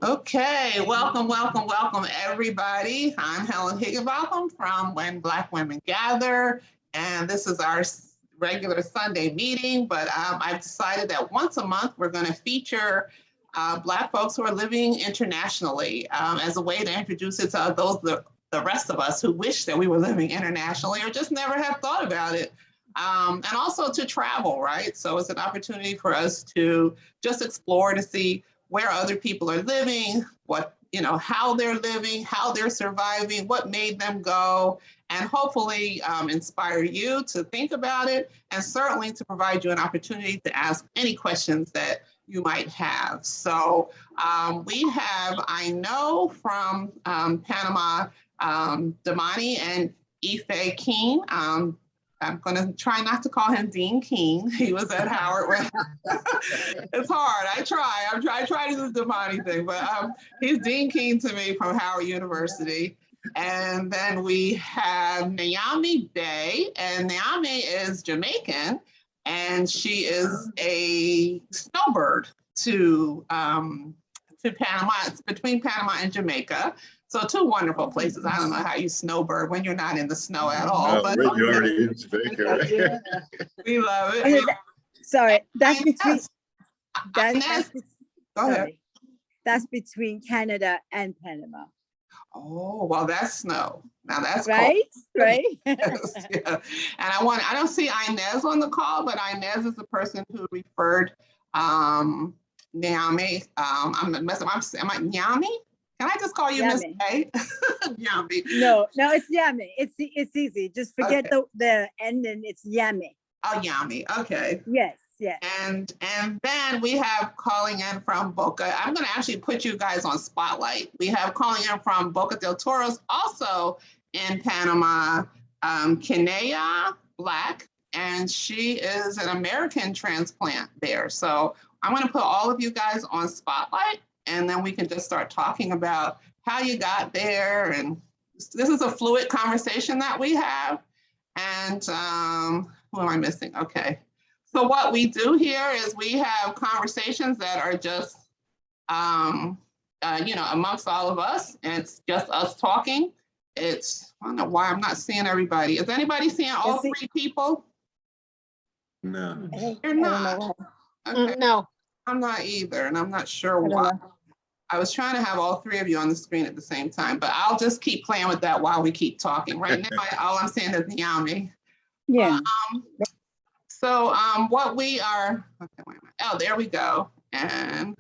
Okay, welcome, everybody. I'm Helen Higginbotham from When Black Women Gather, and this is our regular Sunday meeting, but I've decided that once a month we're going to feature Black folks who are living internationally as a way to introduce it to the rest of us who wish that we were living internationally or just never have thought about it. And also to travel, right? So it's an opportunity for us to just explore to see where other people are living, how they're living, how they're surviving, what made them go, and hopefully inspire you to think about it, and certainly to provide you an opportunity to ask any questions that you might have. So we have, I know from Panama, Damani and Ife Keene. I'm going to try not to call him Dean Keene. He was at Howard. It's hard. I try to do the Damani thing, but he's Dean Keene to me from Howard University. And then we have Naomi Bay, and Naomi is Jamaican, and she is a snowbird to Panama. It's between Panama and Jamaica. So two wonderful places. I don't know how you snowbird when you're not in the snow at all. But you're already in Jamaica, right? We love it. Sorry, that's between. That's between Canada and Panama. Oh, well, that's snow. Now that's right, cold. Right. Yes, yeah. And I don't see Inez on the call, but Inez is the person who referred Naomi. Am I Nyami? Can I just call you Miss A? Yami. No, it's Yami. It's easy. Just forget the end and it's Yami. Oh, Yami. Okay. Yes. And then we have calling in from Bocas. I'm going to actually put you guys on spotlight. We have calling in from Bocas del Toro, also in Panama, Kinea Black, and she is an American transplant there. So I'm going to put all of you guys on spotlight, and then we can just start talking about how you got there. And this is a fluid conversation that we have. And who am I missing? Okay. So what we do here is we have conversations that are just, amongst all of us, and it's just us talking. I don't know why I'm not seeing everybody. Is anybody seeing all three people? No. You're not? Okay. No. I'm not either, and I'm not sure why. I was trying to have all three of you on the screen at the same time, but I'll just keep playing with that while we keep talking. Right now, all I'm seeing is Naomi. Yeah. So what we are, okay, wait a minute. Oh, there we go. And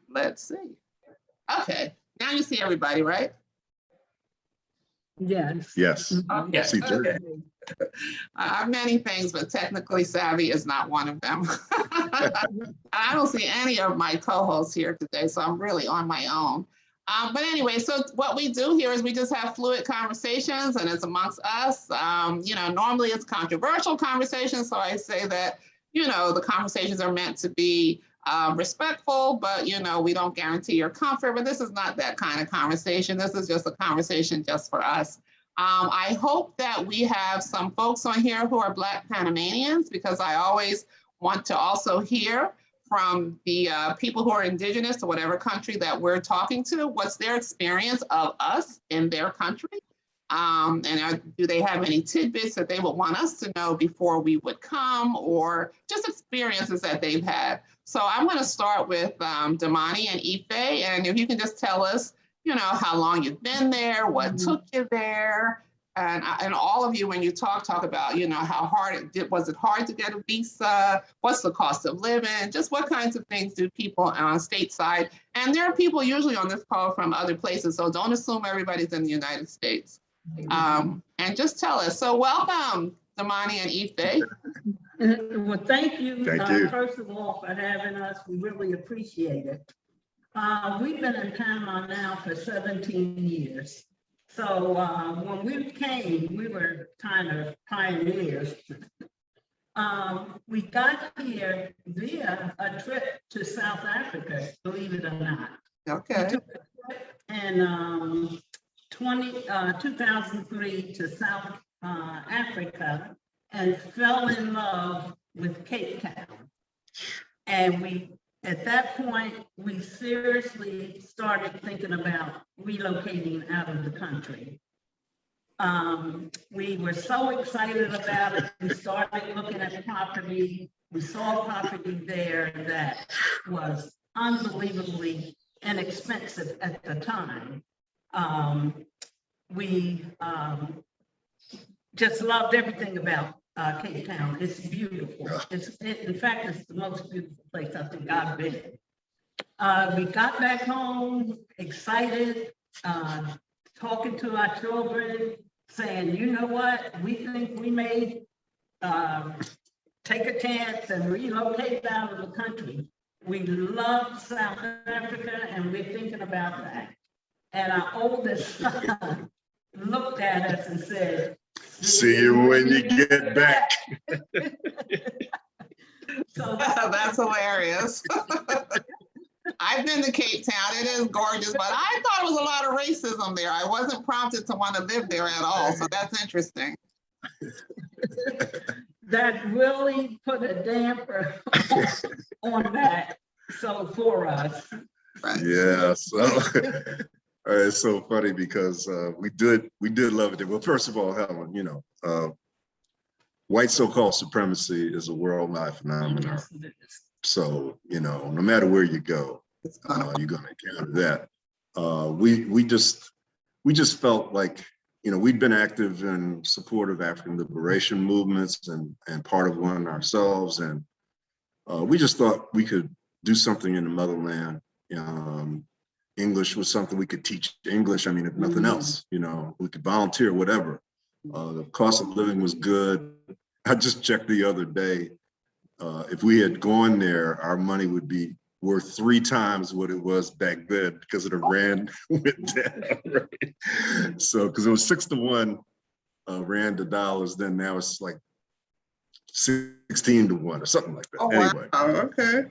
let's see. Okay, now you see everybody, right? Yes. Okay. Yes. Okay. Many things, but technically savvy is not one of them. I don't see any of my co-hosts here today, so I'm really on my own. But anyway, so what we do here is we just have fluid conversations, and it's amongst us. Normally it's controversial conversations, so I say that, the conversations are meant to be respectful, but, we don't guarantee your comfort, but this is not that kind of conversation. This is just a conversation just for us. I hope that we have some folks on here who are Black Panamanians, because I always want to also hear from the people who are indigenous to whatever country that we're talking to, what's their experience of us in their country? And do they have any tidbits that they would want us to know before we would come, or just experiences that they've had? So I'm going to start with Damani and Ife, and if you can just tell us, how long you've been there, what took you there, and all of you, when you talk about, how hard was it hard to get a visa? What's the cost of living? Just what kinds of things do people on stateside? And there are people usually on this call from other places, so don't assume everybody's in the United States. And just tell us. So welcome, Damani and Ife. Well, thank you. First of all, for having us. We really appreciate it. We've been in Panama now for 17 years. So when we came, we were kind of pioneers. We got here via a trip to South Africa, believe it or not. Okay. We took a trip in 2003 to South Africa and fell in love with Cape Town. And we At that point, we seriously started thinking about relocating out of the country. We were so excited about it. We started looking at property. We saw property there that was unbelievably inexpensive at the time. We just loved everything about Cape Town. It's beautiful. In fact, it's the most beautiful place I think I've been. We got back home excited, talking to our children, saying, you know what, we think we may take a chance and relocate out of the country. We love South Africa and we're thinking about that. And our oldest son looked at us and said, See you when you get back. So That's hilarious. I've been to Cape Town. It is gorgeous, but I thought it was a lot of racism there. I wasn't prompted to want to live there at all. So that's interesting. that really put a damper on that. So for us. Right. Yeah, so it's so funny because we did love it there. Well, first of all, Helen, you know, white so-called supremacy is a worldwide phenomenon. So, you know, no matter where you go, you're going to encounter that. We just felt like, you know, we'd been active in support of African liberation movements and part of one ourselves. And we just thought we could do something in the motherland. English was something we could teach English. I mean, if nothing else, you know, we could volunteer, whatever. The cost of living was good. I just checked the other day. If we had gone there, our money would be worth 3 times what it was back then because of the rand went down. Right? So, because it was 6-to-1 rand to dollars, then now it's like 16-to-1 or something like that. Oh, anyway, wow. Okay.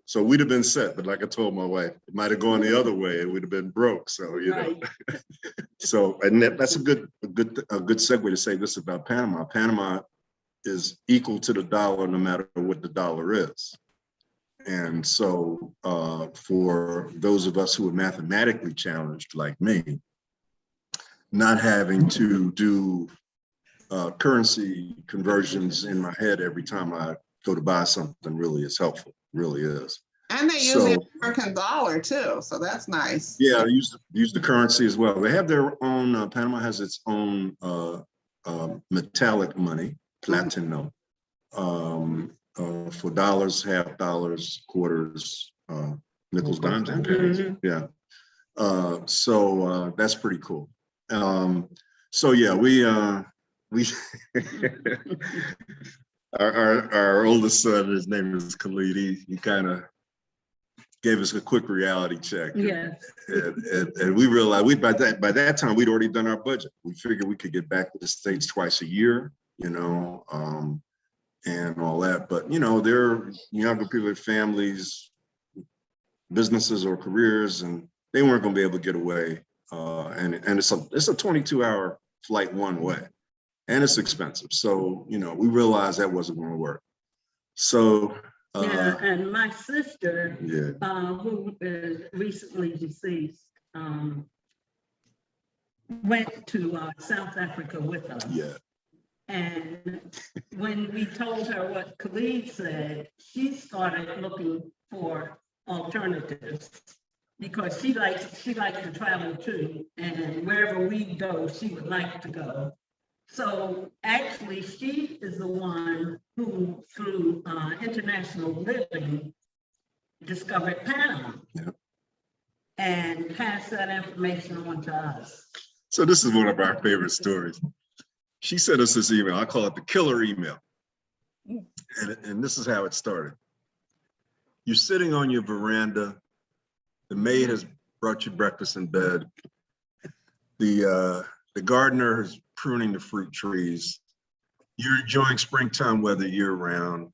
So we'd have been set, but like I told my wife, it might have gone the other way and we'd have been broke. So, you know, so, and that's a good segue to say this about Panama. Panama is equal to the dollar no matter what the dollar is. And so for those of us who are mathematically challenged like me, not having to do currency conversions in my head every time I go to buy something really is helpful, really is. And they use the American dollar too, so that's nice. Yeah, they use the currency as well. They have their own, Panama has its own metallic money, platino, for dollars, half dollars, quarters, nickels, dimes, and pennies. Yeah. So that's pretty cool. So yeah, we our oldest son, his name is Khalid. He kind of gave us a quick reality check. Yes. And we realized by that time we'd already done our budget. We figured we could get back to the States twice a year, you know, and all that. But you know, they're younger people with families, businesses or careers, and they weren't going to be able to get away. And it's a 22-hour flight one way, and it's expensive. So you know, we realized that wasn't going to work. So. Yeah, and my sister, who is recently deceased, went to South Africa with us. Yeah. And when we told her what Khalid said, she started looking for alternatives because she likes to travel too, and wherever we go, she would like to go. So actually, she is the one who, through international living, discovered Panama and passed that information on to us. So this is one of our favorite stories. She sent us this email. I call it the killer email. And this is how it started. You're sitting on your veranda. The maid has brought you breakfast in bed. The gardener is pruning the fruit trees. You're enjoying springtime weather year round.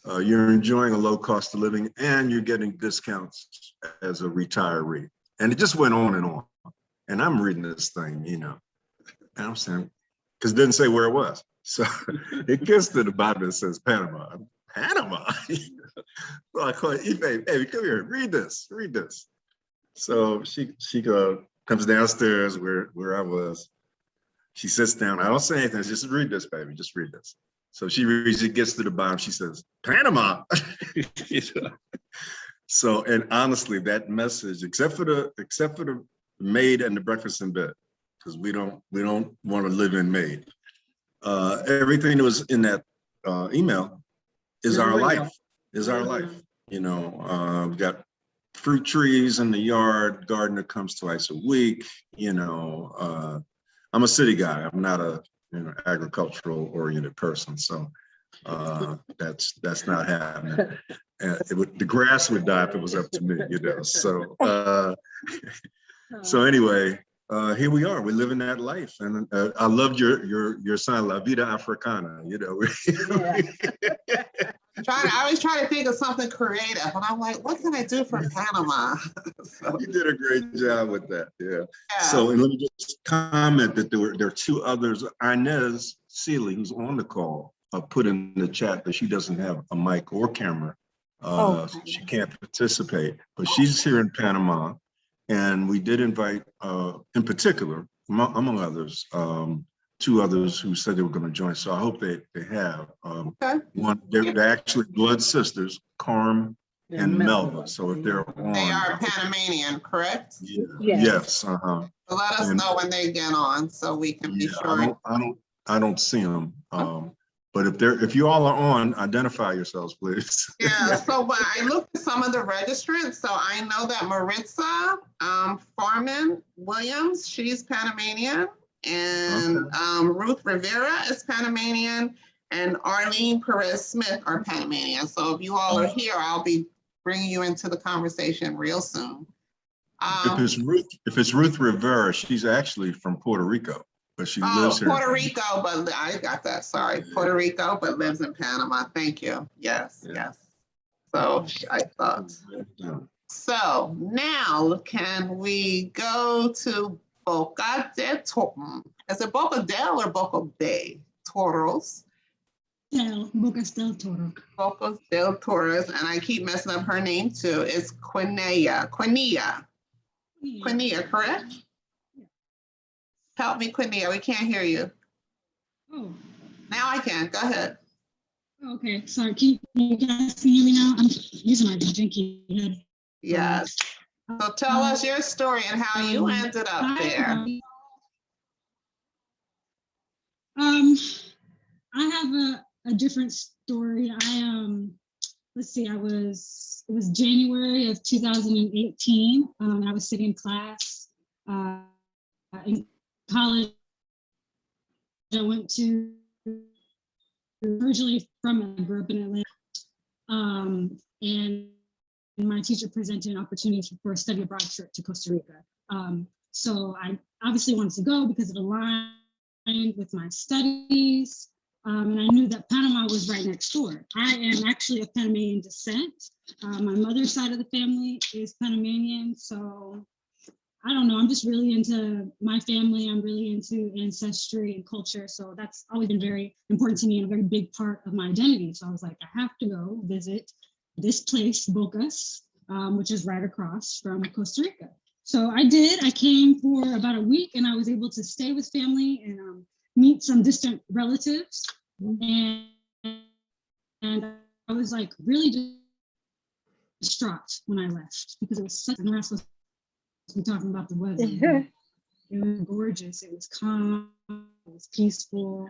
You're enjoying a low cost of living, and you're getting discounts as a retiree. And it just went on and on. And I'm reading this thing, you know, and I'm saying, because it didn't say where it was. So it gets to the bottom and says Panama. Panama? So I call her, baby, come here, read this. So she comes downstairs where I was. She sits down. I don't say anything. Just read this, baby. Just read this. So she reads. It gets to the bottom. She says, "Panama." So, and honestly, that message, except for the maid and the breakfast in bed, because we don't want to live in maid. Everything that was in that email is our life. You know, we've got fruit trees in the yard, gardener comes twice a week. You know, I'm a city guy. I'm not a agricultural oriented person. So that's not happening. The grass would die if it was up to me, you know. So anyway, here we are. We're living that life, and I loved your sign, La Vida Africana. You know, I always try to think of something creative, and I'm like, what can I do for Panama? So, you did a great job with that. Yeah. So, and let me just comment that there are two others. Inez Seeley, who's on the call, put in the chat that she doesn't have a mic or camera. She can't participate, but she's here in Panama. And we did invite, in particular, among others, two others who said they were going to join. So I hope they have. One, they're actually blood sisters, Carm and Melva. So if they're on. They are Panamanian, correct? Yeah. Yes. So let us know when they get on so we can be sure. I don't see them. But if you all are on, identify yourselves, please. Yeah, so but I looked at some of the registrants. So I know that Maritza Farman Williams, she's Panamanian, and Ruth Rivera is Panamanian, and Arlene Perez Smith are Panamanian. So if you all are here, I'll be bringing you into the conversation real soon. If it's Ruth Rivera, she's actually from Puerto Rico. But she lives here. Puerto Rico, but I got that. Sorry, Puerto Rico, but lives in Panama. Thank you. Yes. So I thought. So now can we go to Boca de Toro? Is it Boca del or Boca de Toros? Bocas del Toro. Bocas del Toros, and I keep messing up her name too. It's Quinea, correct? Help me, Quinea. We can't hear you. Oh. Now I can. Go ahead. Okay. Sorry. Can you guys hear me now? I'm using my janky head. Yes. So tell us your story and how you ended up there. I have a different story. Let's see. It was January of 2018. I was sitting in class in college. I went to originally I grew up in Atlanta, and my teacher presented an opportunity for a study abroad trip to Costa Rica. So I obviously wanted to go because it aligned with my studies, and I knew that Panama was right next door. I am actually of Panamanian descent. My mother's side of the family is Panamanian, so I don't know, I'm just really into my family. I'm really into ancestry and culture. So that's always been very important to me and a very big part of my identity. So I was like, I have to go visit this place, Bocas, which is right across from Costa Rica. So I did. I came for about a week and I was able to stay with family and meet some distant relatives. And I was like really distraught when I left because it was such, I'm not supposed to be talking about the weather. It was gorgeous. It was calm. It was peaceful.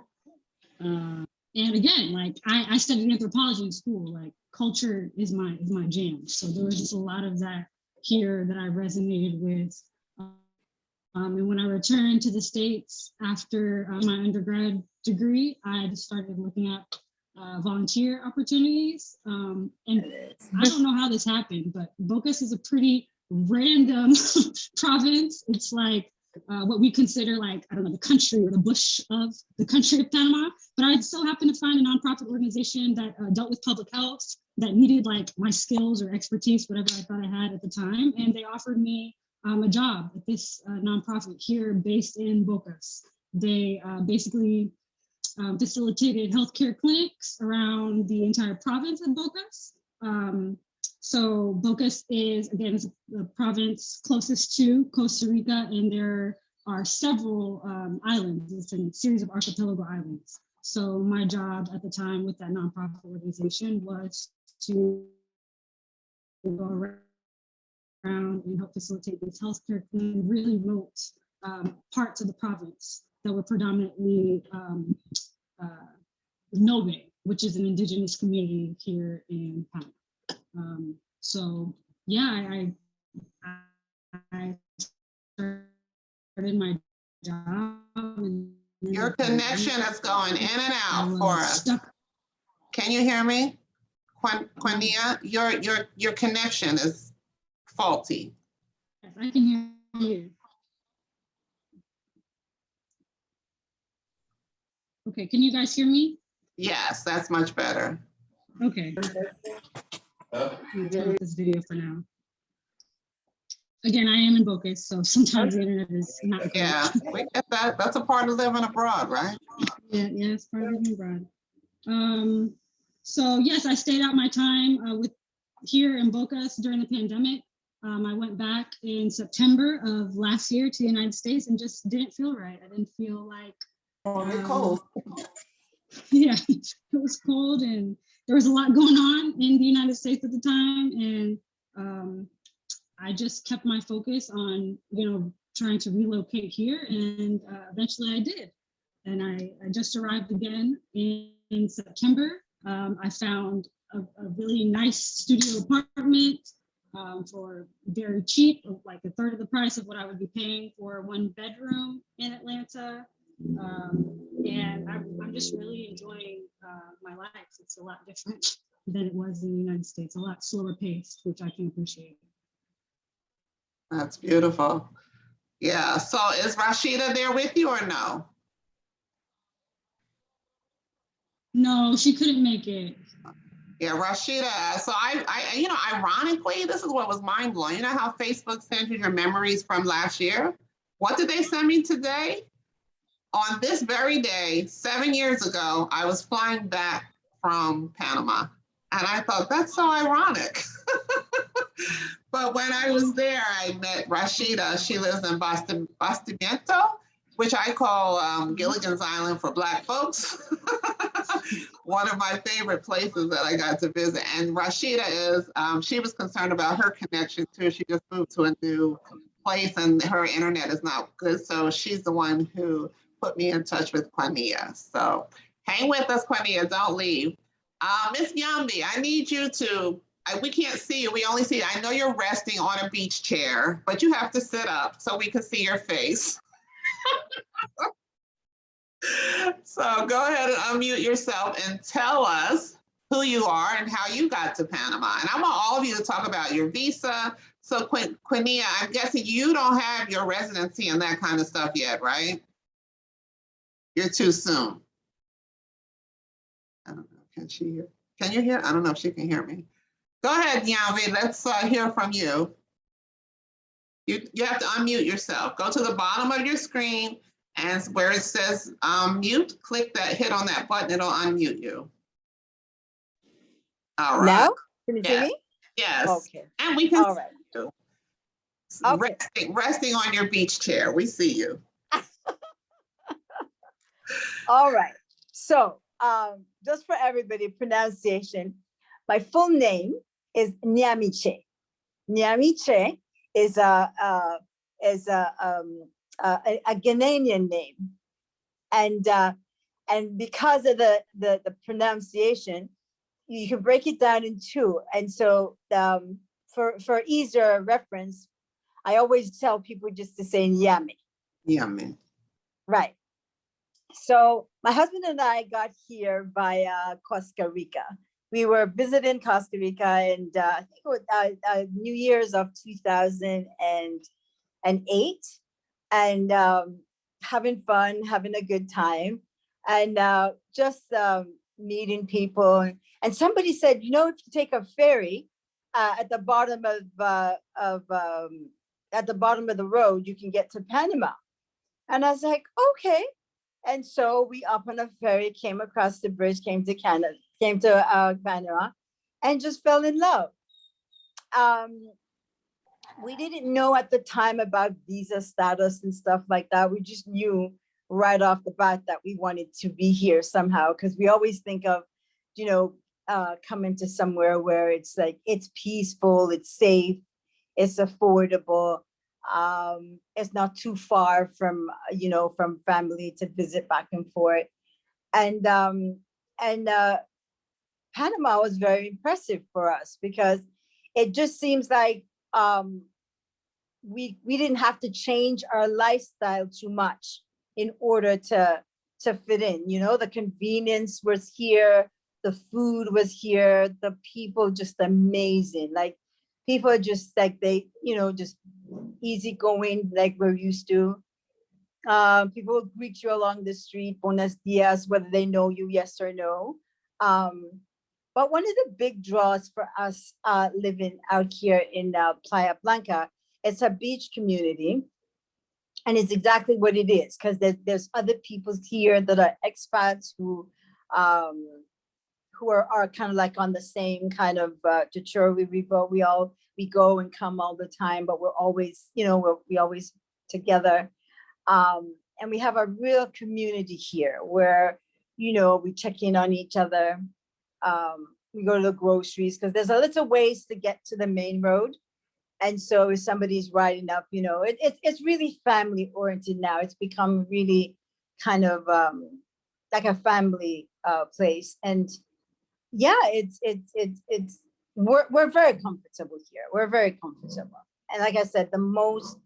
And again, like I studied anthropology in school. Like culture is my jam. So there was just a lot of that here that I resonated with. And when I returned to the States after my undergrad degree, I just started looking at volunteer opportunities. And I don't know how this happened, but Bocas is a pretty random province. It's like what we consider like, I don't know, the country or the bush of the country of Panama. But I so happened to find a nonprofit organization that dealt with public health that needed like my skills or expertise, whatever I thought I had at the time. And they offered me a job at this nonprofit here based in Bocas. They basically facilitated healthcare clinics around the entire province of Bocas. So Bocas is, again, is the province closest to Costa Rica, and there are several islands. It's a series of archipelago islands. So my job at the time with that nonprofit organization was to go around and help facilitate these healthcare in really remote parts of the province that were predominantly Nobe, which is an indigenous community here in Panama. So yeah, I started my job. And Your connection is going in and out for us. Can you hear me? Quania, your connection is faulty. Yes, I can hear you. Okay, can you guys hear me? Yes, that's much better. Okay. I'll turn off this video for now. Again, I am in Bocas, so sometimes the internet is not great. Yeah, we get that. That's a part of living abroad, right? Yeah, it's part of living abroad. So yes, I stayed out my time with here in Bocas during the pandemic. I went back in September of last year to the United States and just didn't feel right. I didn't feel like Cold. Yeah, it was cold and there was a lot going on in the United States at the time. And I just kept my focus on, trying to relocate here. And eventually I did. And I just arrived again in September. I found a really nice studio apartment for very cheap, like a third of the price of what I would be paying for a 1-bedroom in Atlanta. And I'm just really enjoying my life. It's a lot different than it was in the United States, a lot slower paced, which I can appreciate. That's beautiful. Yeah, so is Rashida there with you or no? No, she couldn't make it. Yeah, Rashida. So I ironically, this is what was mind blowing. You know how Facebook sends you your memories from last year? What did they send me today? On this very day, 7 years ago, I was flying back from Panama. And I thought, that's so ironic. But when I was there, I met Rashida. She lives in Bastimiento, which I call Gilligan's Island for Black folks. One of my favorite places that I got to visit. And Rashida is, she was concerned about her connection too. She just moved to a new place and her internet is not good. So she's the one who put me in touch with Quania. So hang with us, Quania, don't leave. Miss Yambi, I need you to, we can't see you, we only see, I know you're resting on a beach chair, but you have to sit up so we can see your face. So go ahead and unmute yourself and tell us who you are and how you got to Panama. And I want all of you to talk about your visa. So Quania, I'm guessing you don't have your residency and that kind of stuff yet, right? You're too soon. I don't know, can she hear? Can you hear? I don't know if she can hear me. Go ahead, Yanvi, let's hear from you. You have to unmute yourself. Go to the bottom of your screen and where it says mute, click that, hit on that button, it'll unmute you. All right. Now, can you see me? Yes. Okay. And we can All right. see you. Okay. Resting on your beach chair. We see you. All right. So just for everybody, pronunciation, my full name is Nyamiche. Nyamiche is a Ghanaian name, and because of the pronunciation, you can break it down in two. And so for easier reference, I always tell people just to say Nyami. Nyami. Right. So my husband and I got here via Costa Rica. We were visiting Costa Rica, and I think it was New Year's of 2008, and having fun, having a good time, and just meeting people. And somebody said, if you take a ferry at the bottom of the road, you can get to Panama. And I was like, okay. And so we up on a ferry, came across the bridge, came to Panama, and just fell in love. We didn't know at the time about visa status and stuff like that. We just knew right off the bat that we wanted to be here somehow, because we always think of, coming to somewhere where it's like, it's peaceful, it's safe, it's affordable, it's not too far from, from family to visit back and forth. And Panama was very impressive for us because it just seems like we didn't have to change our lifestyle too much in order to fit in. The convenience was here, the food was here, the people just amazing. Like, people are just like, they, just easygoing, like we're used to. People will greet you along the street, buenos dias, whether they know you, yes or no. But one of the big draws for us living out here in Playa Blanca, it's a beach community. And it's exactly what it is, because there's other people here that are expats who are kind of like on the same kind of Toro. We go and come all the time, but we're always, we always together. And we have a real community here where, we check in on each other. We go to the groceries because there's a little ways to get to the main road. And so if somebody's riding up, it's really family oriented now. It's become really kind of like a family place. And yeah, we're very comfortable here. We're very comfortable. And like I said, the most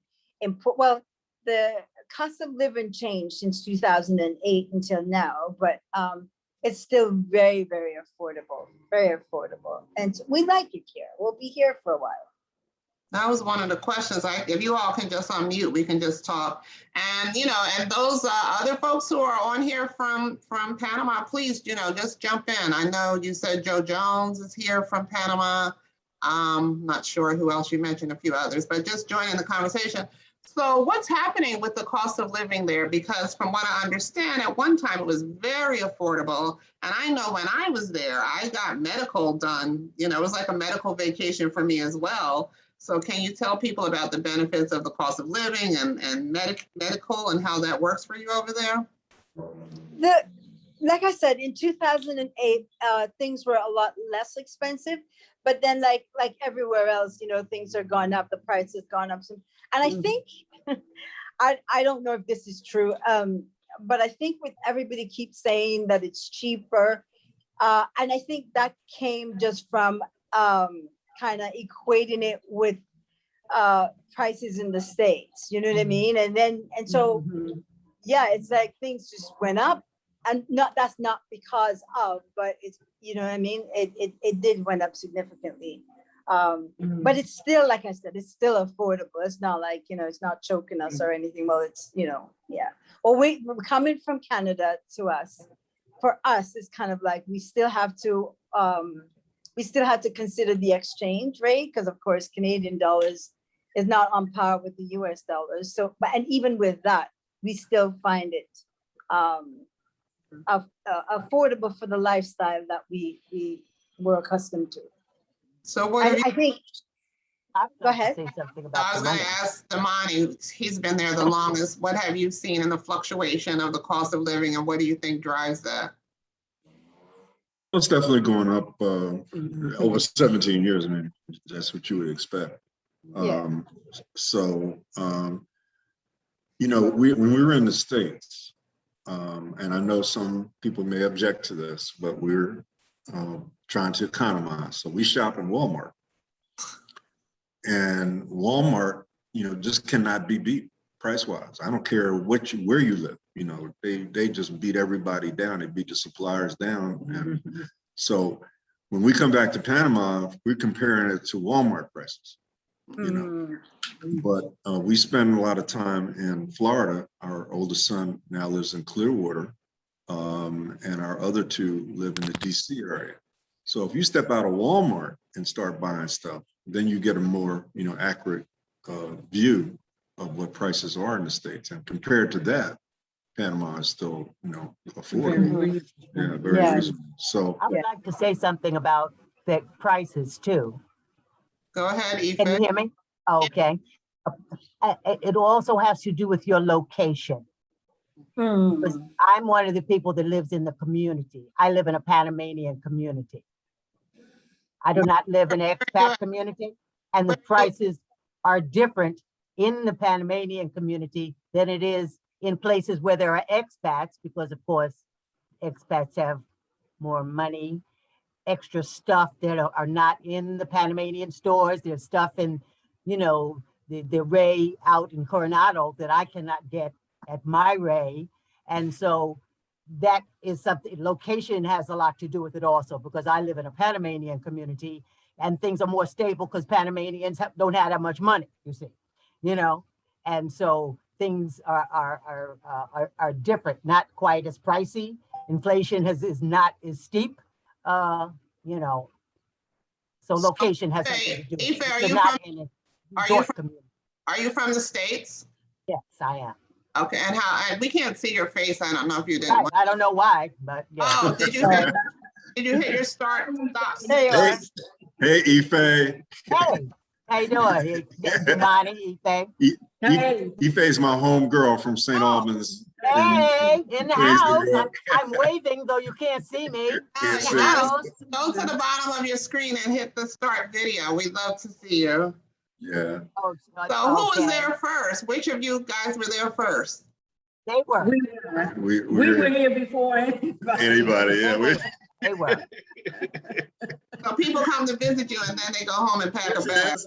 important, well, the cost of living changed since 2008 until now, but it's still very, very affordable, very affordable. And we like it here. We'll be here for a while. That was one of the questions. If you all can just unmute, we can just talk. And, and those other folks who are on here from Panama, please, just jump in. I know you said Joe Jones is here from Panama. Not sure who else you mentioned, a few others, but just join in the conversation. So what's happening with the cost of living there? Because from what I understand, at one time it was very affordable. And I know when I was there, I got medical done. It was like a medical vacation for me as well. So can you tell people about the benefits of the cost of living and medical and how that works for you over there? Like I said, in 2008, things were a lot less expensive, but then like everywhere else, things are gone up, the price has gone up. And I think, I don't know if this is true, but I think with everybody keeps saying that it's cheaper. And I think that came just from kind of equating it with prices in the States, you know what I mean? And so, yeah, it's like things just went up, and that's not because of, but it's, you know what I mean? It did went up significantly. But it's still, like I said, it's still affordable. It's not like, it's not choking us or anything. Well, it's, yeah. Well, we're coming from Canada to us. For us, it's kind of like we still have to consider the exchange rate, because of course Canadian dollars is not on par with the US dollars. So, and even with that, we still find it affordable for the lifestyle that we were accustomed to. So what have I think, go ahead. Say something about I was going to ask Damani, he's been there the longest. What have you seen in the fluctuation of the cost of living, and what do you think drives that? It's definitely going up over 17 years. I mean, that's what you would expect. Yeah. When we were in the States, and I know some people may object to this, but we're trying to economize. So we shop in Walmart. And Walmart, just cannot be beat price-wise. I don't care where you live. They just beat everybody down. They beat the suppliers down. And so when we come back to Panama, we're comparing it to Walmart prices. But we spend a lot of time in Florida. Our oldest son now lives in Clearwater, and our other two live in the DC area. So if you step out of Walmart and start buying stuff, then you get a more, accurate view of what prices are in the States. And compared to that, Panama is still, affordable. Very reasonable. So I would like to say something about affect prices too. Go ahead, Can you Ife. hear me? Okay. It also has to do with your location. Because I'm one of the people that lives in the community. I live in a Panamanian community. I do not live in an expat community, and the prices are different in the Panamanian community than it is in places where there are expats, because of course, expats have more money, extra stuff that are not in the Panamanian stores. There's stuff in, you know, the Ray out in Coronado that I cannot get at my Ray. And so that is something, location has a lot to do with it also, because I live in a Panamanian community and things are more stable because Panamanians don't have that much money, you see, you know? And so things are different, not quite as pricey. Inflation is not as steep, you know. So location has something to do with it. Ife, You're not in a resort community. Are you from the States? Yes, I am. Okay, and we can't see your face. I don't know if you did. Right. I don't know why, but yeah. Oh, did you hit your start stop? There you are. Hey, Ife. Hey, how you doing? Imani, Ife. Ife is my home girl from St. Albans. Hey, in the house. I'm waving, though you can't see me. Can't In see. the house. Go to the bottom of your screen and hit the start video. We'd love to see you. Yeah. Oh, So who was okay. there first? Which of you guys were there first? They were. We were here before Anybody, yeah. They were. So people come to visit you and then they go home and pack a bag.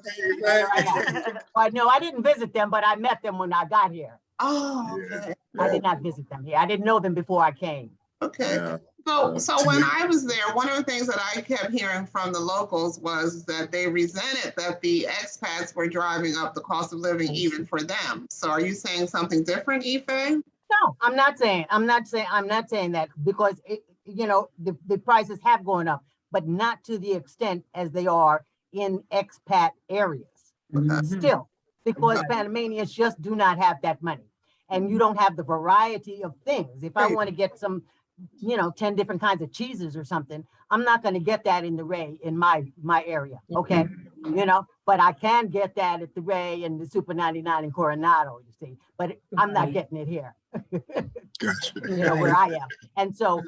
No, I didn't visit them, but I met them when I got here. Oh, okay. I did not visit them here. I didn't know them before I came. Okay. Yeah. So when I was there, one of the things that I kept hearing from the locals was that they resented that the expats were driving up the cost of living even for them. So are you saying something different, Ife? No, I'm not saying that, because you know, the prices have gone up, but not to the extent as they are in expat areas. Still, because Panamanians just do not have that money, and you don't have the variety of things. If I want to get some, you know, 10 different kinds of cheeses or something, I'm not going to get that in the Ray in my area. Okay. You know, but I can get that at the Ray and the Super 99 in Coronado, you see, but I'm not getting it here. Gotcha. You know, where I am. And so,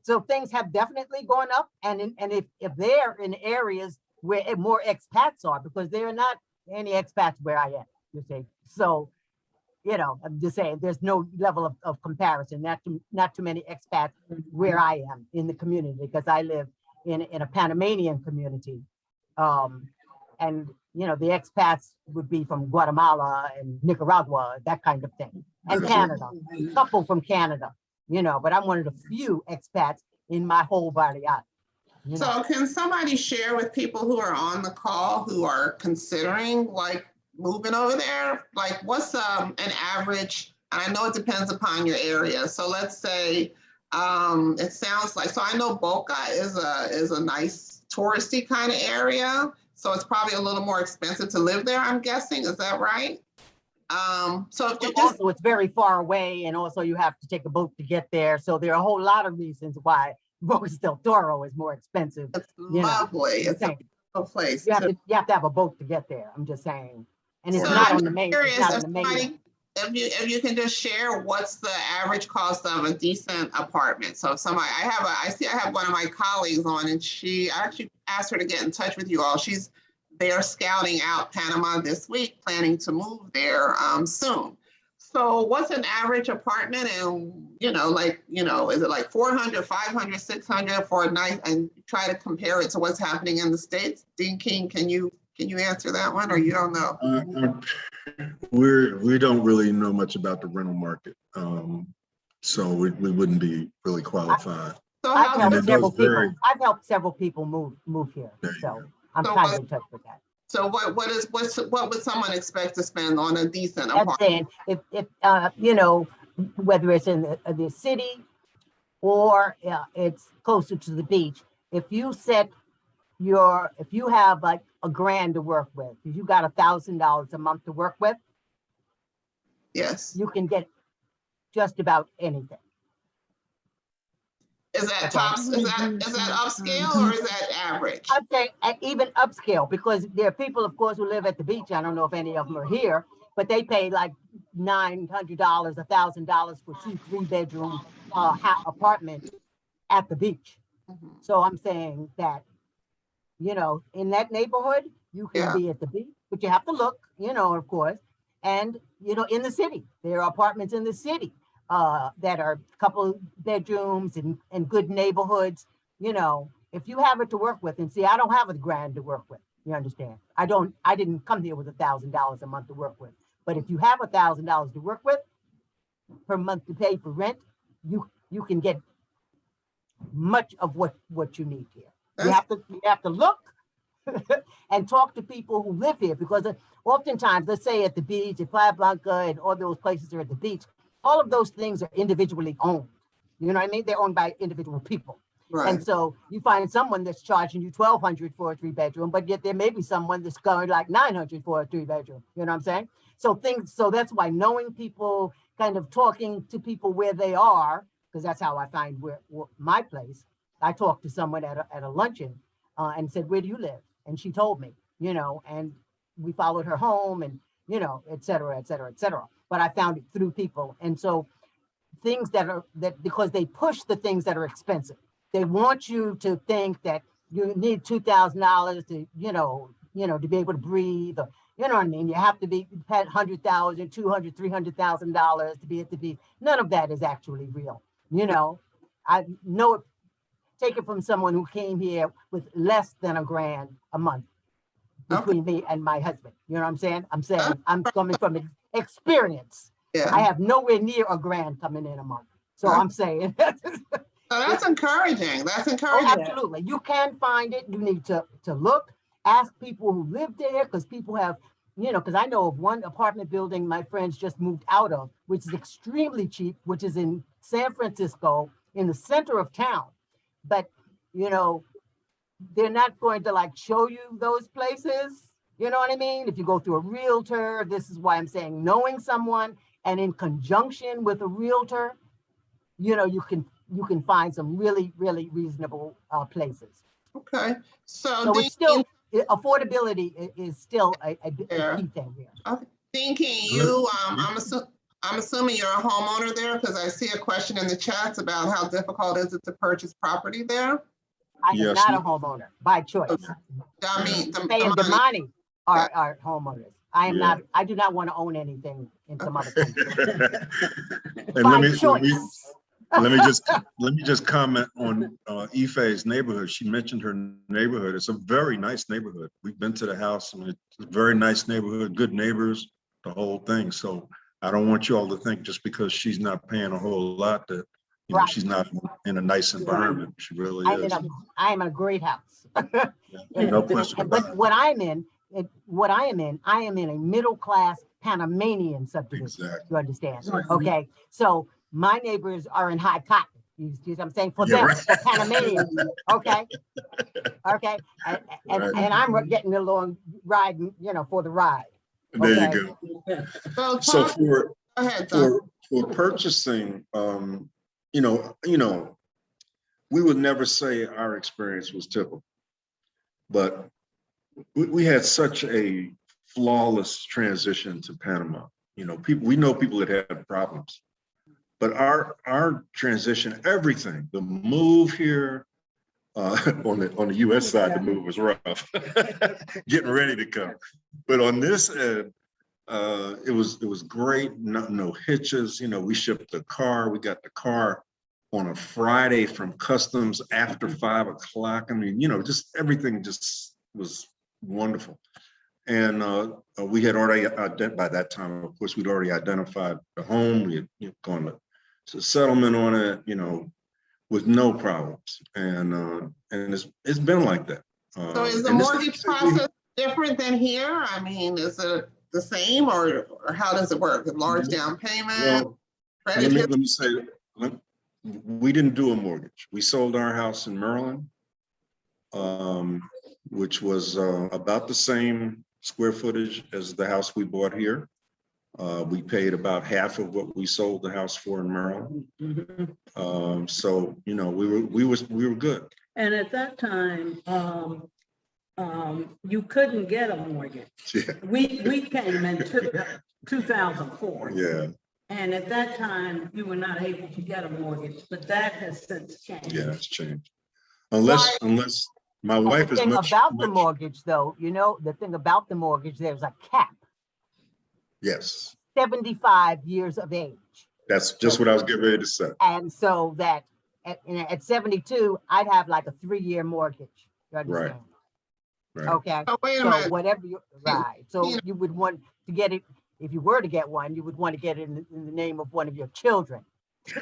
so things have definitely gone up. And if they're in areas where more expats are, because there are not any expats where I am, you see. So, you know, I'm just saying there's no level of comparison, not too many expats where I am in the community, because I live in a Panamanian community. And, you know, the expats would be from Guatemala and Nicaragua, that kind of thing. And Canada, a couple from Canada, you know, but I'm one of the few expats in my whole barriada. So can somebody share with people who are on the call who are considering like moving over there? Like what's an average, and I know it depends upon your area. So let's say it sounds like, so I know Boca is a nice touristy kind of area. So it's probably a little more expensive to live there, I'm guessing. Is that right? So if you also, it's very far away, and also you have to take a boat to get there. So there are a whole lot of reasons why Bocas del Toro is more expensive. It's lovely. It's a beautiful place. You have to have a boat to get there. I'm just saying, and it's not on the main. It's not on the main. If you can just share what's the average cost of a decent apartment. So if somebody, I have one of my colleagues on, and I actually asked her to get in touch with you all. They're scouting out Panama this week, planning to move there soon. So what's an average apartment? And, you know, is it like 400, 500, 600 for a night, and try to compare it to what's happening in the States? Dean King, can you answer that one, or you don't know? We don't really know much about the rental market. So we wouldn't be really qualified. So I've helped several people move here. So I'm kind of in touch with that. So what would someone expect to spend on a decent apartment? I'm saying if you know, whether it's in the city or it's closer to the beach, if you have like $1,000 to work with, if you got $1,000 a month to work with, yes, you can get just about anything. Is that Okay. top, is that upscale or is that average? I'd say even upscale, because there are people, of course, who live at the beach. I don't know if any of them are here, but they pay like $900, $1,000 for 2-3 bedroom apartment at the beach. So I'm saying that, you know, in that neighborhood, you can be at the beach, but you have to look, you know, of course. And, you know, in the city, there are apartments in the city that are a couple bedrooms and good neighborhoods. You know, if you have it to work with, and see, I don't have a grand to work with, you understand? I didn't come here with $1,000 a month to work with. But if you have $1,000 to work with per month to pay for rent, you can get much of what you need here. You have to look and talk to people who live here, because oftentimes, let's say at the beach, at Playa Blanca, and all those places are at the beach, all of those things are individually owned. You know what I mean? They're owned by individual people. Right. And so you find someone that's charging you $1,200 for a 3-bedroom, but yet there may be someone that's going like $900 for a 3-bedroom. You know what I'm saying? So that's why knowing people, kind of talking to people where they are, because that's how I find where my place. I talked to someone at a luncheon and said, "Where do you live?" And she told me, you know, and we followed her home and, you know, et cetera, et cetera, et cetera. But I found it through people. And so things that because they push the things that are expensive. They want you to think that you need $2,000 to, you know, to be able to breathe. Or, you know what I mean? You have to be had $100,000, $200,000, $300,000 to be at the beach. None of that is actually real. You know, I know it. Take it from someone who came here with less than $1,000 a month between me and my husband. You know what I'm saying? I'm coming from experience. Yeah. I have nowhere near $1,000 coming in a month. So I'm saying. So that's encouraging. That's encouraging. Oh, absolutely. You can find it. You need to look, ask people who live there, because people have, you know, because I know of one apartment building my friends just moved out of, which is extremely cheap, which is in San Francisco, in the center of town. But, you know, they're not going to like show you those places. You know what I mean? If you go through a realtor, this is why I'm saying knowing someone and in conjunction with a realtor, you know, you can find some really, really reasonable places. Okay. So it's still, affordability is still a key thing here. Okay. Dean King, you, I'm assuming you're a homeowner there, because I see a question in the chats about how difficult is it to purchase property there? I am not a homeowner by choice. I mean, Damani are homeowners. I am not. I do not want to own anything in some other country. By choice. Let me just comment on Ife's neighborhood. She mentioned her neighborhood. It's a very nice neighborhood. We've been to the house. I mean, it's a very nice neighborhood, good neighbors, the whole thing. So I don't want you all to think just because she's not paying a whole lot that, you know, she's not in a nice environment. She really is. I'm in a great house. No question about it. But what I am in a middle-class Panamanian subdivision. Exactly. You understand? Okay. So my neighbors are in high cotton. You see what I'm saying? For them, for Panamanians. Okay. Okay. And I'm getting along riding, you know, for the ride. Okay? There you go. So for purchasing, you know, we would never say our experience was typical, but we had such a flawless transition to Panama. You know, we know people that had problems, but our transition, everything, the move here, on the U.S. side, the move was rough, getting ready to come. But on this end, it was great. No hitches. You know, we shipped the car. We got the car on a Friday from customs after 5 o'clock. I mean, you know, just everything just was wonderful. And we had already by that time, of course, we'd already identified the home. We had gone to settlement on it, you know, with no problems. And it's been like that. So is the mortgage process different than here? I mean, is it the same, or how does it work? A large down payment? Well, let me say, we didn't do a mortgage. We sold our house in Maryland, which was about the same square footage as the house we bought here. We paid about half of what we sold the house for in Maryland. So, you know, we were good. And at that time, you couldn't get a mortgage. Yeah. We came in 2004. Yeah. And at that time, you were not able to get a mortgage, but that has since changed. Yeah, it's changed. Unless my wife The is thing much about the mortgage, though, you know, the thing about the mortgage, there's a cap. Yes, 75 years of age. that's just what I was getting ready to say. And so that at 72, I'd have like a 3-year mortgage. You understand? Right. Okay. Oh, wait a So minute. whatever you, right. So you would want to get it, if you were to get one, you would want to get it in the name of one of your children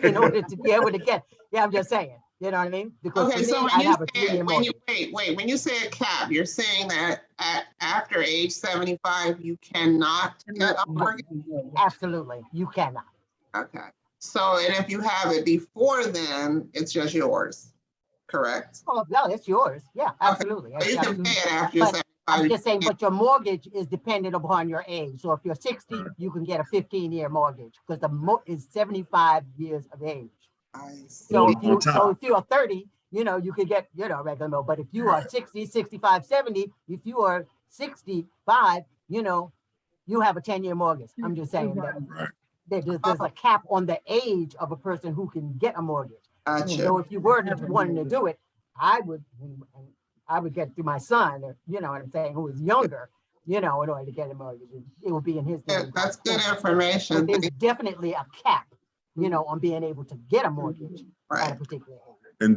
in order to be able to get, yeah, I'm just saying, you know what I mean? Because Okay, for so me, when I'd you have a say, 3-year when you, mortgage. when you say a cap, you're saying that after age 75, you cannot get a mortgage? Absolutely, you cannot. Okay, so, and if you have it before then, it's just yours, correct? Oh, no, it's yours. Yeah, absolutely. So you can Absolutely. pay it after you're But 75. I'm you just saying, can't- but your mortgage is dependent upon your age. So if you're 60, you can get a 15-year mortgage because the is 75 years of age. I see. So On top. if you are 30, you know, you could get, you know, regular bill. But if you are 60, 65, 70, if you are 65, you know, you have a 10-year mortgage. I'm just saying that Right. there's a cap on the age of a person who can get a mortgage. Gotcha. So if you were wanting to do it, I would get through my son, or, you know what I'm saying, who is younger, you know, in order to get a mortgage. It will be in his name. That's good But information. there's definitely a cap, you know, on being able to get a mortgage at a Right. particular age. And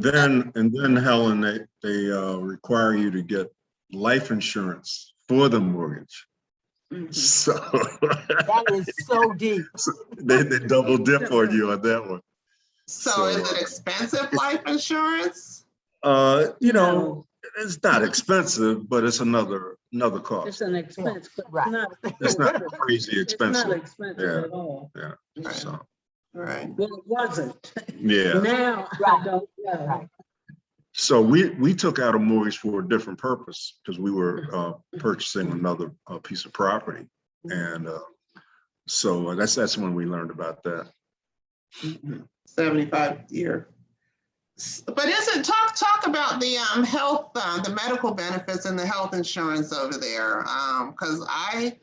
then Helen, they require you to get life insurance for the mortgage. So That is so deep. they double dip on you on that one. So is it expensive life insurance? You know, it's not expensive, but it's another It's cost. an expense, but Right. It's not crazy it's not expensive. expensive at all. Yeah. So Right. Well, it wasn't. yeah. Now, I Right. don't know. Right. So we took out a mortgage for a different purpose because we were purchasing another piece of property, and so that's when we learned about that. 75 year. But talk about the health, the medical benefits and the health insurance over there. Because I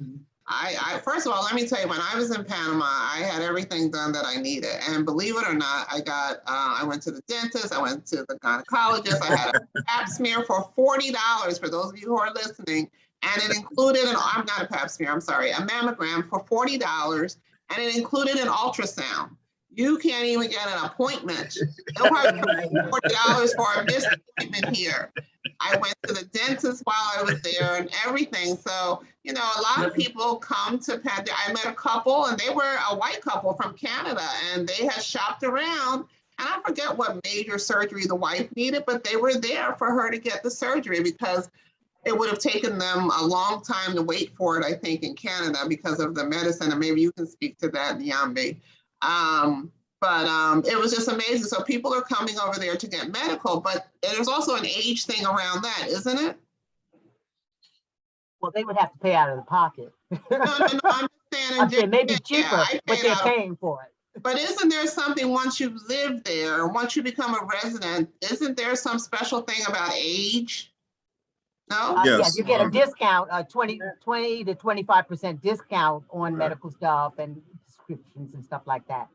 first of all, let me tell you, when I was in Panama, I had everything done that I needed, and believe it or not, I went to the dentist, I went to the gynecologist, I had a pap smear for $40 for those of you who are listening, and it included I'm not a pap smear, I'm sorry, a mammogram for $40, and it included an ultrasound. You can't even get an appointment. They'll probably pay $40 for a missed appointment here. I went to the dentist while I was there and everything. So, you know, a lot of people come to Panama. I met a couple, and they were a white couple from Canada, and they had shopped around. And I forget what major surgery the wife needed, but they were there for her to get the surgery because it would have taken them a long time to wait for it, I think, in Canada because of the medicine. And maybe you can speak to that, Naomi. But it was just amazing. So people are coming over there to get medical, but there's also an age thing around that, isn't it? Well, they would have to pay out of the pocket. No, I'm just saying. I'm saying maybe cheaper, I but paid they're out. paying for it. But isn't there something once you live there, once you become a resident, isn't there some special thing about age? No? Yeah, Yes. you get a discount, 20 to 25% discount on medical stuff and prescriptions and stuff like that.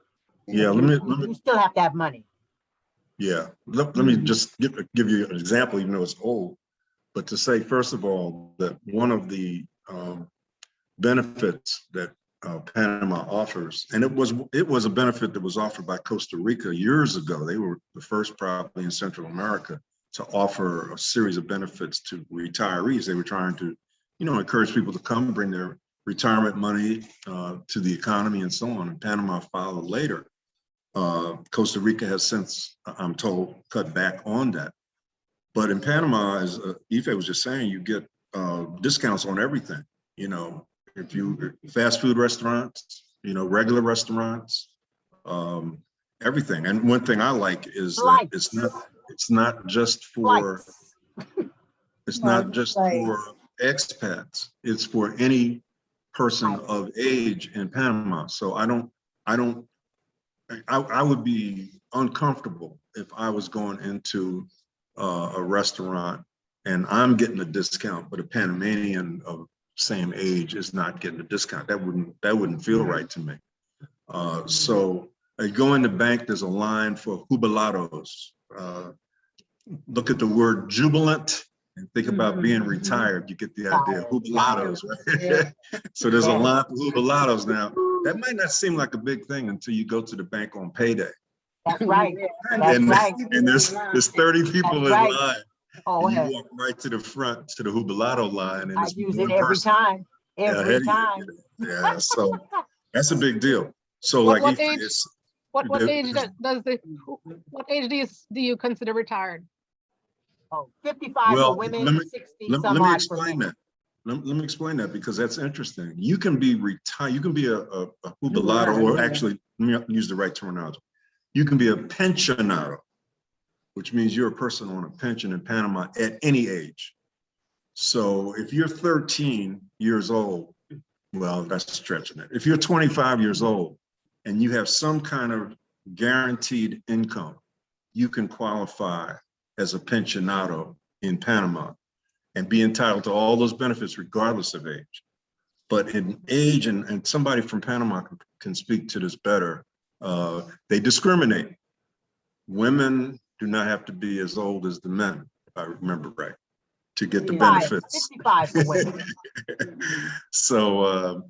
Yeah, You still have to have money. Yeah, let me just give you an example, even though it's old, but to say, first of all, that one of the benefits that Panama offers, and it was a benefit that was offered by Costa Rica years ago. They were the first probably in Central America to offer a series of benefits to retirees. They were trying to, you know, encourage people to come bring their retirement money to the economy and so on. And Panama followed later. Costa Rica has since, I'm told, cut back on that. But in Panama, as Ife was just saying, you get discounts on everything. You know, if you fast food restaurants, you know, regular restaurants, everything. And one thing I like is that it's not just for for expats. It's for any person of age in Panama. So I would be uncomfortable if I was going into a restaurant and I'm getting a discount, but a Panamanian of same age is not getting a discount. That wouldn't feel right to me. So I go in the bank, there's a line for jubilados. Look at the word jubilant and think about being retired. You get the idea, jubilados, right? Yeah. So there's a line for jubilados now. That might not seem like a big thing until you go to the bank on payday. That's right. That's And, right. and there's 30 people That's in right. line. Oh, And you yeah. walk right to the front to the jubilado line, and I it's use one it every person time. ahead Every of you. time. Yeah, so that's a big deal. So What like age? it's What there- age what age do you consider retired? Oh, 55 well, for women, let me 60 let some me odd for explain men. that. Let me explain that because that's interesting. You can be retired. You can be a jubilado, or actually, let me use the right terminology. You can be a pensionado, which means you're a person on a pension in Panama at any age. So if you're 13 years old, well, that's stretching it. If you're 25 years old and you have some kind of guaranteed income, you can qualify as a pensionado in Panama and be entitled to all those benefits regardless of age. But in age, and somebody from Panama can speak to this better, they discriminate. Women do not have to be as old as the men, if I remember right, to get the benefits. 55 for women. So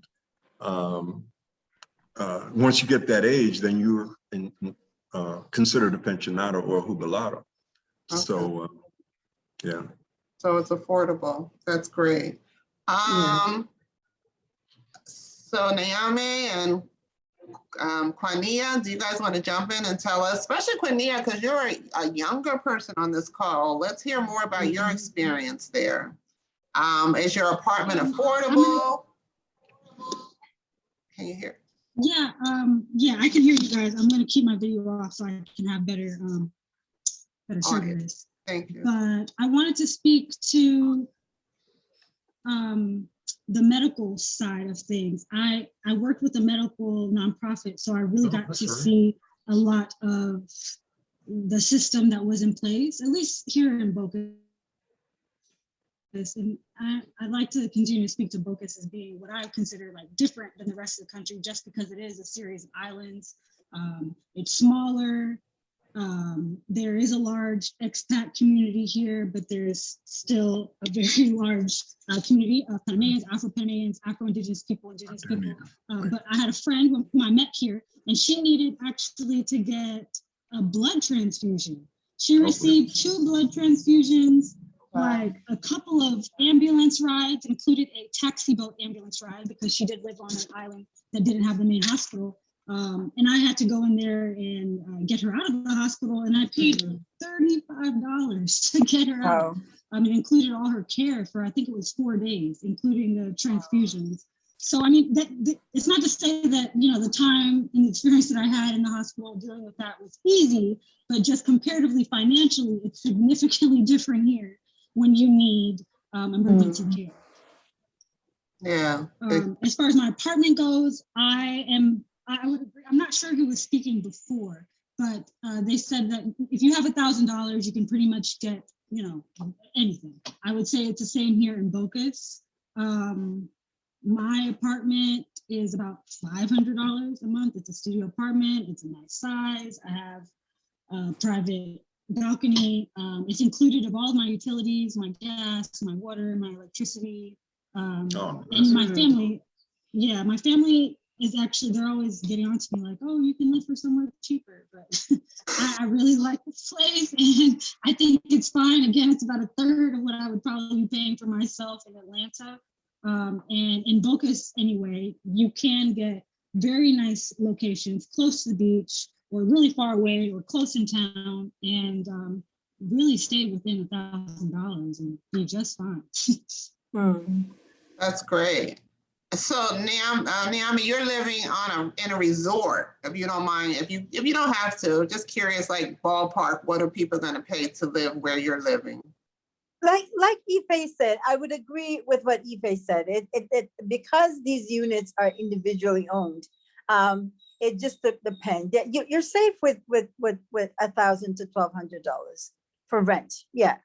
once you get that age, then you're considered a pensionado or a jubilado. Okay. So yeah. So it's affordable. That's great. So Naomi and Quania, do you guys want to jump in and tell us, especially Quania, because you're a younger person on this call. Let's hear more about your experience there. Is your apartment affordable? Can you hear? Yeah, yeah, I can hear you guys. I'm gonna keep my video off so I can have better service. Thank you. But I wanted to speak to the medical side of things. I worked with a medical nonprofit, so I really got to see a lot of the system that was in place, at least here in Bocas. And I'd like to continue to speak to Bocas as being what I consider like different than the rest of the country, just because it is a series of islands. It's smaller. There is a large expat community here, but there's still a very large community of Panamanians, Afro-Panamanians, Afro-Indigenous people, Indigenous people. But I had a friend whom I met here, and she needed actually to get a blood transfusion. She received 2 blood transfusions, like a couple of ambulance rides, included a taxi boat ambulance ride because she did live on an island that didn't have the main hospital. And I had to go in there and get her out of the hospital, and I paid $35 to get her out. It included all her care for, I think it was 4 days, including the transfusions. So, I mean, it's not to say that, you know, the time and the experience that I had in the hospital dealing with that was easy, but just comparatively financially, it's significantly different here when you need emergency care. Yeah. As far as my apartment goes, I would agree. I'm not sure who was speaking before, but they said that if you have $1,000, you can pretty much get, you know, anything. I would say it's the same here in Bocas. My apartment is about $500 a month. It's a studio apartment. It's a nice size. I have a private balcony. It's included of all my utilities, my gas, my water, my electricity. And my family, yeah, my family is actually, they're always getting on to me like, oh, you can live for somewhere cheaper. But I really like this place, and I think it's fine. Again, it's about 1/3 of what I would probably be paying for myself in Atlanta. And in Bocas, anyway, you can get very nice locations close to the beach or really far away or close in town, and really stay within $1,000 and be just fine. That's great. So Naomi, you're living in a resort, if you don't mind, if you don't have to, just curious, like ballpark, what are people going to pay to live where you're living? like Ife said, I would agree with what Ife said. It because these units are individually owned, it just depends. You're safe with $1,000 to $1,200 for rent. Yeah,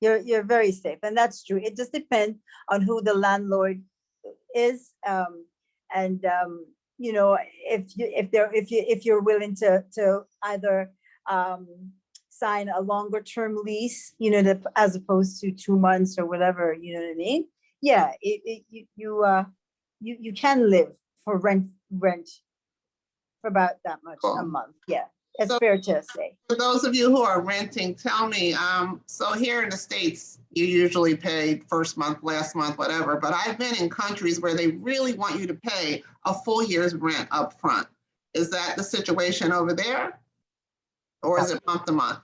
you're very safe, and that's true. It just depends on who the landlord is, and you know, if you're willing to either sign a longer term lease, you know, as opposed to 2 months or whatever, you know what I mean? Yeah, you can live for rent for about that much a month. Yeah, it's fair to say. For those of you who are renting, tell me, so here in the States, you usually pay first month, last month, whatever, but I've been in countries where they really want you to pay a full year's rent up front. Is that the situation over there? Or is it month to month?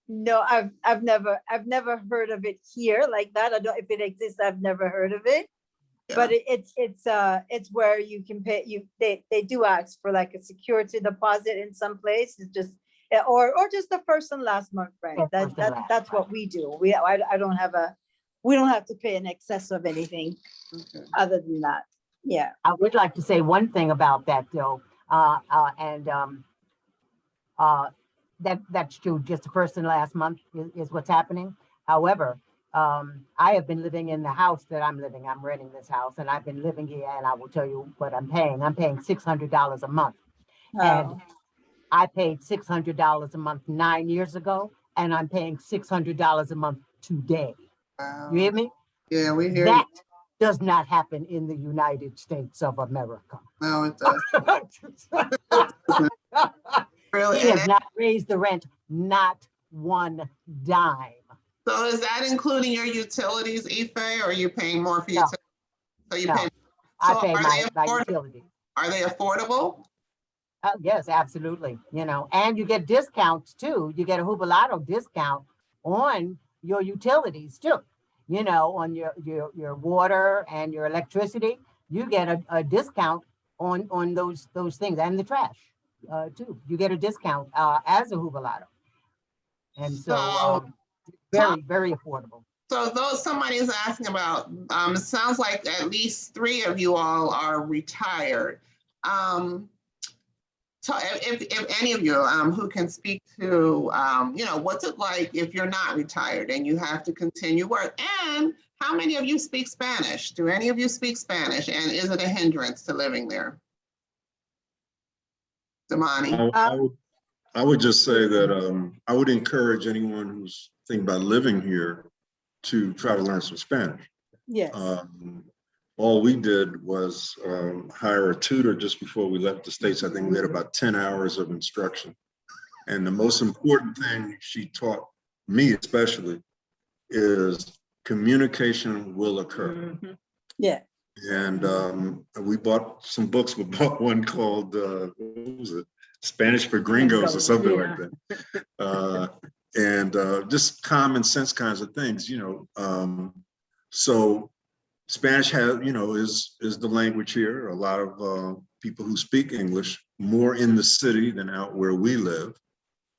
No, I've never heard of it here like that. I don't, if it exists, I've never heard of it. Yeah. But it's where you can pay, they do ask for like a security deposit in some place. It's just, or just the first and last month rent. That's what we do. We don't have to pay in excess of anything other than that. Yeah. I would like to say one thing about that though, that's true. Just the first and last month is what's happening. However, I have been living in the house that I'm living. I'm renting this house, and I've been living here. And I will tell you what I'm paying. I'm paying $600 a month, and I paid $600 a month 9 years ago, and I'm paying $600 a month today. Wow. You hear me? Yeah, we hear that. Does not happen in the United States of America. No, it does. Really? He has not raised the rent, not one dime. So is that including your utilities, Ife, or are you paying more for utilities? So you pay. I pay my utilities. Are they affordable? Yes, absolutely. You know, and you get discounts too. You get a jubilado discount on your utilities too. You know, on your water and your electricity, you get a discount on those things, and the trash too. You get a discount as a jubilado, and so very, very affordable. So those somebody is asking about, it sounds like at least 3 of you all are retired. So if any of you who can speak to, you know, what's it like if you're not retired and you have to continue work? And how many of you speak Spanish? Do any of you speak Spanish? And is it a hindrance to living there? Damani? I would just say that I would encourage anyone who's thinking about living here to try to learn some Spanish. Yes. All we did was hire a tutor just before we left the States. I think we had about 10 hours of instruction. And the most important thing she taught me especially is communication will occur. Mm-hmm. Yeah. And we bought some books. We bought one called, what was it? Spanish for Gringos or something like that. And just common sense kinds of things, you know. So Spanish has, you know, is the language here. A lot of people who speak English more in the city than out where we live.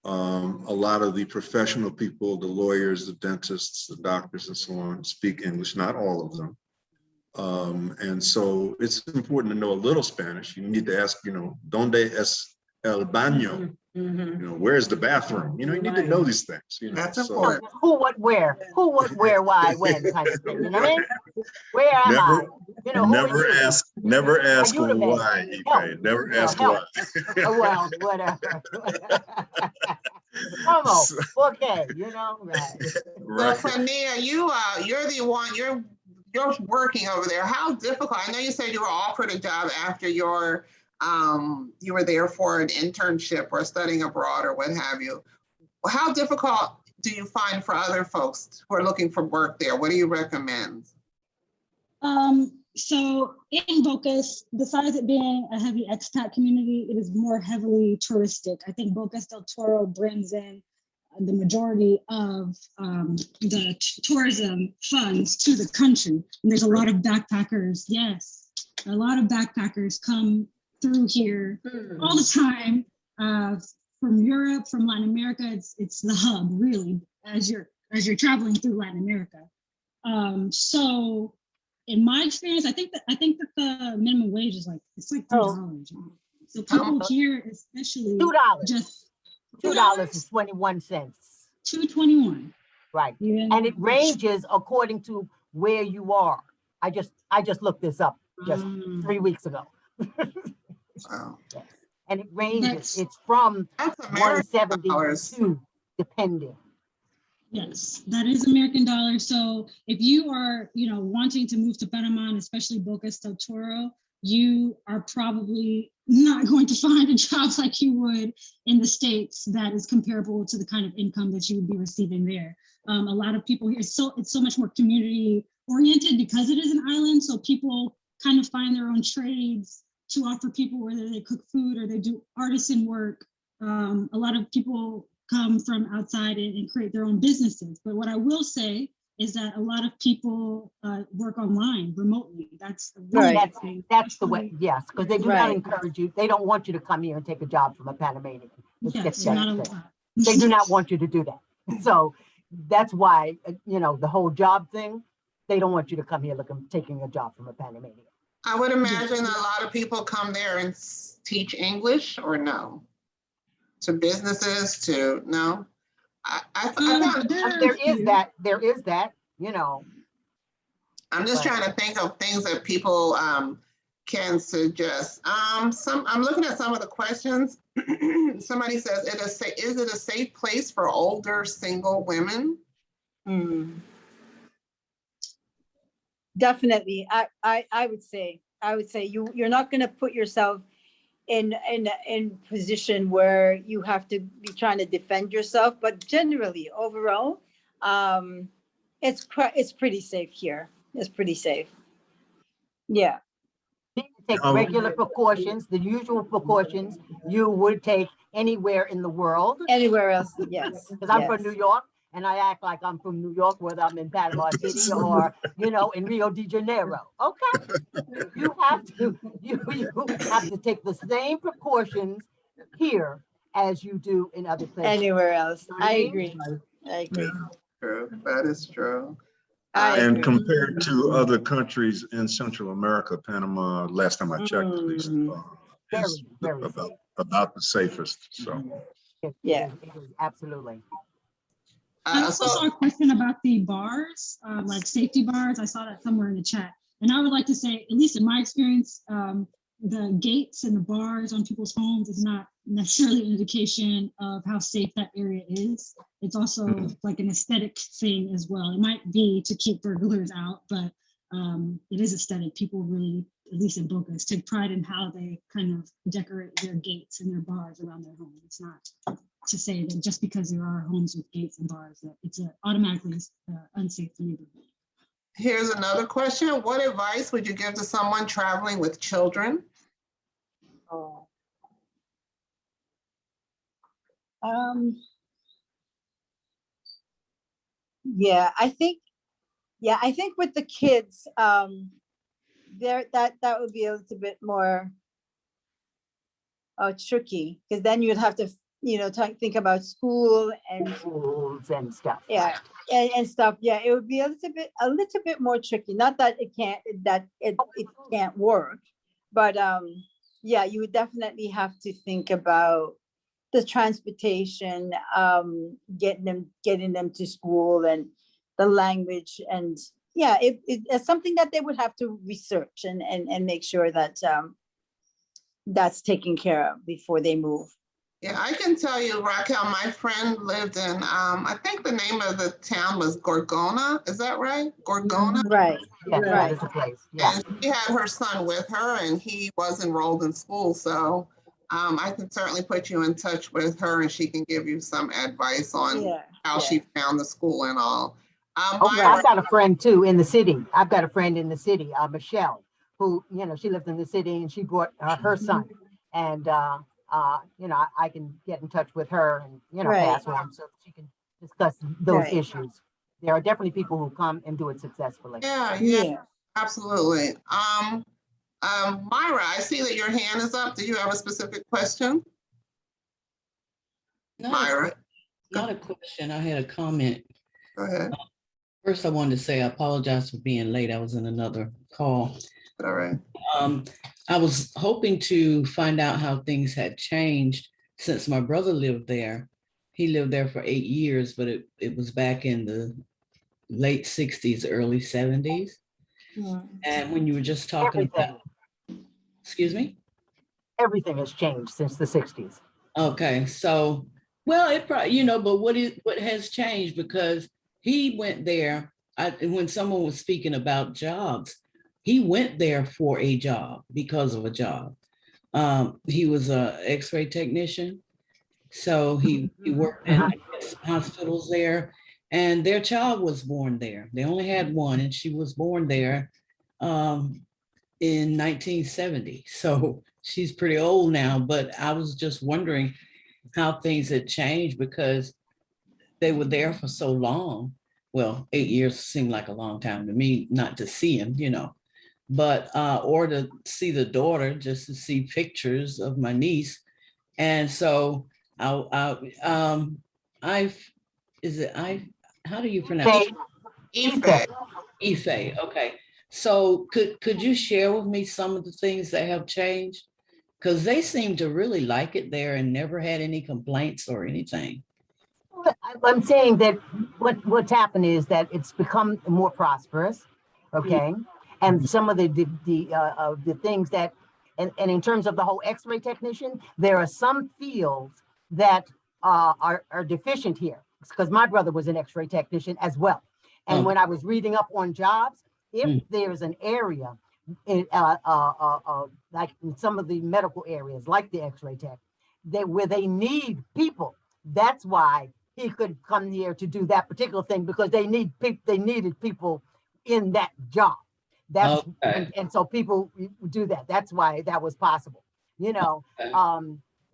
A lot of the professional people, the lawyers, the dentists, the doctors, and so on, speak English. Not all of them. And so it's important to know a little Spanish. You need to ask, you know, ¿Dónde es el baño? You know, where's the bathroom? You know, you need to know these things. You know, that's important. Who, what, where? Who, what, where, why, when? Kind of thing. You know what I mean? Where am I? You know, never ask why. Never ask why. Well, whatever. Almost. Okay, you know, right. So, Fania, you're the one. You're working over there. How difficult? I know you said you were offered a job after your. You were there for an internship or studying abroad or what have you. How difficult do you find for other folks who are looking for work there? What do you recommend? So in Bocas, besides it being a heavy expat community, it is more heavily touristic. I think Bocas del Toro brings in the majority of the tourism funds to the country. And there's a lot of backpackers. Yes, a lot of backpackers come through here all the time from Europe, from Latin America. It's the hub really as you're traveling through Latin America. So in my experience, I think that the minimum wage is like $3. So people here, especially $2. just $2.21. $2.21. Right. Yeah. And it ranges according to where you are. I just looked this up just 3 weeks ago. Wow. And it ranges. It's from That's American 170 dollars. to depending. Yes, that is American dollar. So if you are, wanting to move to Panama, and especially Bocas del Toro, you are probably not going to find a job like you would in the States that is comparable to the kind of income that you would be receiving there. A lot of people here, it's so much more community oriented because it is an island. So people kind of find their own trades to offer people, whether they cook food or they do artisan work. A lot of people come from outside and create their own businesses. But what I will say is that a lot of people work online remotely. That's really Right. the thing. That's the way, yes, because they do not Right. encourage you. They don't want you to come here and take a job from a Panamanian. Let's get Yes, that not a straight. lot. They do not want you to do that. So that's why, the whole job thing, they don't want you to come here taking a job from a Panamanian. I would imagine a lot of people come there and teach English, or no? To businesses, no? I found, There is that, I'm just trying to think of things that people can suggest. I'm looking at some of the questions. Somebody says, is it a safe place for older single women? Definitely. I would say you're not going to put yourself in position where you have to be trying to defend yourself, but generally overall, it's pretty safe here. It's pretty safe. Yeah. you need to take regular precautions, the usual precautions you would take anywhere in the world. Anywhere else, yes. Because I'm from New York, and I act like I'm from New York, whether I'm in Panama City or, in Rio de Janeiro. Okay. You have to take the same precautions here as you do in other places. Anywhere else. You know what I I mean? agree. True, that is true. And agree. compared to other countries in Central America, Panama, last time I checked, at least, is Very about the safest. So Yeah. It is, absolutely. I also saw a question about the bars, like safety bars. I saw that somewhere in the chat. And I would like to say, at least in my experience, the gates and the bars on people's homes is not necessarily an indication of how safe that area is. It's also like an aesthetic thing as well. It might be to keep burglars out, but it is aesthetic. People really, at least in Bocas, take pride in how they kind of decorate their gates and their bars around their home. It's not to say that just because there are homes with gates and bars that it's automatically unsafe neighborhood. Here's another question. What advice would you give to someone traveling with children? Yeah, I think with the kids, that would be a little bit more tricky, because then you'd have to, think about school and Schools and stuff. yeah, and stuff. Yeah, it would be a little bit more tricky. Not that it can't work, but yeah, you would definitely have to think about the transportation, getting them to school, and the language, and yeah, it's something that they would have to research and make sure that that's taken care of before they move. Yeah, I can tell you, Raquel, my friend lived in, I think the name of the town was Gorgona. Is that right? Gorgona? Right. Yes, that is a place. Yeah. And she had her son with her, and he was enrolled in school. So I can certainly put you in touch with her, and she can give you some advice on how she found the school and all. I've got a friend too in the city. I've got a friend in the city, Michelle, who, she lived in the city, and she brought her son. And, I can get in touch with her and, pass on so she can discuss those issues. There are definitely people who come and do it successfully. Yeah, absolutely. Myra, I see that your hand is up. Do you have a specific question? Myra, Not a question, I had a comment. go ahead. First, I wanted to say I apologize for being late. I was in another call. All right. I was hoping to find out how things had changed since my brother lived there. He lived there for 8 years, but it was back in the late 60s, early 70s. And when you were just talking about, excuse me? Everything has changed since the 60s. Okay, so, well, it probably, you know, but what has changed, because he went there, when someone was speaking about jobs, he went there for a job because of a job. He was a X-ray technician. So he worked in, I guess, hospitals there, and their child was born there. They only had one, and she was born there in 1970. So she's pretty old now, but I was just wondering how things had changed, because they were there for so long. Well, 8 years seemed like a long time to me, not to see him, you know, but or to see the daughter, just to see pictures of my niece. And so how do you pronounce it? Ife. Ife, okay. So could you share with me some of the things that have changed? Because they seem to really like it there and never had any complaints or anything. I'm saying that what's happened is that it's become more prosperous, okay? And some of the things that, and in terms of the whole X-ray technician, there are some fields that are deficient here, because my brother was an X-ray technician as well. And when I was reading up on jobs, if there's an area, like in some of the medical areas, like the X-ray tech, where they need people, that's why he could come here to do that particular thing, because they needed people in that job. That's and so people do that. That's why that was possible, you know.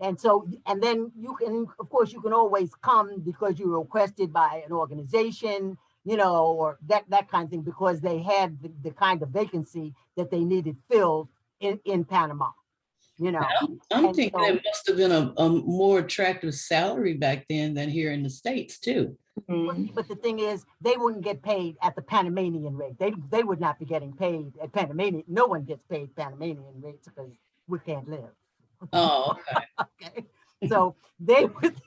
And so, and then you can, of course, you can always come because you were requested by an organization, you know, or that kind of thing, because they had the kind of vacancy that they needed filled in Panama, you know. I'm thinking it must have been a more attractive salary back then than here in the States too. But the thing is, they wouldn't get paid at the Panamanian rate. They would not be getting paid at Panamanian. No one gets paid Panamanian rates because we can't live. Oh, okay. Okay. So they would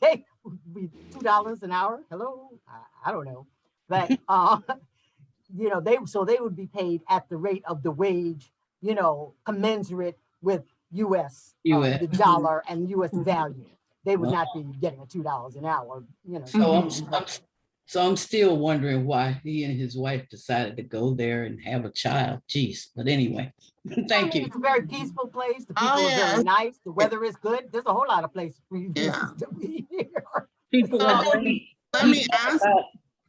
be $2 an hour. Hello, I don't know, but you know, they would be paid at the rate of the wage, you know, commensurate with US. The dollar and US value. They would not be getting a $2 an hour, you know. So I'm still wondering why he and his wife decided to go there and have a child. Jeez, but anyway, thank you. It's a very peaceful place. The people are very nice. The weather is good. There's a whole lot of places for you to be here. Let me ask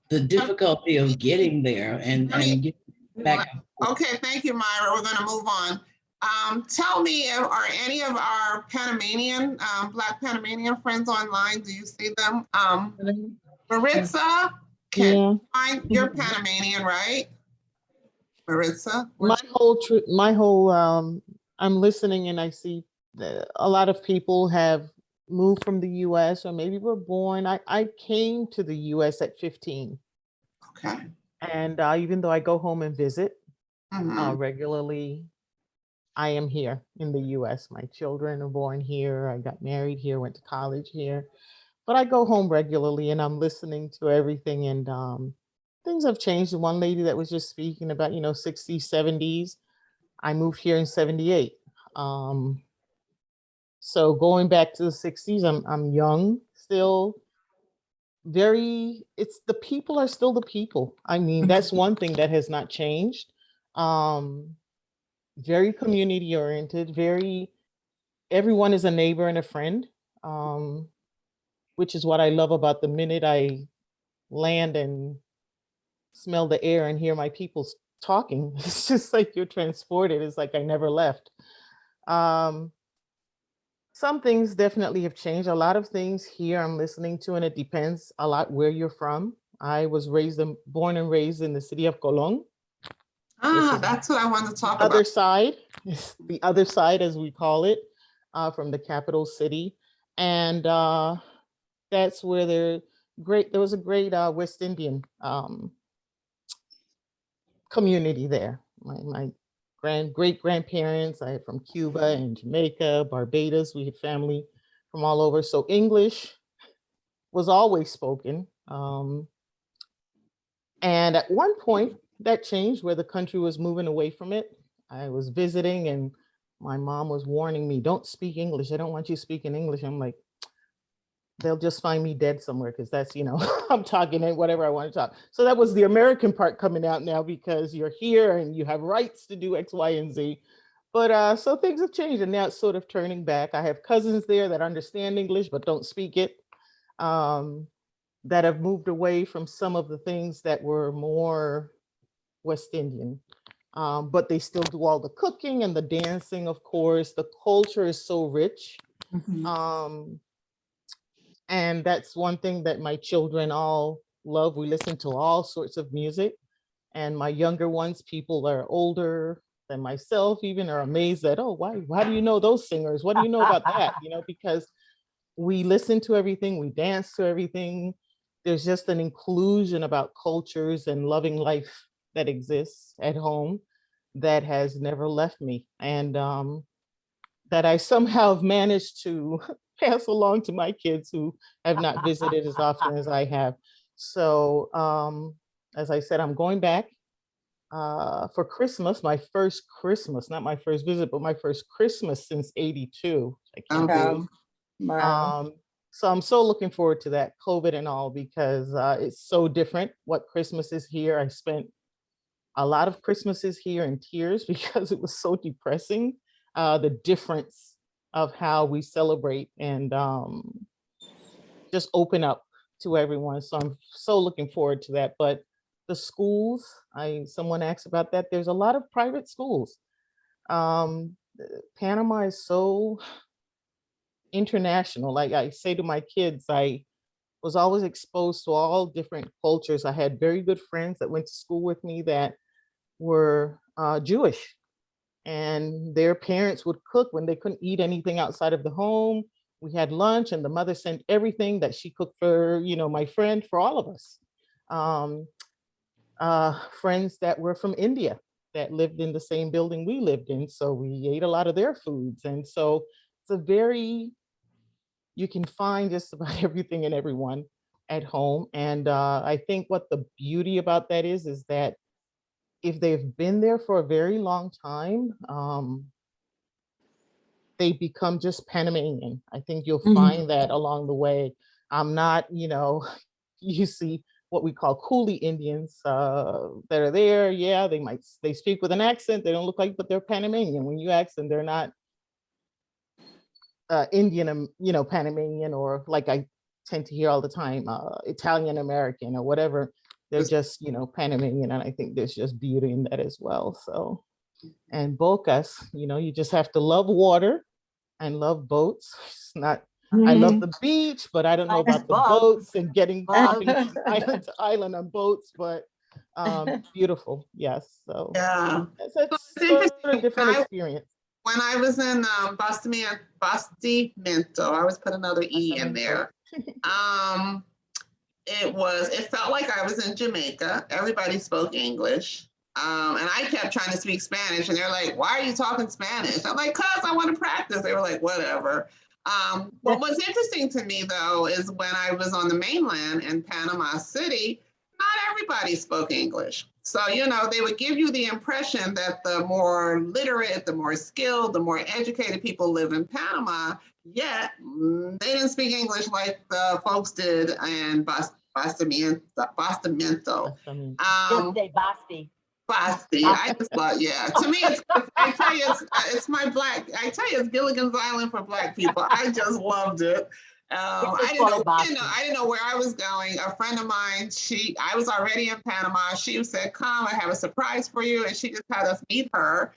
the difficulty of getting there and getting back. Okay, thank you, Myra. We're going to move on. Tell me, are any of our Panamanian, Black Panamanian friends online? Do you see them? Maritza, you're Panamanian, right? Maritza? My whole, I'm listening and I see that a lot of people have moved from the US or maybe were born. I came to the US at 15. Okay. And even though I go home and visit regularly, I am here in the US. My children are born here. I got married here, went to college here. But I go home regularly and I'm listening to everything, and things have changed. The one lady that was just speaking about, you know, 60s, 70s, I moved here in 78. So going back to the 60s, I'm young still. It's the people are still the people. I mean, that's one thing that has not changed. Very community oriented, everyone is a neighbor and a friend. Which is what I love about the minute I land and smell the air and hear my people talking. It's just like you're transported. It's like I never left. Some things definitely have changed. A lot of things here I'm listening to, and it depends a lot where you're from. I was born and raised in the city of Colón. That's what I wanted to talk about. The other side, as we call it, from the capital city. And that's where there was a great West Indian community there. My great grandparents, I had from Cuba and Jamaica, Barbados. We had family from all over. So English was always spoken. And at one point that changed where the country was moving away from it. I was visiting and my mom was warning me, don't speak English. I don't want you speaking English. I'm like, they'll just find me dead somewhere because that's, I'm talking and whatever I want to talk. So that was the American part coming out now because you're here and you have rights to do X, Y, and Z. But so things have changed and now it's sort of turning back. I have cousins there that understand English but don't speak it, that have moved away from some of the things that were more West Indian. But they still do all the cooking and the dancing, of course. The culture is so rich. And that's one thing that my children all love. We listen to all sorts of music. And my younger ones, people that are older than myself even, are amazed that, oh, why do you know those singers? What do you know about that? Because we listen to everything, we dance to everything. There's just an inclusion about cultures and loving life that exists at home that has never left me. And that I somehow have managed to pass along to my kids who have not visited as often as I have. So as I said, I'm going back for Christmas, my first Christmas, not my first visit, but my first Christmas since '82. I can't believe. Wow. So I'm so looking forward to that, COVID and all, because it's so different what Christmas is here. I spent a lot of Christmases here in tears because it was so depressing, the difference of how we celebrate and just open up to everyone. So I'm so looking forward to that. But the schools, someone asked about that. There's a lot of private schools. Panama is so international. Like I say to my kids, I was always exposed to all different cultures. I had very good friends that went to school with me that were Jewish, and their parents would cook when they couldn't eat anything outside of the home. We had lunch and the mother sent everything that she cooked for, my friend, for all of us. Friends that were from India that lived in the same building we lived in. So we ate a lot of their foods. And so it's you can find just about everything and everyone at home. And I think what the beauty about that is that if they've been there for a very long time, they become just Panamanian. I think you'll find that along the way. I'm not, you see what we call coolie Indians that are there. Yeah, they speak with an accent. They don't look like, but they're Panamanian. When you ask them, they're not Indian, Panamanian, or like I tend to hear all the time, Italian American or whatever. They're just, Panamanian. And I think there's just beauty in that as well. So, and Bocas, you just have to love water and love boats. It's not, I love the beach, but I don't know about the boats and hopping from island to island on boats, but beautiful. Yes. So Yeah. It's sort of a different experience. When I was in Bastimento, I always put another E in there. It felt like I was in Jamaica. Everybody spoke English. And I kept trying to speak Spanish and they're like, why are you talking Spanish? I'm like, cause I want to practice. They were like, whatever. What was interesting to me though, is when I was on the mainland in Panama City, not everybody spoke English. So, they would give you the impression that the more literate, the more skilled, the more educated people live in Panama, yet they didn't speak English like the folks did in Bastimento. Basti. I just love, yeah. To me, I tell you, it's my black. I tell you, it's Gilligan's Island for Black people. I just loved it. I didn't know where I was going. A friend of mine, I was already in Panama. She said, "Come, I have a surprise for you," and she just had us meet her.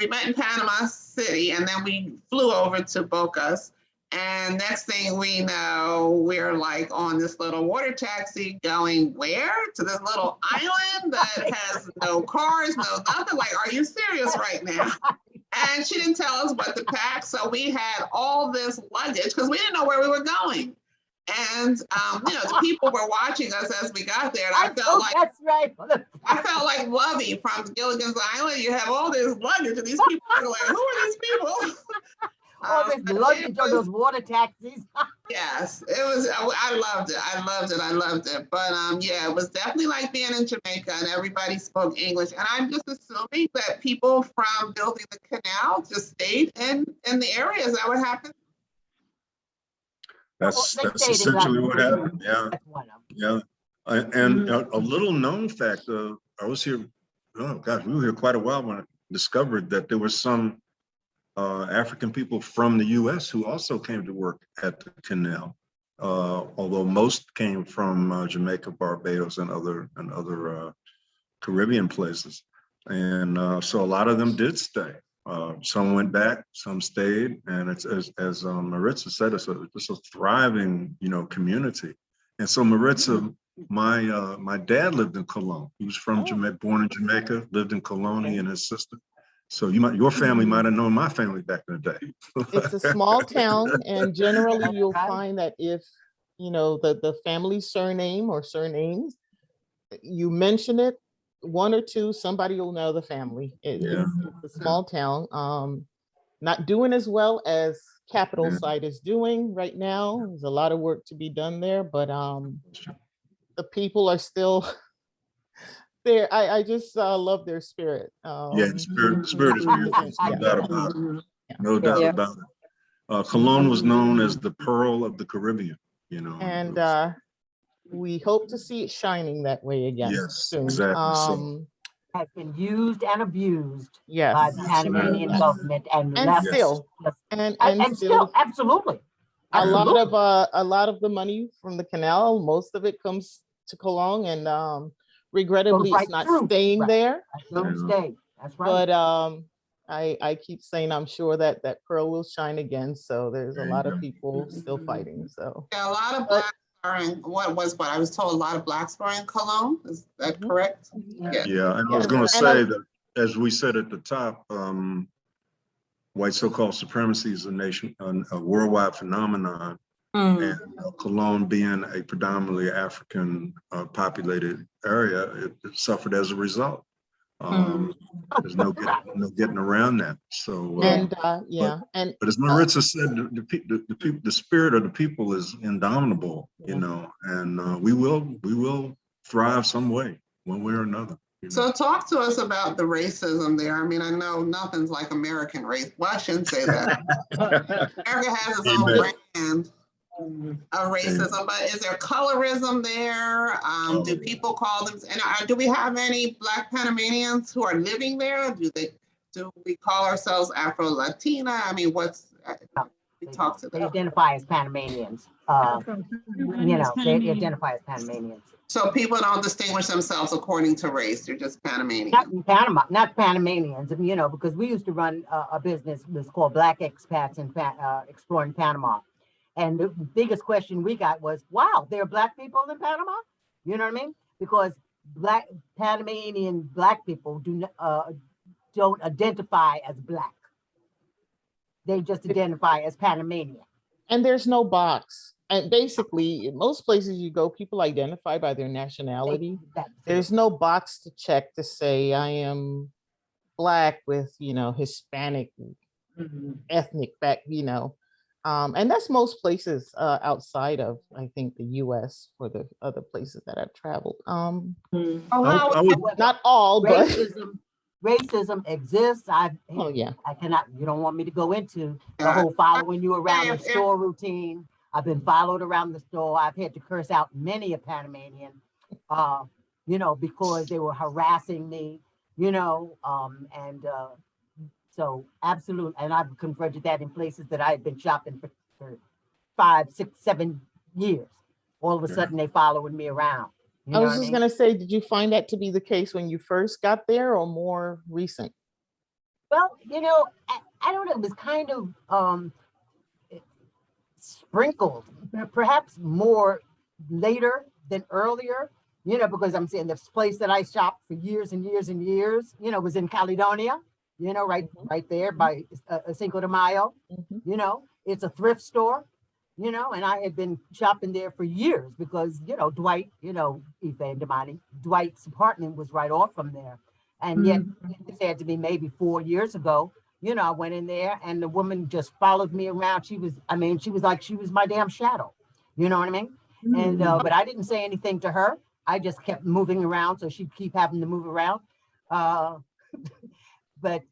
We met in Panama City, and then we flew over to Bocas. And next thing we know, we're like on this little water taxi going where? To this little island that has no cars, no nothing. Like, are you serious right now? And she didn't tell us what to pack. So we had all this luggage because we didn't know where we were going. And the people were watching us as we got there. And I felt like that's right. I felt like Lovey from Gilligan's Island. You have all this luggage, and these people are like, "Who are these people?" All this luggage on those water taxis. Yes, it was. I loved it. I loved it. I loved it. But yeah, it was definitely like being in Jamaica, and everybody spoke English. And I'm just assuming that people from building the canal just stayed in the areas. That would happen. That's essentially what happened. Yeah, yeah. And a little known fact. I was here. Oh gosh, we were here quite a while when I discovered that there were some African people from the U.S. who also came to work at the canal. Although most came from Jamaica, Barbados, and other Caribbean places. And so a lot of them did stay. Some went back, some stayed, and it's as Maritza said, it's a thriving, community. And so Maritza, my dad lived in Cologne. He was from Jamaica, born in Jamaica, lived in Cologne, he and his sister. So your family might have known my family back in the day. It's a small town, and generally you'll find that if the family surname or surnames, you mention it, one or two, somebody will know the family. It's a small town, not doing as well as capital site is doing right now. There's a lot of work to be done there, but the people are still there. I just love their spirit. The spirit is beautiful, no doubt about it. No doubt about it. Cologne was known as the Pearl of the Caribbean, and we hope to see it shining that way again. Yes, soon. exactly. Has been used and abused Yes, by the Panamanian government and still, and still, absolutely. A lot of the money from the canal, most of it comes to Cologne, and regrettably, it's not staying there. That's right. But I keep saying I'm sure that pearl will shine again. So there's a lot of people still fighting. So yeah, a lot of blacks are in what I was told. A lot of blacks were in Cologne. Is that correct? Yeah, and I was going to say that, as we said at the top, white so-called supremacy is a worldwide phenomenon. And Cologne being a predominantly African populated area, it suffered as a result. There's no getting around that. So but as Maritza said, the spirit of the people is indomitable, and we will thrive some way, one way or another. So talk to us about the racism there. I mean, I know nothing's like American race. Well, I shouldn't say that. America has its own brand of racism, but is there colorism there? Do people call them, and do we have any Black Panamanians who are living there? Do we call ourselves Afro-Latina? I mean, we talk to them. They identify as Panamanians. They identify as Panamanians. So people don't distinguish themselves according to race. They're just Panamanians. Not in Panama, not Panamanians, because we used to run a business that's called Black Expats and Exploring Panama. And the biggest question we got was, wow, there are Black people in Panama? You know what I mean? Because Panamanian Black people don't identify as Black. They just identify as Panamanian. And there's no box. And basically, in most places you go, people identify by their nationality. There's no box to check to say I am Black with, Hispanic, ethnic back, and that's most places outside of, I think, the U.S. for the other places that I've traveled. Not all, but racism exists. I cannot. You don't want me to go into the whole following you around the store routine. I've been followed around the store. I've had to curse out many a Panamanian, because they were harassing me, so absolutely. And I've confronted that in places that I've been shopping for 5, 6, 7 years. All of a sudden they following me around. I was just going to say, did you find that to be the case when you first got there or more recent? Well, I don't know. It was kind of sprinkled, perhaps more later than earlier, because I'm saying this place that I shopped for years and years and years, was in Caledonia. you know, right there by Cinco de Mayo. You know, it's a thrift store, you know, and I had been shopping there for years because, you know, Dwight, you know, Ife and Damani, Dwight's apartment was right off from there. And yet this had to be maybe 4 years ago. You know, I went in there and the woman just followed me around. She was like, she was my damn shadow. You know what I mean? And, but I didn't say anything to her. I just kept moving around. So she'd keep having to move around. But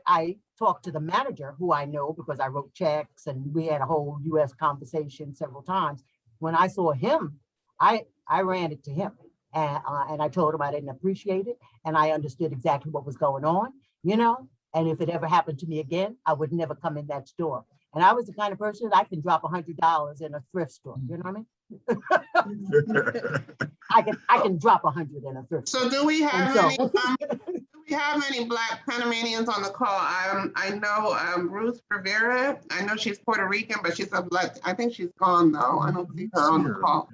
I talked to the manager, who I know because I wrote checks and we had a whole US conversation several times. When I saw him, I ran it to him and I told him I didn't appreciate it. And I understood exactly what was going on, you know, and if it ever happened to me again, I would never come in that store. And I was the kind of person that I can drop $100 in a thrift store. You know what I mean? I can drop 100 in a thrift store. So do we have any Black Panamanians on the call? I know Ruth Rivera. I know she's Puerto Rican, but she's a Black. I think she's gone though. I don't see her on the call.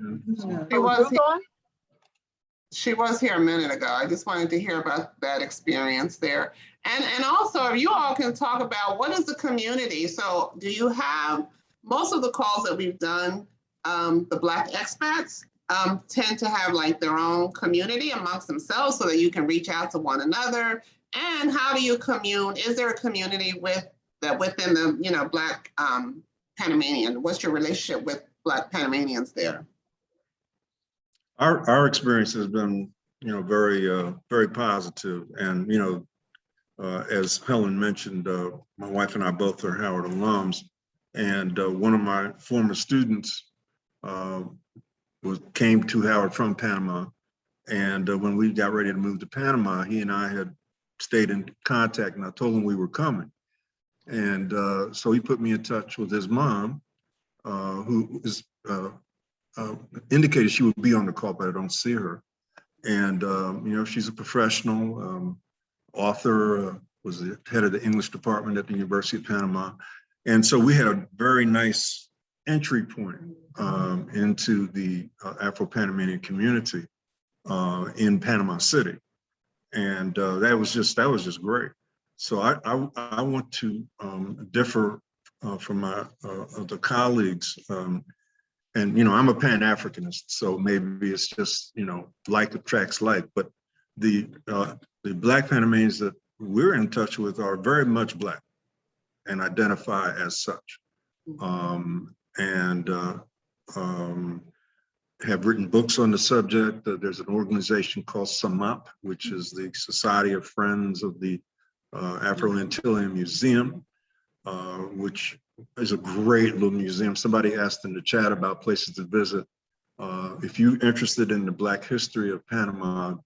She was here a minute ago. I just wanted to hear about that experience there. And also, if you all can talk about what is the community? So do you have, most of the calls that we've done, the Black expats tend to have like their own community amongst themselves so that you can reach out to one another. And how do you commune? Is there a community within the, you know, Black Panamanian? What's your relationship with Black Panamanians there? Our experience has been, you know, very positive. And, you know, as Helen mentioned, my wife and I both are Howard alums. And one of my former students came to Howard from Panama. And when we got ready to move to Panama, he and I had stayed in contact and I told him we were coming. And so he put me in touch with his mom, who is indicated she would be on the call, but I don't see her. And, you know, she's a professional author, was the head of the English department at the University of Panama. And so we had a very nice entry point into the Afro-Panamanian community in Panama City. And that was just great. So I want to differ from my other colleagues. And, you know, I'm a Pan-Africanist, so maybe it's just, you know, like attracts like, but the Black Panamanians that we're in touch with are very much Black and identify as such. Have written books on the subject. There's an organization called SAMAP, which is the Society of Friends of the Afromentilian Museum, which is a great little museum. Somebody asked in the chat about places to visit. If you're interested in the Black history of Panama,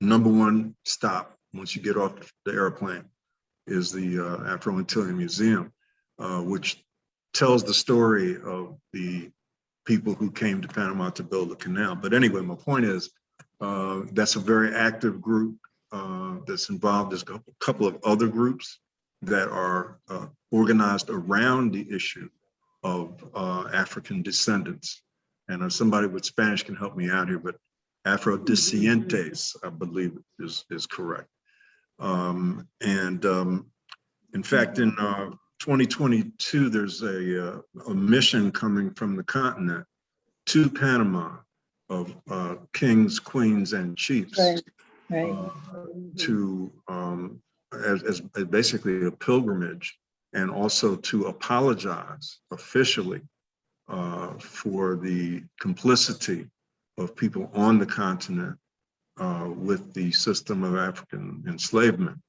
#1 stop once you get off the airplane is the Afromentilian Museum, which tells the story of the people who came to Panama to build the canal. But anyway, my point is, that's a very active group that's involved. There's a couple of other groups that are organized around the issue of African descendants. And somebody with Spanish can help me out here, but Afrodescendientes, I believe is correct. In fact, in 2022, there's a mission coming from the continent to Panama of kings, queens, and chiefs, to as basically a pilgrimage, and also to apologize officially for the complicity of people on the continent with the system of African enslavement.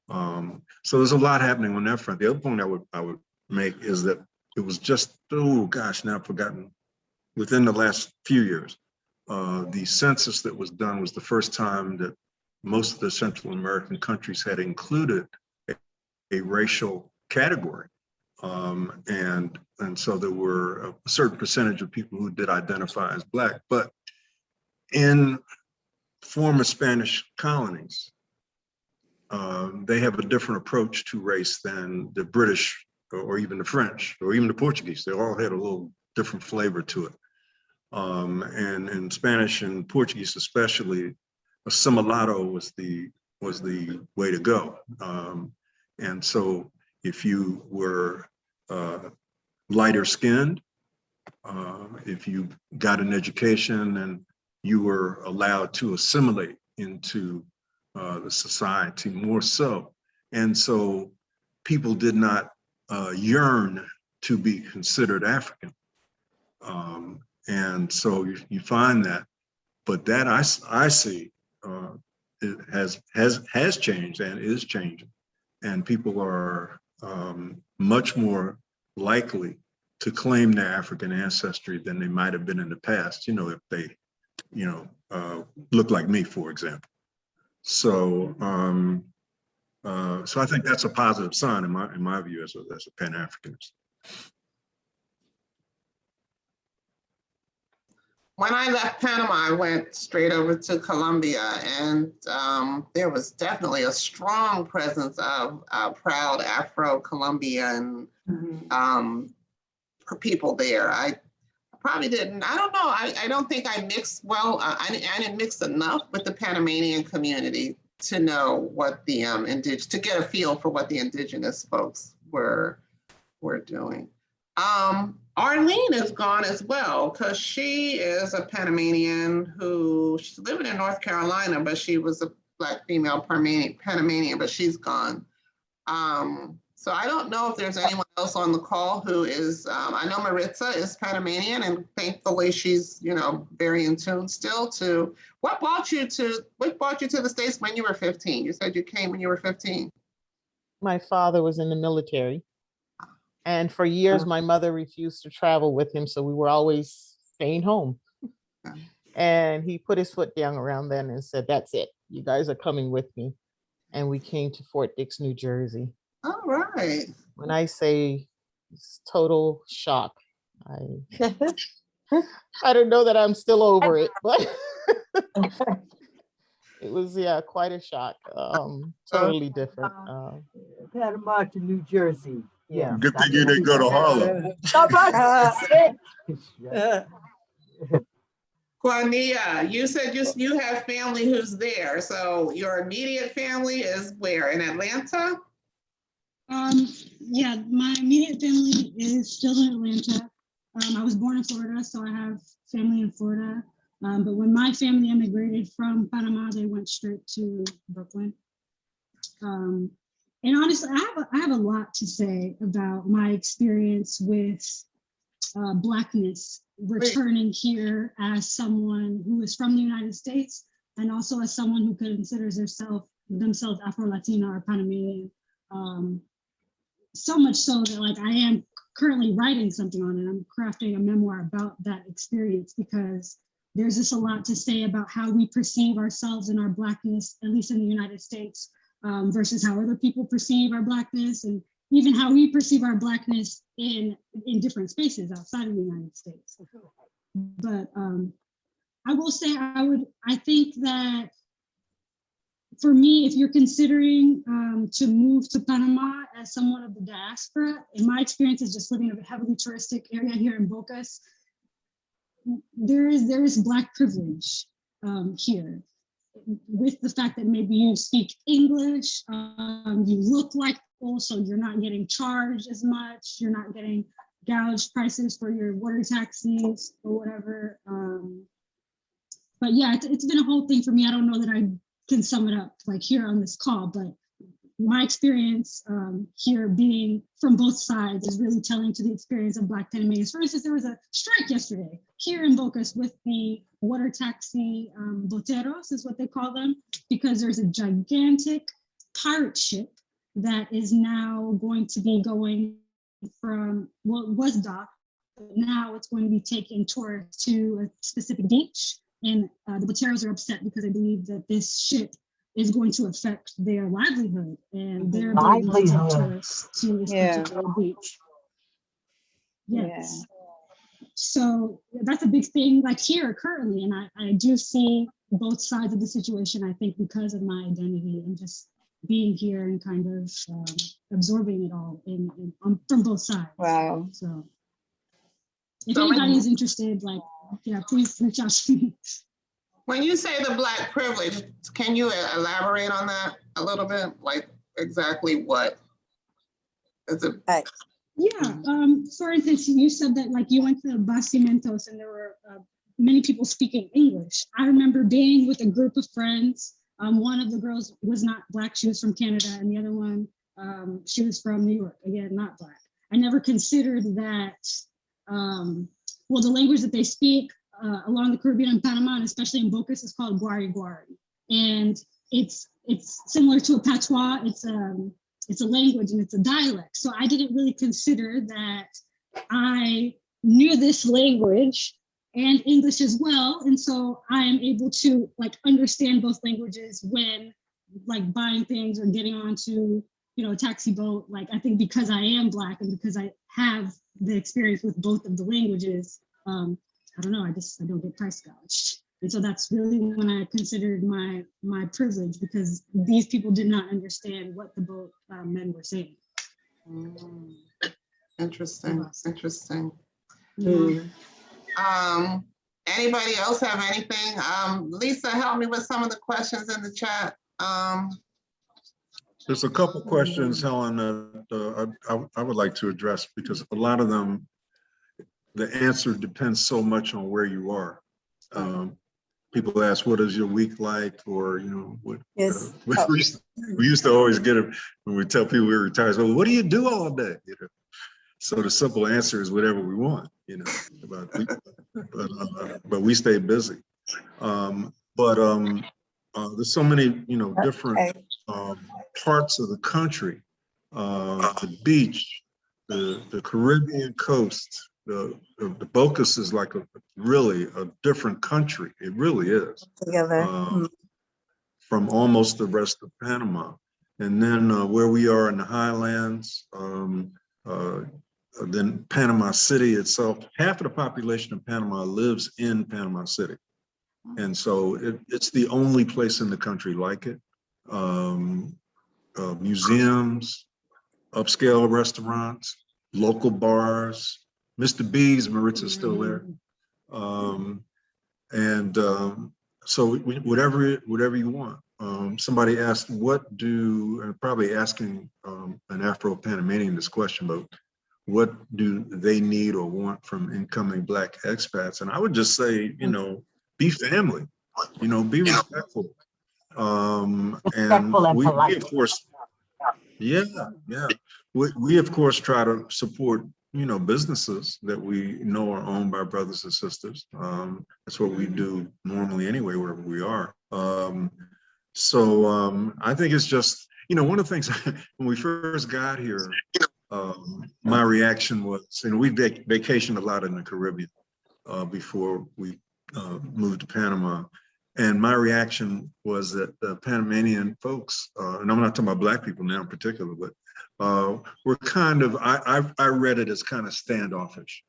So there's a lot happening on that front. The other point I would make is that it was just, oh gosh, now I've forgotten, within the last few years, the census that was done was the first time that most of the Central American countries had included a racial category. And so there were a certain percentage of people who did identify as Black, but in former Spanish colonies, they have a different approach to race than the British or even the French or even the Portuguese. They all had a little different flavor to it. And in Spanish and Portuguese especially, assimilado was the way to go. And so if you were lighter skinned, if you got an education and you were allowed to assimilate into the society more so. And so people did not yearn to be considered African. And so you find that, but that I see it has changed and is changing. And people are much more likely to claim their African ancestry than they might have been in the past, if they, look like me, for example. So, so I think that's a positive sign in my view as a Pan-Africanist. When I left Panama, I went straight over to Colombia, and there was definitely a strong presence of proud Afro-Colombian people there. I probably didn't, I don't know, I don't think I mixed well, I didn't mix enough with the Panamanian community to know what the to get a feel for what the indigenous folks were doing. Arlene is gone as well, because she is a Panamanian she's living in North Carolina, but she was a Black female Panamanian, but she's gone. So I don't know if there's anyone else on the call who is, I know Maritza is Panamanian, and thankfully she's, very in tune still to, what brought you to the States when you were 15? You said you came when you were 15. My father was in the military. And for years, my mother refused to travel with him. So we were always staying home. And he put his foot down around then and said, that's it. You guys are coming with me. And we came to Fort Dix, New Jersey. All right. When I say it's total shock, I don't know that I'm still over it, but it was, quite a shock. Totally different. Panama to New Jersey. Yeah. Good thing you didn't go to Harlem. Juania, you said you have family who's there. So your immediate family is where? In Atlanta? Yeah, my immediate family is still in Atlanta. I was born in Florida, so I have family in Florida. But when my family immigrated from Panama, they went straight to Brooklyn. And honestly, I have a lot to say about my experience with Blackness returning here as someone who is from the United States, and also as someone who considers themselves Afro-Latina or Panamanian. So much so that I am currently writing something on it. I'm crafting a memoir about that experience, because there's just a lot to say about how we perceive ourselves and our Blackness, at least in the United States, versus how other people perceive our Blackness, and even how we perceive our Blackness in different spaces outside of the United States. But I will say, I think that for me, if you're considering to move to Panama as someone of the diaspora, in my experience is just living in a heavily touristic area here in Bocas, there is Black privilege here, with the fact that maybe you speak English, you look like people, so you're not getting charged as much, you're not getting gouged prices for your water taxis or whatever. But yeah, it's been a whole thing for me. I don't know that I can sum it up here on this call, but my experience here, being from both sides, is really telling to the experience of Black Panamanians. For instance, there was a strike yesterday here in Bocas with the water taxi boteros, is what they call them, because there's a gigantic pirate ship that is now going to be going from, well, it was docked, but now it's going to be taking tourists to a specific beach. And the boteros are upset because they believe that this ship is going to affect their livelihood and their ability to take tourists to this particular beach. Yes. Yeah. So that's a big thing here currently. And I do see both sides of the situation, I think, because of my identity and just being here and kind of absorbing it all from both sides. Wow. So if anybody is interested, yeah, please reach out to me. When you say the Black privilege, can you elaborate on that a little bit? Like exactly what is it? Yeah, for instance, you said that like you went to Basimentos and there were many people speaking English. I remember being with a group of friends. One of the girls was not Black, she was from Canada, and the other one, she was from New York, again, not Black. I never considered that, well, the language that they speak along the Caribbean and Panama, and especially in Bocas, is called Guari Guari. And it's similar to a patois. It's a language and it's a dialect. So I didn't really consider that I knew this language and English as well. And so I am able to like understand both languages when like buying things or getting onto, you know, a taxi boat. Like I think because I am Black and because I have the experience with both of the languages, I don't know, I don't get price gouged. And so that's really when I considered my privilege, because these people did not understand what the both men were saying. Interesting, interesting. Mm. Anybody else have anything? Lisa, help me with some of the questions in the chat. There's a couple questions, Helen, that I would like to address, because a lot of them, the answer depends so much on where you are. People ask, what is your week like? Or, you know, what, Yes. we used to always get it when we tell people we're retired, so what do you do all day? You know? So the simple answer is whatever we want, you know, but we stay busy. There's so many, you know, different parts of the country, the beach, the Caribbean coast, the Bocas is like really a different country. It really is. Together. From almost the rest of Panama. And then where we are in the highlands, then Panama City itself, half of the population of Panama lives in Panama City. And so it's the only place in the country like it. Museums, upscale restaurants, local bars, Mr. B's, Maritza's still there. So whatever you want. Somebody asked, probably asking an Afro-Panamanian this question, but what do they need or want from incoming Black expats? And I would just say, you know, be family, you know, be respectful. Respectful and we polite. of course, yeah. We of course try to support, you know, businesses that we know are owned by brothers and sisters. That's what we do normally anyway, wherever we are. I think it's just, you know, one of the things when we first got here, my reaction was, you know, we vacationed a lot in the Caribbean before we moved to Panama. And my reaction was that the Panamanian folks, and I'm not talking about Black people now in particular, but we're kind of, I read it as kind of standoffish.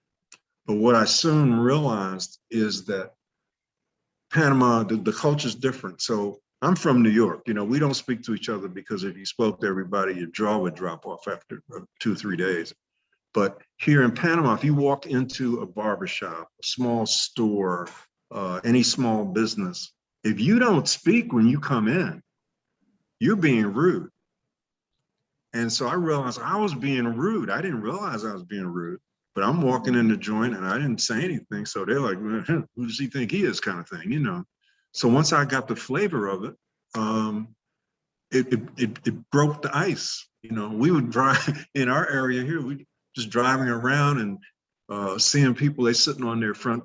But what I soon realized is that Panama, the culture's different. So I'm from New York. You know, we don't speak to each other because if you spoke to everybody, your jaw would drop off after 2 or 3 days. But here in Panama, if you walk into a barbershop, a small store, any small business, if you don't speak when you come in, you're being rude. And so I realized I was being rude. I didn't realize I was being rude, but I'm walking in the joint and I didn't say anything. So they're like, who does he think he is, kind of thing, you know? So once I got the flavor of it, it broke the ice. You know, we would drive in our area here, we just driving around and seeing people, they sitting on their front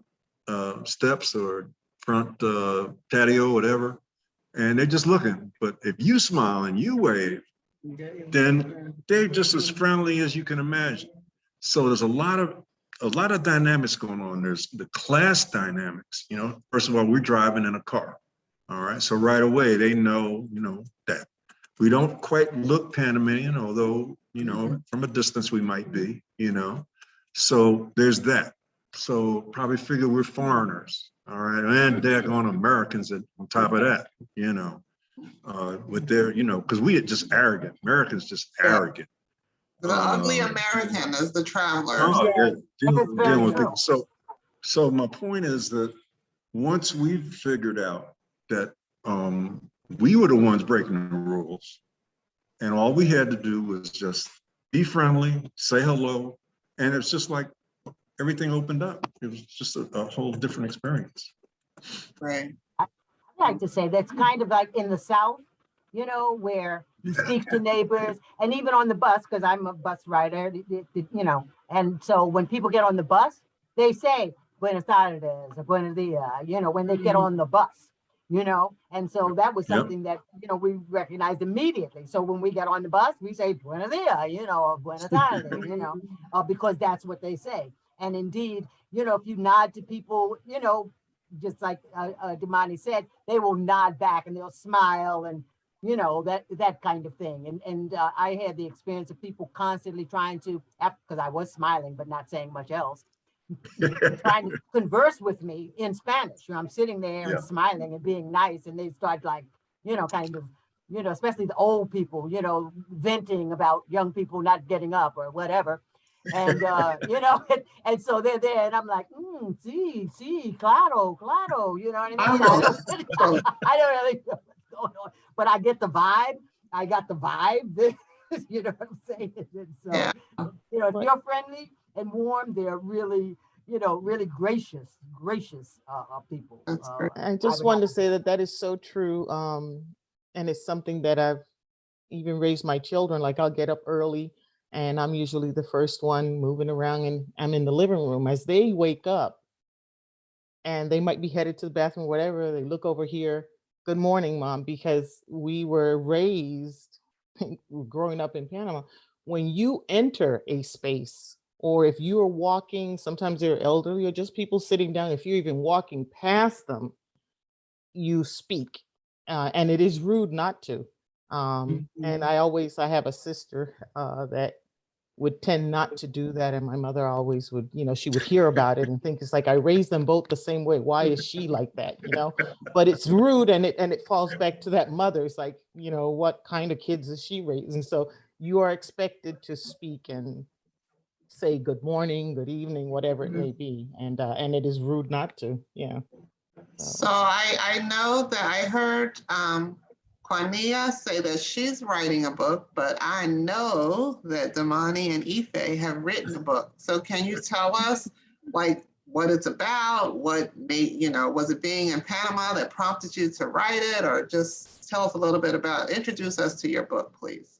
steps or front patio, whatever, and they're just looking. But if you smile and you wave, then they're just as friendly as you can imagine. So there's a lot of dynamics going on. There's the class dynamics. You know, first of all, we're driving in a car. All right, so right away they know, you know, that we don't quite look Panamanian, although, you know, from a distance we might be, you know. So there's that. So probably figure we're foreigners. All right, and daggone Americans on top of that, you know. With their, you know, because we are just arrogant. Americans just arrogant. The ugly American is the traveler. Dealing with people. So my point is that once we figured out that we were the ones breaking the rules, and all we had to do was just be friendly, say hello, and it's just like everything opened up. It was just a whole different experience. Right. I like to say that's kind of like in the South, you know, where you speak to neighbors, and even on the bus, because I'm a bus rider, you know, and so when people get on the bus, they say Buenos tardes or Buenos dias, you know, when they get on the bus, you know, and so that was something that, you know, we recognized immediately. So when we get on the bus, we say Buenos dias, you know, or Buenos tardes, you know, because that's what they say. And indeed, you know, if you nod to people, you know, just like Damani said, they will nod back and they'll smile and, you know, that kind of thing. And I had the experience of people constantly trying to, because I was smiling, but not saying much else, trying to converse with me in Spanish. You know, I'm sitting there and smiling and being nice, and they start like, you know, kind of, you know, especially the old people, you know, venting about young people not getting up or whatever. And, you know, and so they're there and I'm like, sí, claro, you know what I mean? I don't really know what's going on, but I get the vibe. I got the vibe, you know what I'm saying? And so, you know, if you're friendly and warm, they're really, you know, really gracious people. I just wanted to say that is so true. And it's something that I've even raised my children. Like I'll get up early and I'm usually the first one moving around, and I'm in the living room as they wake up and they might be headed to the bathroom, whatever. They look over here, good morning, Mom, because we were raised growing up in Panama. When you enter a space, or if you are walking, sometimes they're elderly or just people sitting down, if you're even walking past them, you speak. And it is rude not to. And I have a sister that would tend not to do that. And my mother always would, you know, she would hear about it and think it's like, I raised them both the same way. Why is she like that? You know, but it's rude, and it falls back to that mother. It's like, you know, what kind of kids is she raising? So you are expected to speak and say good morning, good evening, whatever it may be. And it is rude not to. Yeah. So I know that I heard Cornelia say that she's writing a book, but I know that Damani and Ife have written a book. So can you tell us like what it's about? What made, you know, was it being in Panama that prompted you to write it, or just tell us a little bit about, introduce us to your book, please.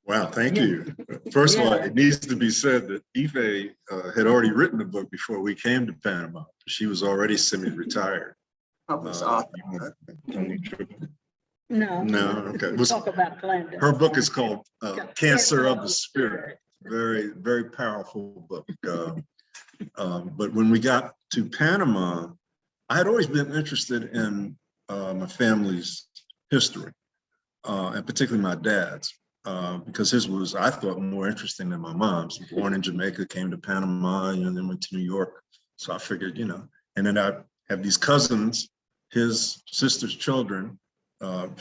Wow, thank you. First of all, it needs to be said that Ife had already written a book before we came to Panama. She was already semi-retired. No, okay. Talk about Glenda. Her book is called Cancer of the Spirit. Very, very powerful book. But when we got to Panama, I had always been interested in my family's history, and particularly my dad's. Because his was, I thought, more interesting than my mom's. Born in Jamaica, came to Panama, and then went to New York. So I figured, you know, and then I have these cousins, his sister's children.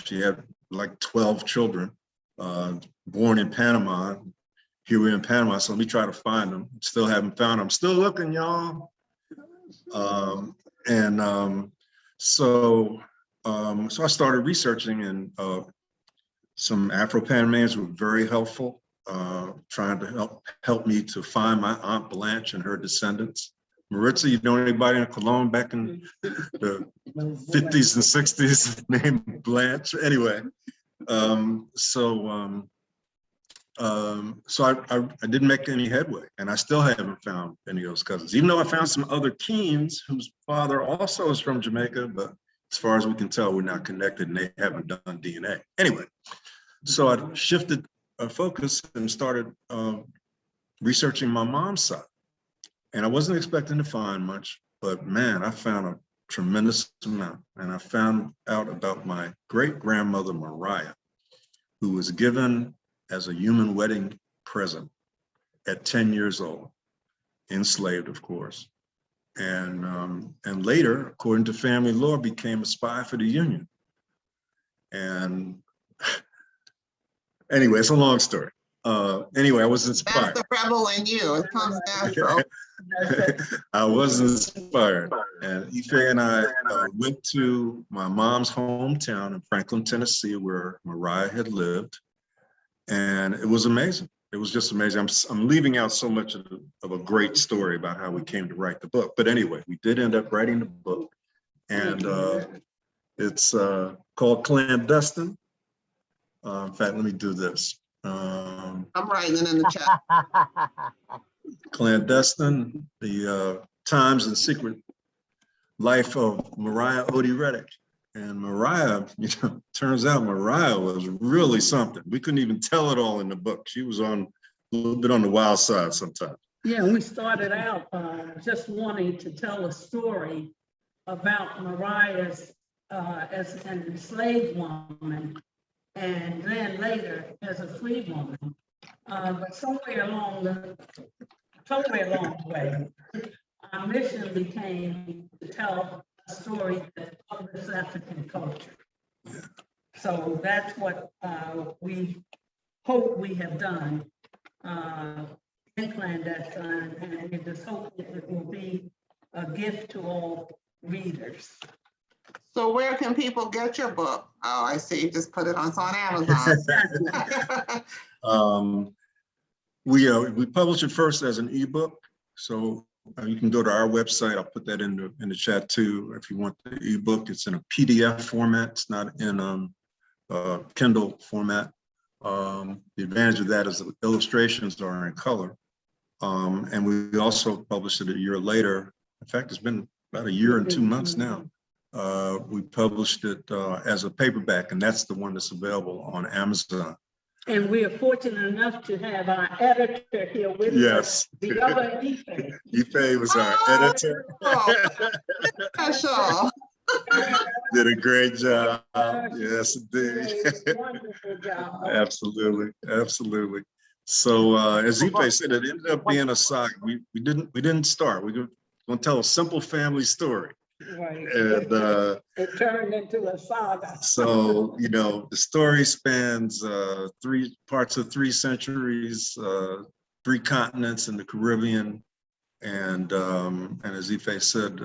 She had like 12 children, born in Panama. Here we're in Panama, so let me try to find them. Still haven't found them. Still looking, y'all. So I started researching, and some Afro-Panamanians were very helpful, trying to help me to find my Aunt Blanche and her descendants. Maritza, you know anybody in Cologne back in the 50s and 60s named Blanche? Anyway, so I didn't make any headway, and I still haven't found any of those cousins, even though I found some other Keens whose father also is from Jamaica, but as far as we can tell, we're not connected and they haven't done DNA. Anyway, so I shifted focus and started researching my mom's side. And I wasn't expecting to find much, but man, I found a tremendous amount. And I found out about my great-grandmother, Mariah, who was given as a human wedding present at 10 years old, enslaved, of course. And later, according to family lore, became a spy for the Union. And anyway, it's a long story. Anyway, I was That's inspired. the rebel in you. It comes natural. I was inspired. And Ife and I went to my mom's hometown in Franklin, Tennessee, where Mariah had lived. And it was amazing. It was just amazing. I'm leaving out so much of a great story about how we came to write the book. But anyway, we did end up writing the book. And it's called Clandestine. In fact, let me do this. I'm writing it in the chat. Clandestine, the times and secret life of Mariah Odie Reddick. And Mariah, turns out Mariah was really something. We couldn't even tell it all in the book. She was a little bit on the wild side sometimes. Yeah, we started out just wanting to tell a story about Mariah's as an enslaved woman, and then later as a free woman. But somewhere along the way, our mission became to tell a story of this African culture. So that's what we hope we have done in Clandestine, and we just hope that it will be a gift to all readers. So where can people get your book? Oh, I see. You just put it on Amazon. We publish it first as an ebook. So you can go to our website. I'll put that in the chat too. If you want the ebook, it's in a PDF format. It's not in Kindle format. The advantage of that is the illustrations are in color. And we also published it a year later. In fact, it's been about a year and 2 months now. We published it as a paperback, and that's the one that's available on Amazon. And we are fortunate enough to have our editor here with us. The other Ife. Ife was our editor. Special. Did a great job. Yes, it did. Wonderful job. Absolutely. So as Ife said, it ended up being a saga. We didn't start. We were going to tell a simple family story. Right. And it turned into a saga. So, the story spans 3 parts of 3 centuries, 3 continents in the Caribbean. And as Ife said,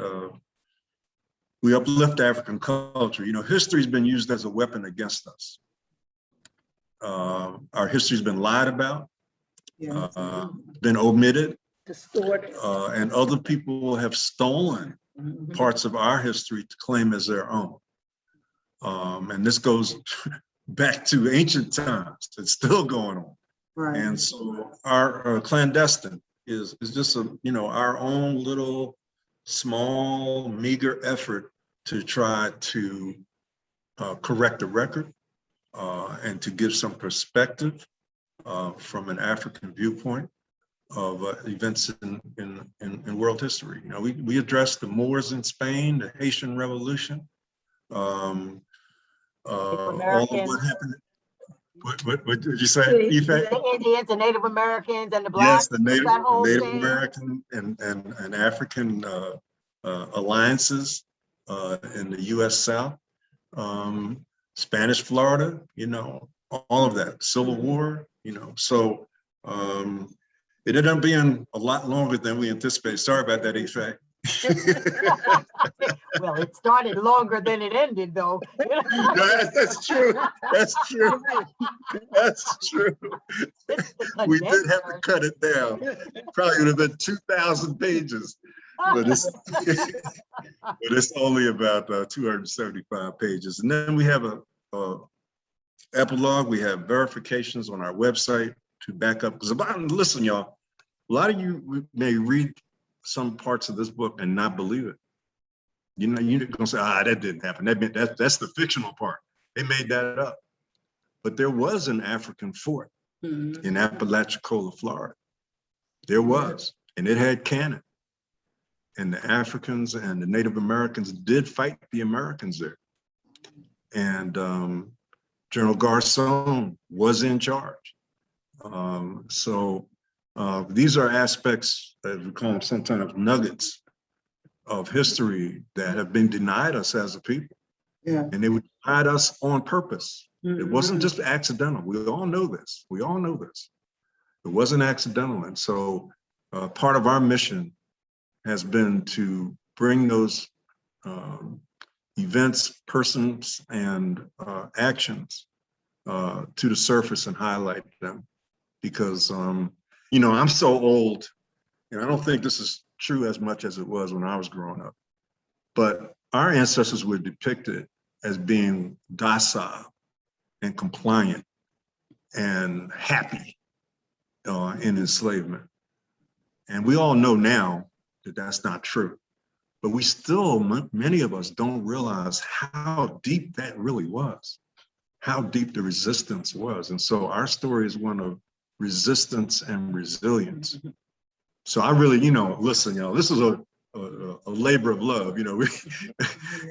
we uplift African culture. History's been used as a weapon against us. Our history's been lied about, been omitted, distorted, and other people have stolen parts of our history to claim as their own. And this goes back to ancient times. It's still going on. Right. And so our Clandestine is just our own little small, meager effort to try to correct the record and to give some perspective from an African viewpoint of events in world history. We addressed the Moors in Spain, the Haitian Revolution, all of what happened. What did you say, Ife? The Indians, the Native Americans, and the Yes, Blacks. the Native American and African alliances in the U.S. South, Spanish Florida, all of that, Civil War, so it ended up being a lot longer than we anticipated. Sorry about that, Ife. Well, it started longer than it ended, though. That's true. That's true. That's true. We did have to cut it down. Probably would have been 2,000 pages, but it's only about 275 pages. And then we have a epilogue. We have verifications on our website to back up. Because listen, y'all, a lot of you may read some parts of this book and not believe it. You're gonna say, that didn't happen. That's the fictional part. They made that up. But there was an African fort in Apalachicola, Florida. There was, and it had cannon. And the Africans and the Native Americans did fight the Americans there. And General Garcon was in charge. So these are aspects, as we call them sometimes, nuggets of history that have been denied us as a people. Yeah. And they were denied us on purpose. It wasn't just accidental. We all know this. We all know this. It wasn't accidental. And so part of our mission has been to bring those events, persons, and actions to the surface and highlight them. Because, you know, I'm so old, and I don't think this is true as much as it was when I was growing up, but our ancestors were depicted as being docile and compliant and happy in enslavement. And we all know now that that's not true, but we still, many of us don't realize how deep that really was, how deep the resistance was. And so our story is one of resistance and resilience. So I really, you know, listen, y'all, this is a labor of love. You know,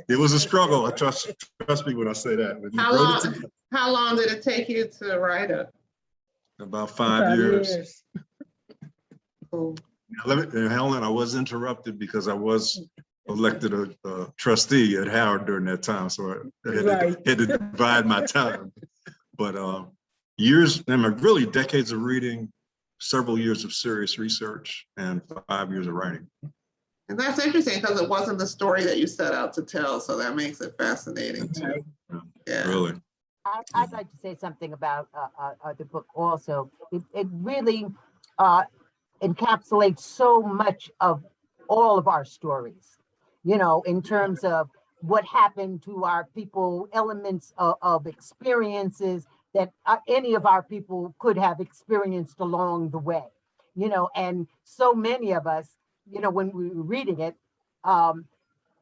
it was a struggle. Trust me when I say that. How long did it take you to write it? About 5 years. Cool. Helen, I was interrupted because I was elected a trustee at Howard during that time. So I had to divide my time. But years, and really decades of reading, several years of serious research, and 5 years of writing. And that's interesting because it wasn't the story that you set out to tell. So that makes it fascinating too. Yeah. Really. I'd like to say something about the book also. It really encapsulates so much of all of our stories, you know, in terms of what happened to our people, elements of experiences that any of our people could have experienced along the way, you know, and so many of us, you know, when we were reading it,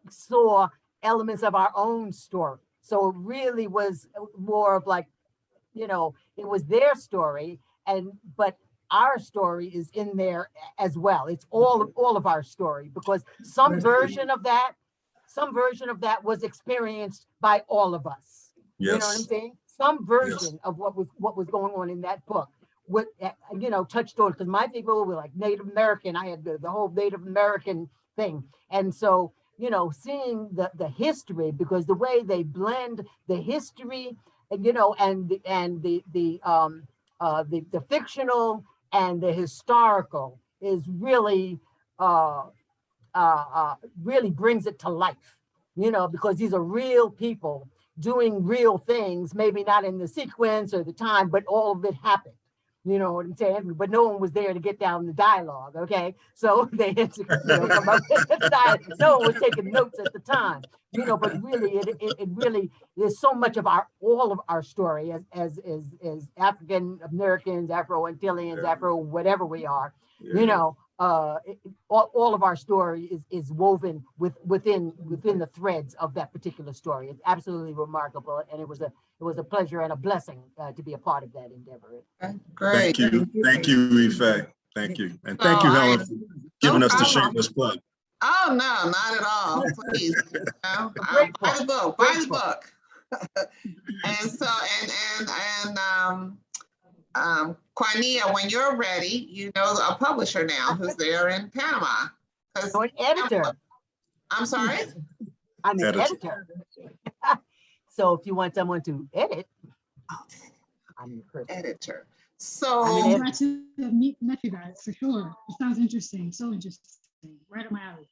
saw elements of our own story. So it really was more of like, you know, it was their story, but our story is in there as well. It's all of our story, because some version of that was experienced by all of us. Yes. You know what I'm saying? Some version of what was going on in that book, what, you know, touched on, because my people were like Native American. I had the whole Native American thing. And so, you know, seeing the history, because the way they blend the history, you know, and the fictional and the historical is really really brings it to life, you know, because these are real people doing real things, maybe not in the sequence or the time, but all of it happened. You know what I'm saying? But no one was there to get down the dialogue, okay? So they had to, you know, come up with the dialogue. No one was taking notes at the time, you know, but really, it really, there's so much of all of our story as African Americans, Afro-Antilians, Afro, whatever we are, you know, all of our story is woven within the threads of that particular story. It's absolutely remarkable, and it was a pleasure and a blessing to be a part of that endeavor. Great. Thank you, Ife. Thank you, and thank you, Helen, for giving us the shameless plug. Oh no, not at all. Please, you know, buy the book. Buy the book. And so Quania, when you're ready, you know a publisher now who's there in Panama. So an editor. I'm sorry? I'm an editor. So if you want someone to edit, I'm the person. Editor. So I'm glad to meet you guys for sure. It sounds interesting. So interesting. Right up my alley.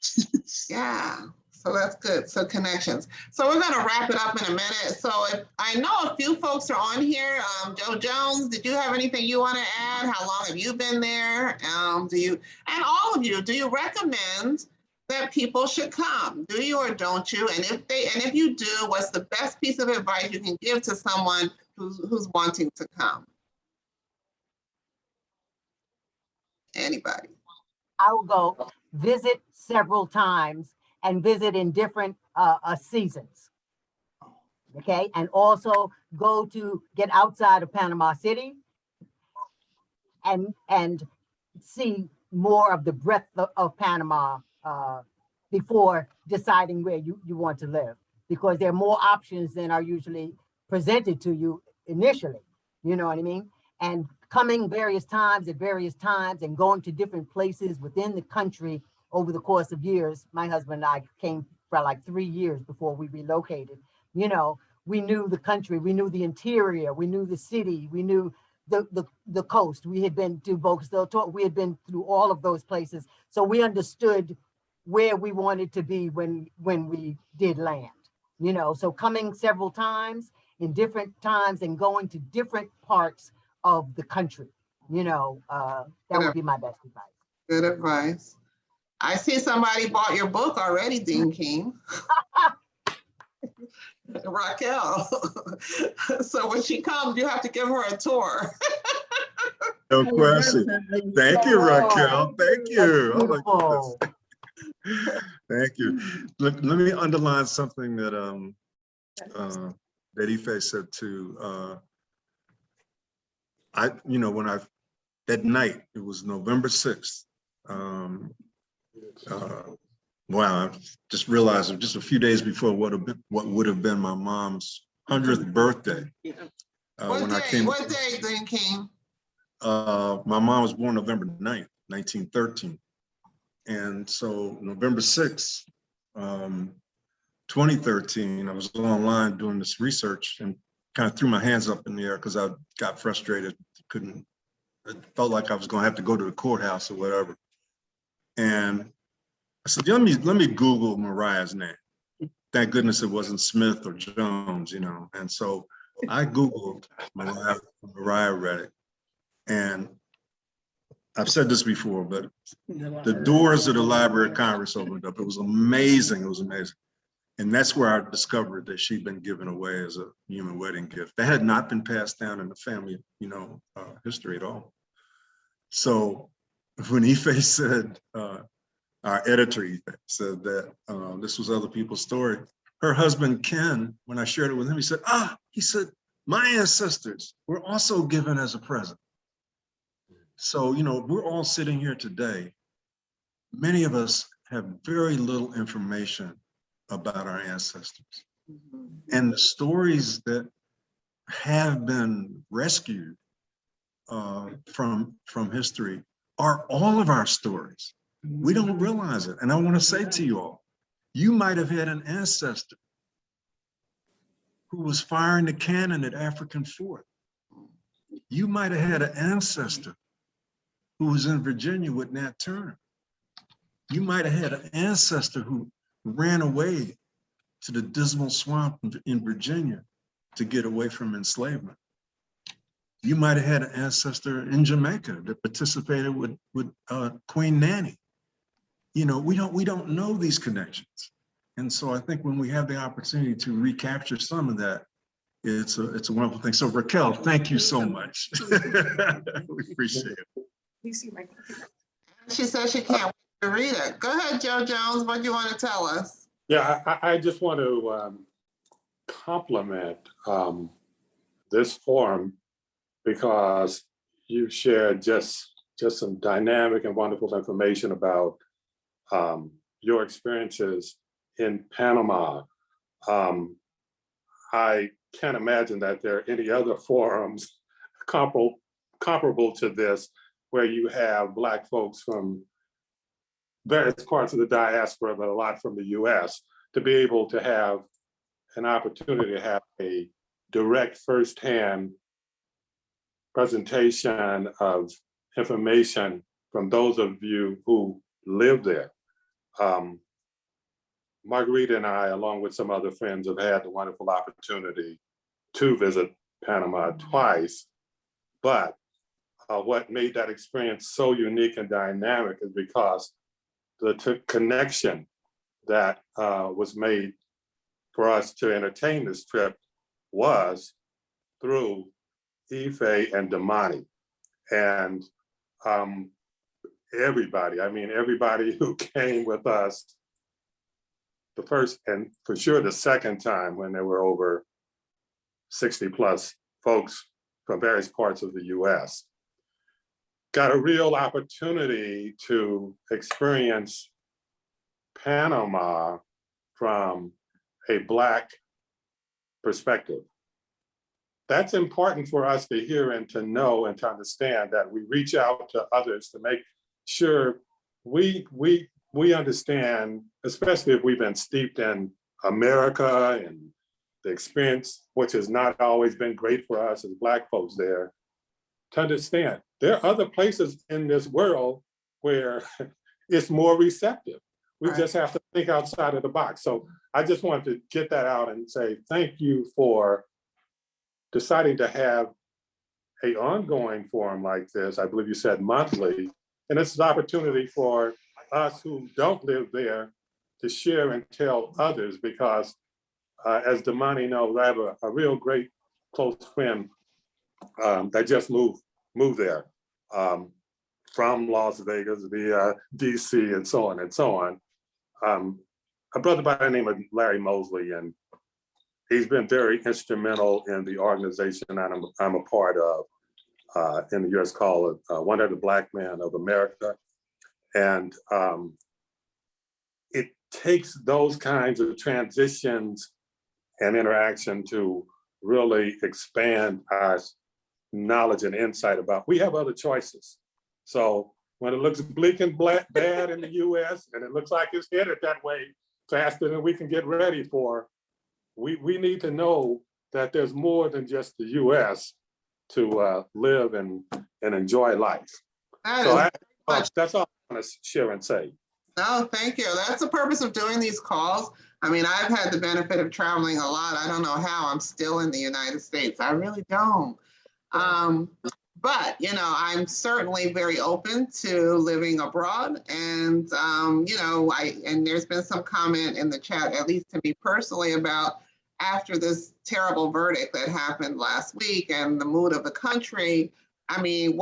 yeah. So that's good. So connections. So we're going to wrap it up in a minute. So if I know a few folks are on here. Joe Jones, did you have anything you want to add? How long have you been there? And all of you, do you recommend that people should come? Do you or don't you? And if you do, what's the best piece of advice you can give to someone who's wanting to come? Anybody? I will go visit several times and visit in different seasons. Okay, and also go to get outside of Panama City and see more of the breadth of Panama before deciding where you want to live, because there are more options than are usually presented to you initially. You know what I mean? And coming various times at various times and going to different places within the country over the course of years. My husband and I came for like 3 years before we relocated. You know, we knew the country, we knew the interior, we knew the city, we knew the coast. We had been to Bocas del Toro. We had been through all of those places. So we understood where we wanted to be when we did land, you know. So coming several times in different times and going to different parts of the country, you know, that would be my best advice. Good advice. I see somebody bought your book already, Dean King. Raquel. So when she comes, you have to give her a tour. No question. Thank you, Raquel. Thank you. Oh my Beautiful. goodness. Thank you. Let me underline something that that Ife said too. That night, it was November 6th. Wow, I just realized just a few days before what would have been my mom's 100th birthday. What day, Dean King? My mom was born November 9th, 1913. And so November 6th, 2013, I was online doing this research and kind of threw my hands up in the air because I got frustrated, it felt like I was going to have to go to the courthouse or whatever. And I said, let me Google Mariah's name. Thank goodness it wasn't Smith or Jones, you know. And so I Googled Mariah Reddick. And I've said this before, but the doors of the Library of Congress opened up. It was amazing. It was amazing. And that's where I discovered that she'd been given away as a human wedding gift. That had not been passed down in the family, you know, history at all. So when Ife said, our editor Ife said that this was other people's story, her husband Ken, when I shared it with him, he said, my ancestors were also given as a present. So, you know, we're all sitting here today. Many of us have very little information about our ancestors. And the stories that have been rescued from history are all of our stories. We don't realize it. And I want to say to you all, you might have had an ancestor who was firing the cannon at African Fort. You might have had an ancestor who was in Virginia with Nat Turner. You might have had an ancestor who ran away to the Dismal Swamp in Virginia to get away from enslavement. You might have had an ancestor in Jamaica that participated with Queen Nanny. You know, we don't know these connections. And so I think when we have the opportunity to recapture some of that, it's a wonderful thing. So Raquel, thank you so much. We appreciate it. She says she can't wait to read it. Go ahead, Joe Jones. What do you want to tell us? Yeah, I just want to compliment this forum because you shared just some dynamic and wonderful information about your experiences in Panama. I can't imagine that there are any other forums comparable to this where you have Black folks from various parts of the diaspora, but a lot from the US, to be able to have an opportunity to have a direct firsthand presentation of information from those of you who live there. Margarita and I, along with some other friends, have had the wonderful opportunity to visit Panama twice, but what made that experience so unique and dynamic is because the connection that was made for us to entertain this trip was through Ife and Damani. And everybody who came with us the first and for sure the second time, when there were over 60 plus folks from various parts of the US, got a real opportunity to experience Panama from a Black perspective. That's important for us to hear and to know and to understand, that we reach out to others to make sure we understand, especially if we've been steeped in America and the experience, which has not always been great for us as Black folks there. to understand there are other places in this world where it's more receptive. We Right. just have to think outside of the box. So I just wanted to get that out and say thank you for deciding to have an ongoing forum like this. I believe you said monthly. And this is an opportunity for us who don't live there to share and tell others, because as Damani knows, I have a real great close friend that just moved there from Las Vegas via DC and so on and so on. A brother by the name of Larry Mosley, and he's been very instrumental in the organization that I'm a part of in the US called One of the Black Men of America. And it takes those kinds of transitions and interaction to really expand our knowledge and insight about, we have other choices. So when it looks bleak and bad in the US, and it looks like it's headed that way faster than we can get ready for, we need to know that there's more than just the US to live and enjoy life. That's all I want to share and say. No, thank you. That's the purpose of doing these calls. I mean, I've had the benefit of traveling a lot. I don't know how I'm still in the United States. I really don't. But, you know, I'm certainly very open to living abroad. And, you know, and there's been some comment in the chat, at least to me personally, about after this terrible verdict that happened last week and the mood of the country. I mean,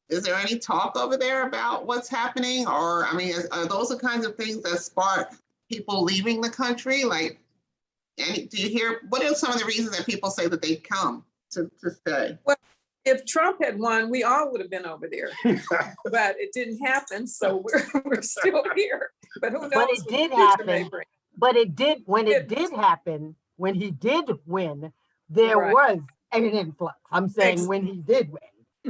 is there any talk over there about what's happening? Or, I mean, are those the kinds of things that spark people leaving the country? Like, do you hear, what are some of the reasons that people say that they come to stay? Well, if Trump had won, we all would have been over there, but it didn't happen. So we're still here, but who knows? But it did happen. But it did, when it did happen, when he did win, there was an influx. I'm saying when he did win.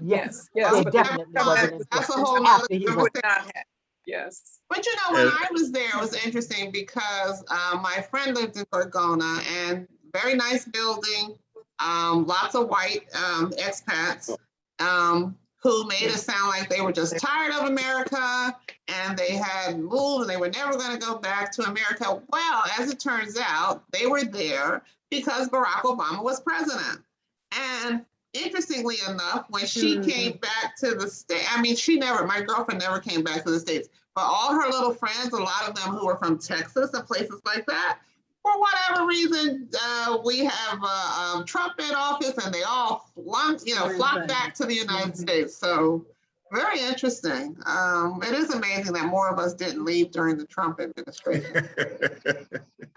Yes, yes, there definitely was an influx. That's a whole After he won. Yes. But you know, when I was there, it was interesting because my friend lived in Gorgona, and very nice building, lots of white expats who made it sound like they were just tired of America and they had moved and they were never going to go back to America. Well, as it turns out, they were there because Barack Obama was president. And interestingly enough, when she came back to the state, I mean, my girlfriend never came back to the States, but all her little friends, a lot of them who were from Texas and places like that, for whatever reason, we have Trump in office and they all flocked back to the United States. So very interesting. It is amazing that more of us didn't leave during the Trump administration.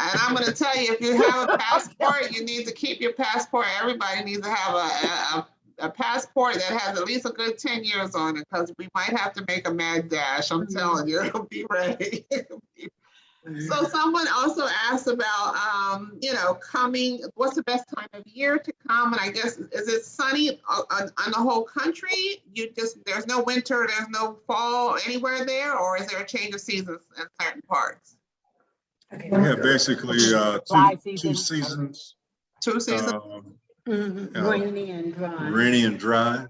And I'm going to tell you, if you have a passport, you need to keep your passport. Everybody needs to have a passport that has at least a good 10 years on it, because we might have to make a mad dash. I'm telling you, be ready. So someone also asked about, you know, coming, what's the best time of year to come? And I guess, is it sunny on the whole country? There's no winter, there's no fall anywhere there, or is there a change of seasons in certain parts? We have basically two seasons. Two seasons? Rainy and dry. Rainy and dry,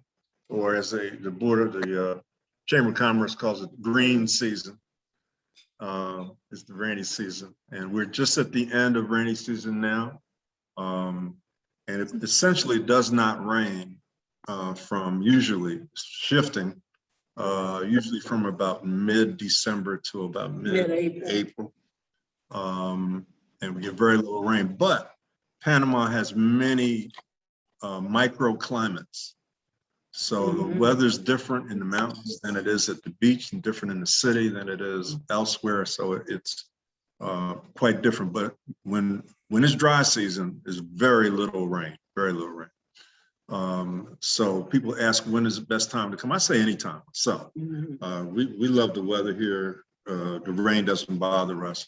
or as the Chamber of Commerce calls it, green season. It's the rainy season, and we're just at the end of rainy season now. And it essentially does not rain from usually shifting, usually from about mid-December to about mid-April. And we get very little rain, but Panama has many microclimates. So the weather's different in the mountains than it is at the beach, and different in the city than it is elsewhere. So it's quite different. But when it's dry season, there's very little rain, very little rain. So people ask, when is the best time to come? I say anytime. So we love the weather here. The rain doesn't bother us.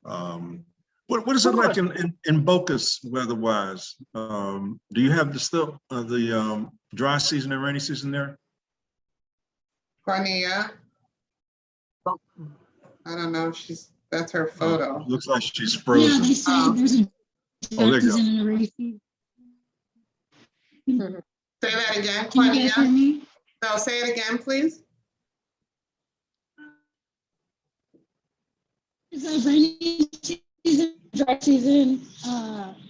What is it like in Bocas weather-wise? Do you have the dry season and rainy season there? Cornelia? I don't know if that's her photo. Looks like she's frozen. Yeah, they say there's a there you season and a rainy season. Say that again, Can you guys hear Claudia. me? No, say it again, please. It's a rainy season, dry season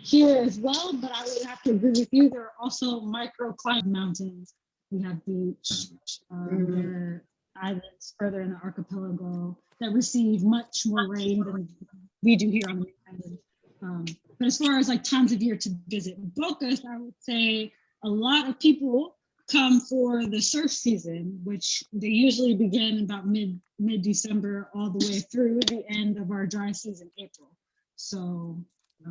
here as well, but I would have to agree with you. There are also microclimate mountains. We have beach, there are islands further in the archipelago that receive much more rain than we do here on the island. But as far as like times of year to visit Bocas, I would say a lot of people come for the surf season, which they usually begin about mid-December all the way through the end of our dry season, April. So I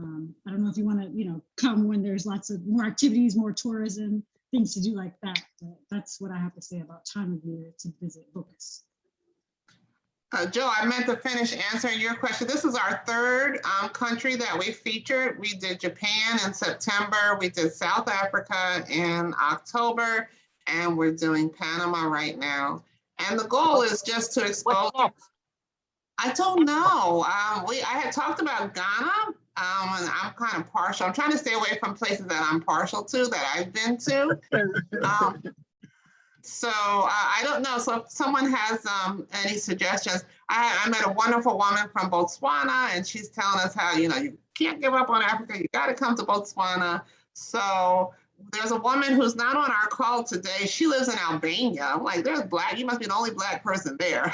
don't know if you want to, come when there's lots of more activities, more tourism, things to do like that. But that's what I have to say about time of year to visit Bocas. Joe, I meant to finish answering your question. This is our third country that we featured. We did Japan in September. We did South Africa in October, and we're doing Panama right now. And the goal is just to expose. I don't know. I had talked about Ghana, and I'm kind of partial. I'm trying to stay away from places that I'm partial to, that I've been to. So I don't know. So if someone has any suggestions, I met a wonderful woman from Botswana, and she's telling us how, you can't give up on Africa. You got to come to Botswana. So there's a woman who's not on our call today. She lives in Albania. I'm like, there's Black. You must be the only Black person there.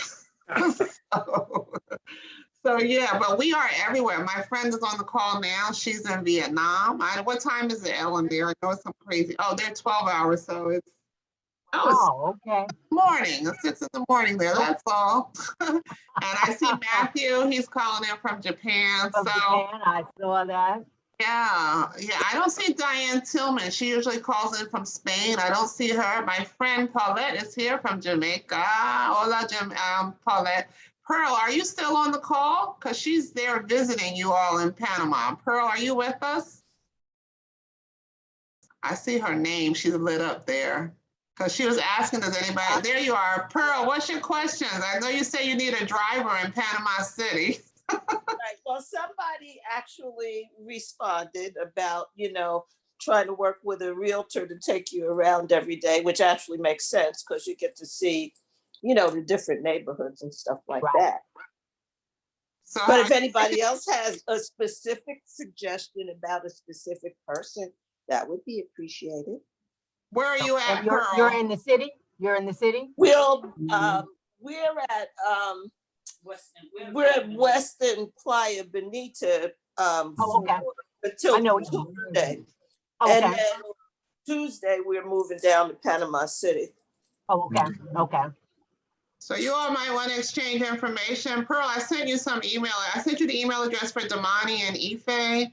So yeah, but we are everywhere. My friend is on the call now. She's in Vietnam. What time is it, Ellen, there? I know it's some crazy. Oh, they're 12 hours. So it's okay. Morning, 6 in the morning there, that's all. And I see Matthew, he's calling in from Japan. From Japan, I saw that. Yeah, I don't see Diane Tillman. She usually calls in from Spain. I don't see her. My friend Paulette is here from Jamaica. Hola, Paulette. Pearl, are you still on the call? Because she's there visiting you all in Panama. Pearl, are you with us? I see her name. She's lit up there. Because she was asking, does anybody, there you are. Pearl, what's your questions? I know you say you need a driver in Panama City. Right. Well, somebody actually responded about, trying to work with a realtor to take you around every day, which actually makes sense because you get to see, the different neighborhoods and stuff like that. So but if anybody else has a specific suggestion about a specific person, that would be appreciated. Where are you at, Pearl? You're in the city? You're in the city? We're at Western Playa Bonita until Tuesday. And then Tuesday we're moving down to Panama City. Okay. So you all might want to exchange information. Pearl, I sent you some email. I sent you the email address for Damani and Ife.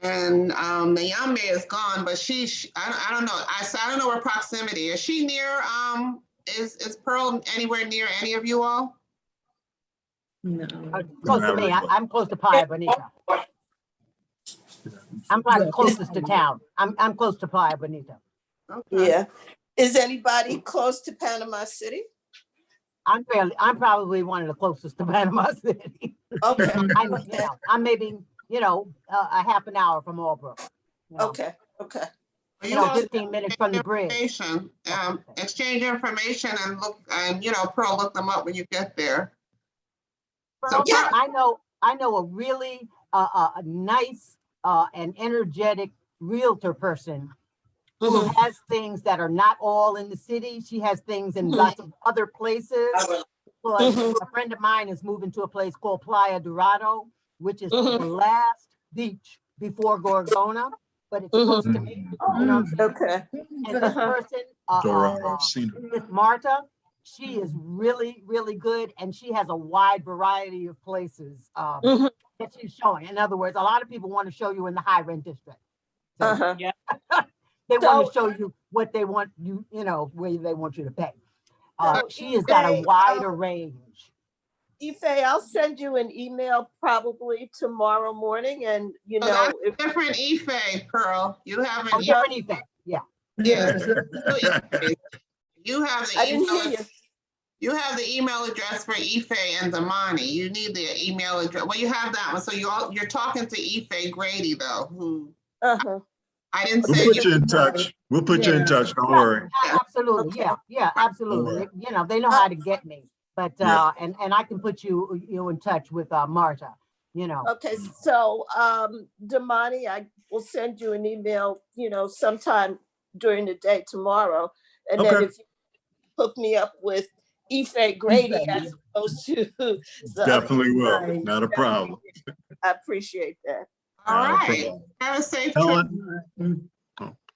And Naomi is gone, but I don't know. I don't know where proximity is. She near? Is Pearl anywhere near any of you all? No. Close to me. I'm close to Playa Bonita. I'm probably closest to town. I'm close to Playa Bonita. Okay. Yeah. Is anybody close to Panama City? I'm probably one of the closest to Panama City. Okay. I'm maybe a half an hour from Albrook. Okay. 15 minutes from the bridge. Exchange information and look, and Pearl, look them up when you get there. So yeah, I know a really a nice and energetic realtor person who has things that are not all in the city. She has things in lots of other places. A friend of mine is moving to a place called Playa Dorado, which is the last beach before Gorgona, but it's close to me. Okay. And this person, Miss Marta, she is really, really good, and she has a wide variety of places that she's showing. In other words, a lot of people want to show you in the high rent district. So, they want to show you what they want you, where they want you to pay. She has got a wider range. Ife, I'll send you an email probably tomorrow morning, and if different Ife, Pearl, you have an different Ife, yeah. You have the email. You have the email address for Ife and Damani. You need the email address. Well, you have that one. So you're talking to Ife Grady though, who I didn't We'll say put you in touch. We'll put you in touch. Don't worry. Absolutely, yeah, absolutely. You know, they know how to get me, but, Yeah. and I can put you in touch with Marta, you know. Okay, so Damani, I will send you an email, sometime during the day tomorrow. And then Okay. if you hook me up with Ife Grady as opposed to the other Definitely will. guy, Not a problem. I appreciate that. All Not a right. problem. Have a safe trip.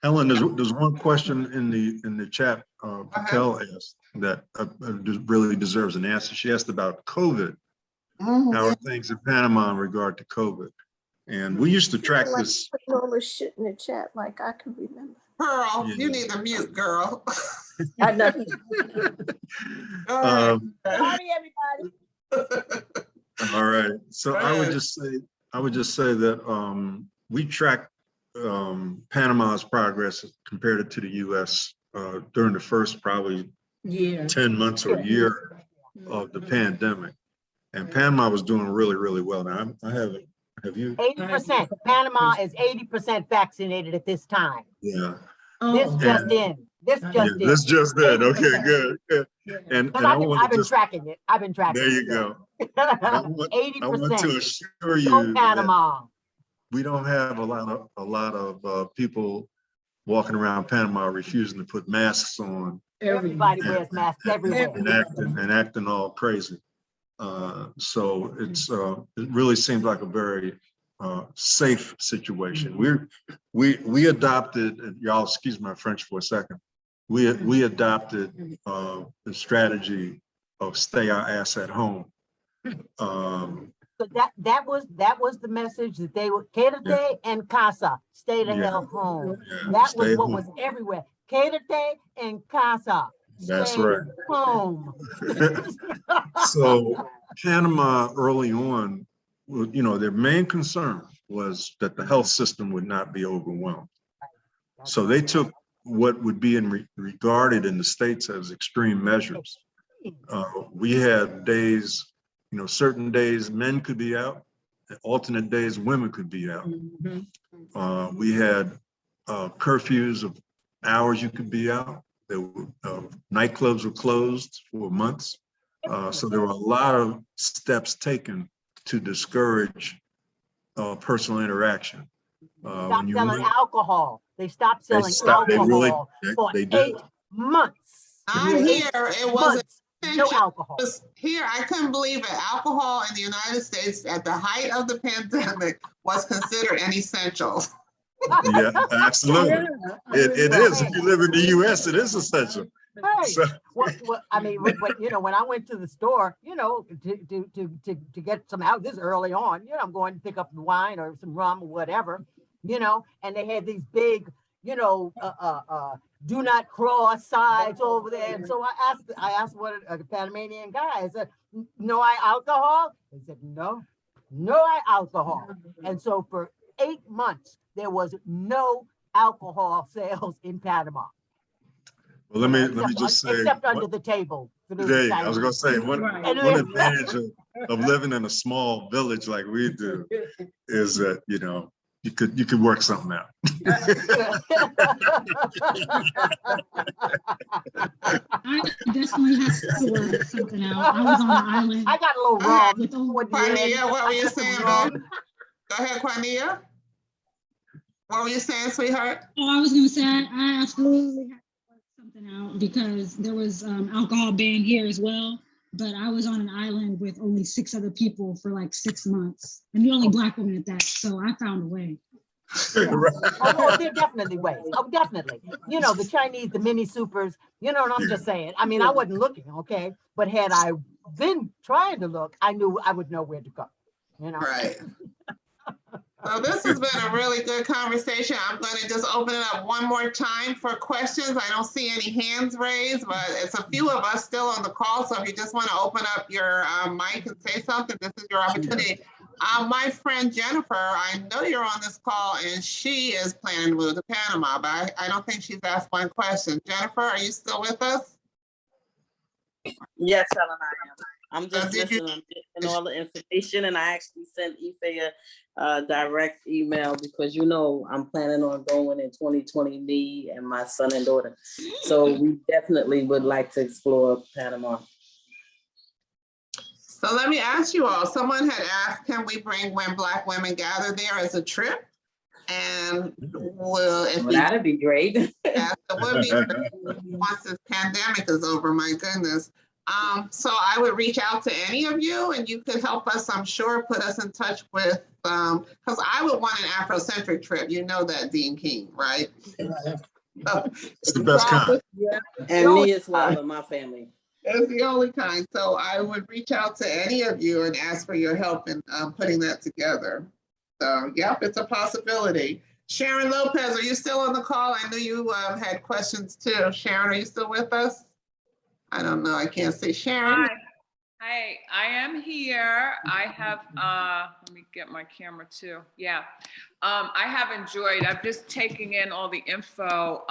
Helen, there's one question in the chat. Patel asked that really deserves an answer. She asked about COVID. How are things in Panama in regard to COVID? And we used to track this. Putting all this shit in the chat like I can remember. Pearl, you need to mute, girl. I know. Sorry, everybody. All right. So I would just say that we track Panama's progress compared it to the U.S. During the first probably 10 months or a year of the pandemic. And Panama was doing really, really well. Now have you? 80%. Panama is 80% vaccinated at this time. Yeah. This just in. This just in. Okay, good. And I've been tracking it. There you go. 80%. I want to assure you Go Panama. that we don't have a lot of people walking around Panama refusing to put masks on. Everybody wears masks everywhere. And acting all crazy. So it really seems like a very safe situation. We adopted, and y'all excuse my French for a second. We adopted the strategy of stay our ass at home. So that was the message that they were quédate en casa, stay the hell home. That was what was everywhere. Quédate en casa. That's right. Home. So Panama early on, their main concern was that the health system would not be overwhelmed. So they took what would be regarded in the States as extreme measures. We had days, certain days men could be out, alternate days women could be out. We had curfews of hours you could be out. Nightclubs were closed for months. So there were a lot of steps taken to discourage personal interaction. Stop selling alcohol. They stopped selling alcohol for 8 months. I'm here. It wasn't no alcohol. Here, I couldn't believe it. Alcohol in the United States at the height of the pandemic was considered an essential. Yeah, absolutely. It is. If you live in the U.S., it is essential. Hey, so. I mean, when I went to the store, to get some out, this early on, I'm going to pick up the wine or some rum or whatever, and they had these big, do not cross signs over there. And so I asked what a Panamanian guy, I said, no alcohol? He said, no alcohol. And so for 8 months, there was no alcohol sales in Panama. Well, let me just say, except under the table. I was going to say, one advantage of living in a small village like we do is that you could work something out. I definitely have to work something out. I was on an island. I got a little wrong. Quania, what were you saying, babe? Go ahead, Quania. What were you saying, sweetheart? Oh, I was going to say I absolutely had to work something out because there was alcohol banned here as well. But I was on an island with only 6 other people for like 6 months, and the only Black woman at that. So I found a way. Oh, there are definitely ways. Oh, definitely. The Chinese, the mini supers. And I'm just saying. I mean, I wasn't looking, okay, but had I been trying to look, I knew I would know where to go. Right. So this has been a really good conversation. I'm going to just open it up one more time for questions. I don't see any hands raised, but it's a few of us still on the call. So if you just want to open up your mic and say something, this is your opportunity. My friend Jennifer, I know you're on this call and she is planning to move to Panama, but I don't think she's asked one question. Jennifer, are you still with us? Yes, Ellen, I am. I'm just listening. I'm getting all the information, and I actually sent Ife a direct email because I'm planning on going in 2020, me and my son and daughter. So we definitely would like to explore Panama. So let me ask you all, someone had asked, can we bring When Black Women Gather there as a trip? And that'd be great. Yeah, it would be once this pandemic is over, my goodness. So I would reach out to any of you and you could help us, I'm sure, put us in touch with, because I would want an Afrocentric trip. You know that, Dean King, right? It's the best kind. Yeah. And me as well, and my family. It's the only kind. So I would reach out to any of you and ask for your help in putting that together. So, yep, it's a possibility. Sharon Lopez, are you still on the call? I knew you had questions too. Sharon, are you still with us? I don't know. I can't see Sharon. Hi, I am here. I have, let me get my camera too. Yeah, I have enjoyed, I'm just taking in all the info.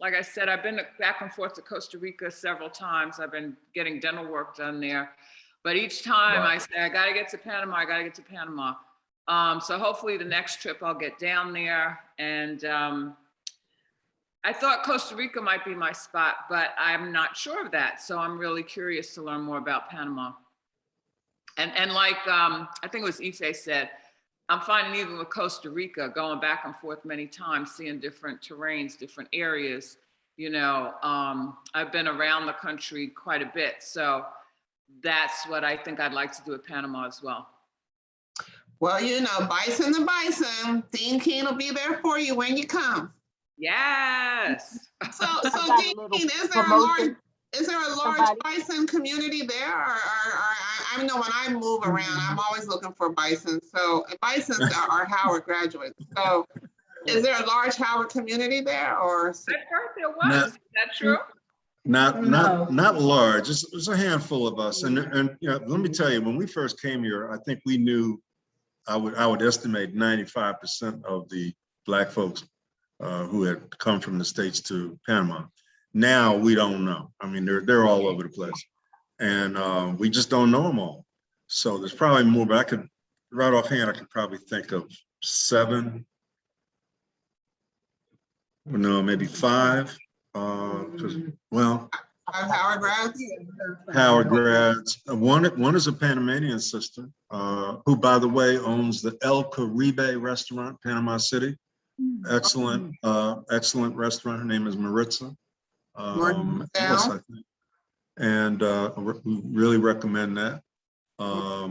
Like I said, I've been back and forth to Costa Rica several times. I've been getting dental work done there. But each time I say, I gotta get to Panama, I gotta get to Panama. So hopefully the next trip I'll get down there. And I thought Costa Rica might be my spot, but I'm not sure of that. So I'm really curious to learn more about Panama. And like, I think it was Ife said, I'm finding even with Costa Rica, going back and forth many times, seeing different terrains, different areas, I've been around the country quite a bit. So that's what I think I'd like to do with Panama as well. Well, bison to bison, Dean King will be there for you when you come. Yes. So Dean King, is there a large bison community there? Or I know when I move around, I'm always looking for bison. So bisons are Howard graduates. So is there a large Howard community there? Or I heard there was. Is that true? Not large. It's a handful of us. And let me tell you, when we first came here, I think we knew, I would estimate 95% of the Black folks who had come from the States to Panama. Now we don't know. I mean, they're all over the place, and we just don't know them all. So there's probably more, but right offhand, I could probably think of 7, maybe 5. Howard grads. Howard grads. One is a Panamanian sister, who, by the way, owns the El Caribe restaurant, Panama City. Excellent restaurant. Her name is Maritza. Yes, I think. And we really recommend that. Let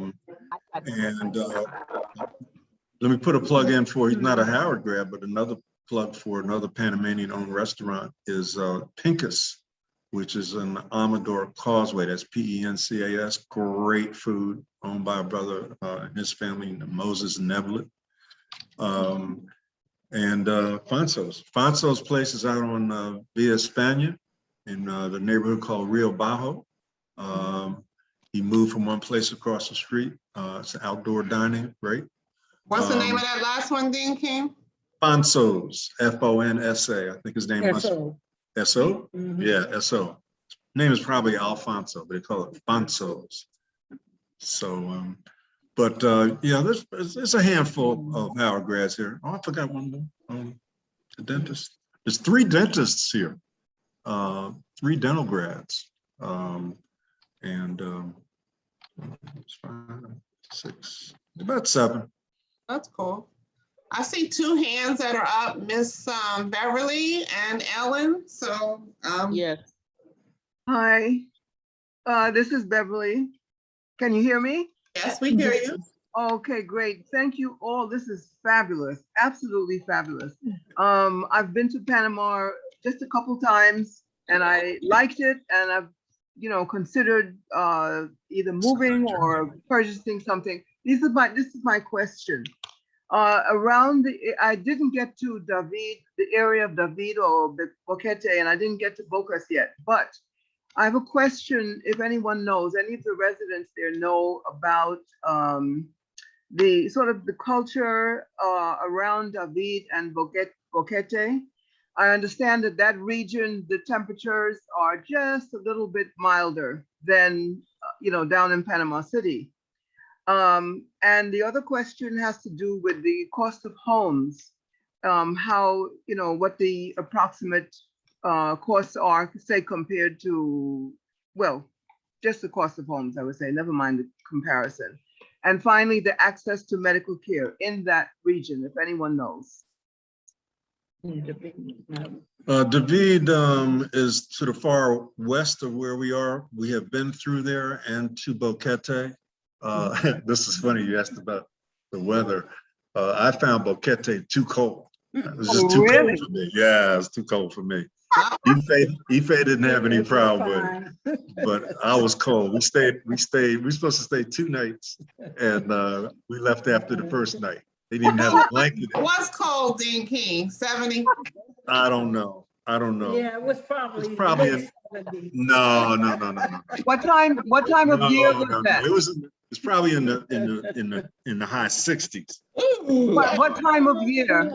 me put a plug in for, he's not a Howard grad, but another plug for another Panamanian-owned restaurant is Pincus, which is in Amador Causeway. That's P-E-N-C-A-S. Great food, owned by a brother and his family, Moses Nevlet. And Fonso's. Fonso's place is out on Via España in the neighborhood called Rio Bajo. He moved from one place across the street. It's outdoor dining, right? What's the name of that last one, Dean King? Fonso's, F-O-N-S-A. I think his name was S-O? Yeah, S-O. Name is probably Alfonso, but they call it Fonso's. So, there's a handful of Howard grads here. Oh, I forgot one more. The dentist. There's 3 dentists here, 3 dental grads, and 5, 6, about 7. That's cool. I see 2 hands that are up, Miss Beverly and Ellen. So yes. Hi, this is Beverly. Can you hear me? Yes, we hear you. Okay, great. Thank you all. This is fabulous. Absolutely fabulous. I've been to Panama just a couple times and I liked it, and I've considered either moving or purchasing something. This is my question. I didn't get to David, the area of David or Boquete, and I didn't get to Bocas yet, but I have a question. If anyone knows, any of the residents there know about the sort of the culture around David and Boquete. I understand that region, the temperatures are just a little bit milder than down in Panama City. And the other question has to do with the cost of homes. How, what the approximate costs are, say, compared to, well, just the cost of homes, I would say, never mind the comparison. And finally, the access to medical care in that region, if anyone knows. David is to the far west of where we are. We have been through there and to Boquete. This is funny, you asked about the weather. I found Boquete too cold. It was just too cold for me. Yeah, it's too cold for me. Ife didn't have any problem with it, but I was cold. We were supposed to stay 2 nights, and we left after the first night. They didn't have a blanket. What's cold, Dean King? 70? I don't know. Yeah, it was probably. No. What time of year was that? It's probably in the high 60s. What time of year?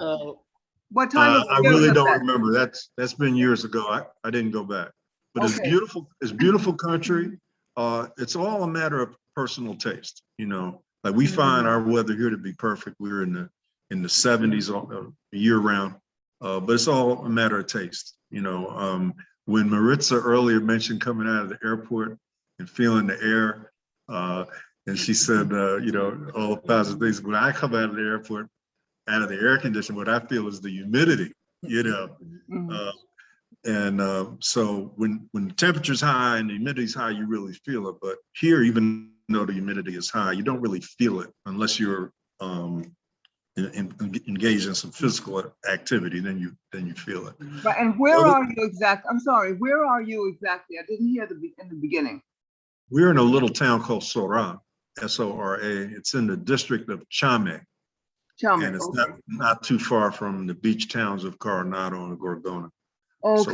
What time of year? I really don't remember. That's been years ago. I didn't go back. But it's beautiful. It's beautiful country. It's all a matter of personal taste. Like we find our weather here to be perfect. We're in the 70s year round. But it's all a matter of taste. When Maritza earlier mentioned coming out of the airport and feeling the air, and she said, all the positive things. When I come out of the airport, out of the air conditioner, what I feel is the humidity, so when the temperature's high and the humidity's high, you really feel it. But here, even though the humidity is high, you don't really feel it unless you're engaged in some physical activity. Then you feel it. Right. And where are you exactly? I'm sorry. Where are you exactly? I didn't hear in the beginning. We're in a little town called Sora, S-O-R-A. It's in the district of Chame. And it's not too far from the beach towns of Coronado and Gorgona. Okay. So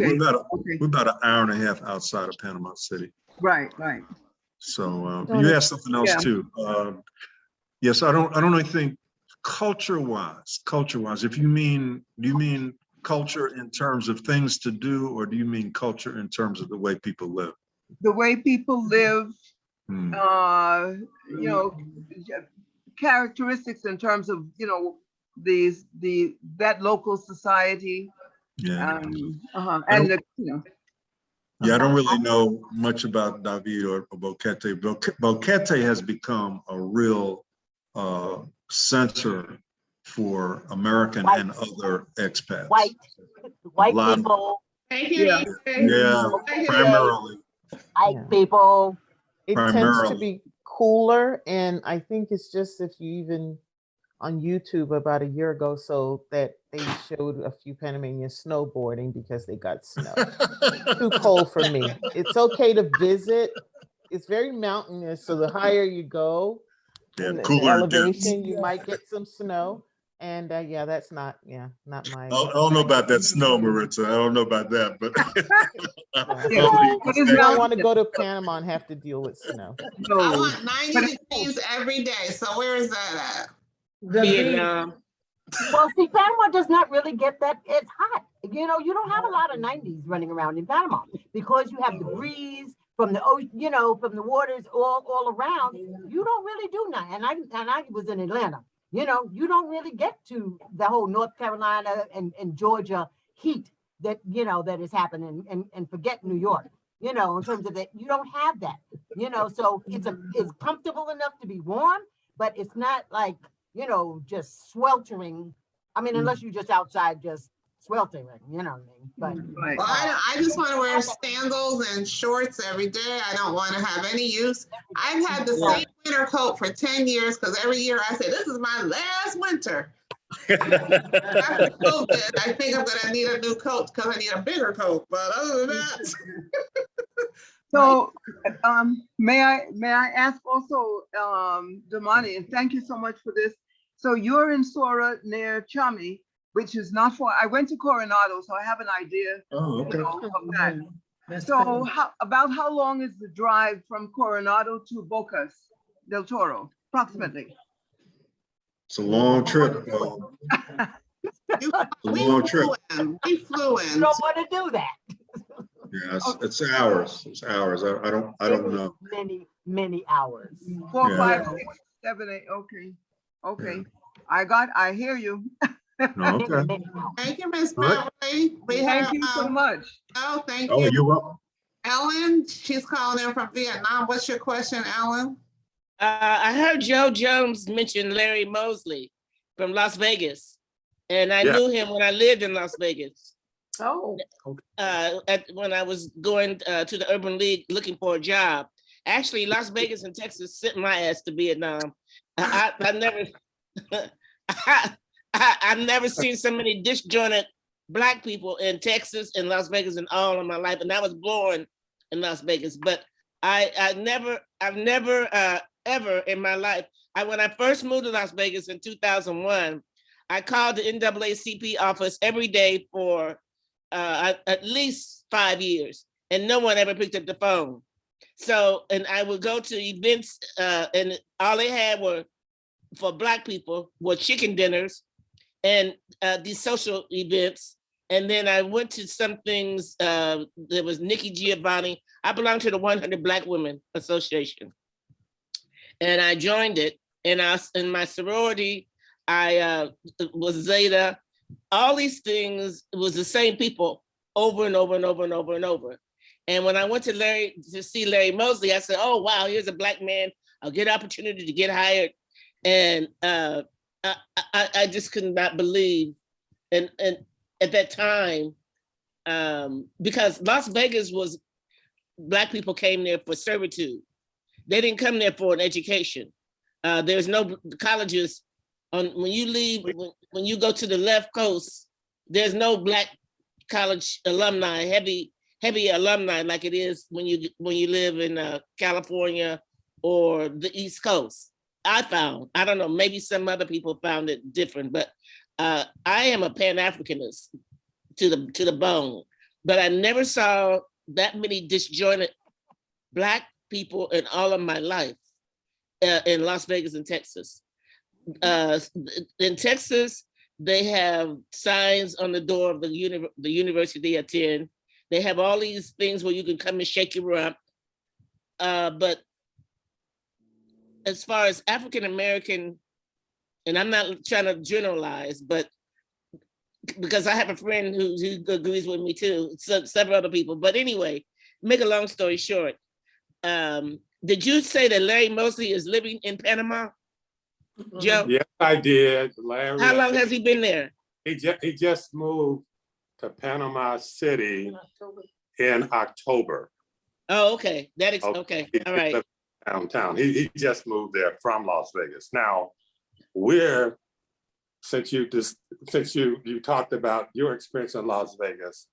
we're about an hour and a half outside of Panama City. Right. So you asked something else too. Yes, I don't really think culture-wise. Do you mean culture in terms of things to do, or do you mean culture in terms of the way people live? The way people live, characteristics in terms of that local society. Yeah. And Yeah, I don't really know much about David or Boquete. Boquete has become a real center for American and other expats. White people. Thank you. Yeah, primarily. White people. It tends to be cooler, and I think it's just if you even on YouTube about a year ago, so that they showed a few Panamanians snowboarding because they got snow. Too cold for me. It's okay to visit. It's very mountainous, so the higher you go, in the elevation, you might get some snow. And that's not my. I don't know about that snow, Maritza. I don't know about that, but you don't want to go to Panama and have to deal with snow. I want 90 degrees every day. So where is that at? Vietnam. Well, see, Panama does not really get that. It's hot. You don't have a lot of 90s running around in Panama because you have the breeze from the ocean, from the waters all around. You don't really do nothing. And I was in Atlanta. You don't really get to the whole North Carolina and Georgia heat that that is happening, and forget New York. In terms of that, you don't have that. So it's comfortable enough to be warm, but it's not like just sweltering. I mean, unless you're just outside, just sweltering. You know what I mean? But well, I just want to wear sandals and shorts every day. I don't want to have any use. I've had the same winter coat for 10 years because every year I say, this is my last winter. After COVID, I think I'm going to need a new coat because I need a bigger coat. But other than that. So may I ask also, Damani, and thank you so much for this. So you're in Sora near Chami, which is not far. I went to Coronado, so I have an idea of that. So how long is the drive from Coronado to Bocas del Toro, approximately? It's a long trip. We flew in. You don't want to do that. Yeah, it's hours. It's hours. I don't know. many hours. 4, Yeah. 5, 6, 7, 8. Okay. Okay. I hear you. Okay. Thank you, Ms. Good. Beverly. We Thank have, you so much. oh, thank Oh, you. you're welcome. Ellen, she's calling in from Vietnam. What's your question, Ellen? I heard Joe Jones mention Larry Mosley from Las Vegas, and I knew him when I lived in Las Vegas. Oh. When I was going to the Urban League looking for a job. Actually, Las Vegas and Texas sent my ass to Vietnam. I never, I've never seen so many disjointed Black people in Texas and Las Vegas in all of my life, and I was born in Las Vegas. But I've never ever in my life. When I first moved to Las Vegas in 2001, I called the NAACP office every day for at least 5 years, and no one ever picked up the phone. So, and I would go to events, and all they had were for Black people were chicken dinners and these social events. And then I went to some things. There was Nikki Giovanni. I belong to the 100 Black Women Association, and I joined it. And in my sorority, I was Zeta. All these things, it was the same people over and over and over and over and over. And when I went to see Larry Mosley, I said, "Oh wow, here's a Black man. I'll get opportunity to get hired." And I just could not believe, and at that time, because Las Vegas was Black people came there for servitude. They didn't come there for an education. There's no colleges. When you leave, when you go to the left coast, there's no Black college alumni, heavy alumni like it is when you live in California or the East Coast. I don't know, maybe some other people found it different, but I am a Pan-Africanist to the bone. But I never saw that many disjointed Black people in all of my life in Las Vegas and Texas. In Texas, they have signs on the door of the university they attend. They have all these things where you can come and shake your rump. But as far as African American, and I'm not trying to generalize, but because I have a friend who agrees with me too, several other people. But anyway, make a long story short, did you say that Larry Mosley is living in Panama, Joe? Yes, I did. Larry. How long has he been there? He just moved to Panama City in October. Oh, okay. Okay. All right. Downtown. He just moved there from Las Vegas. Now, since you talked about your experience in Las Vegas,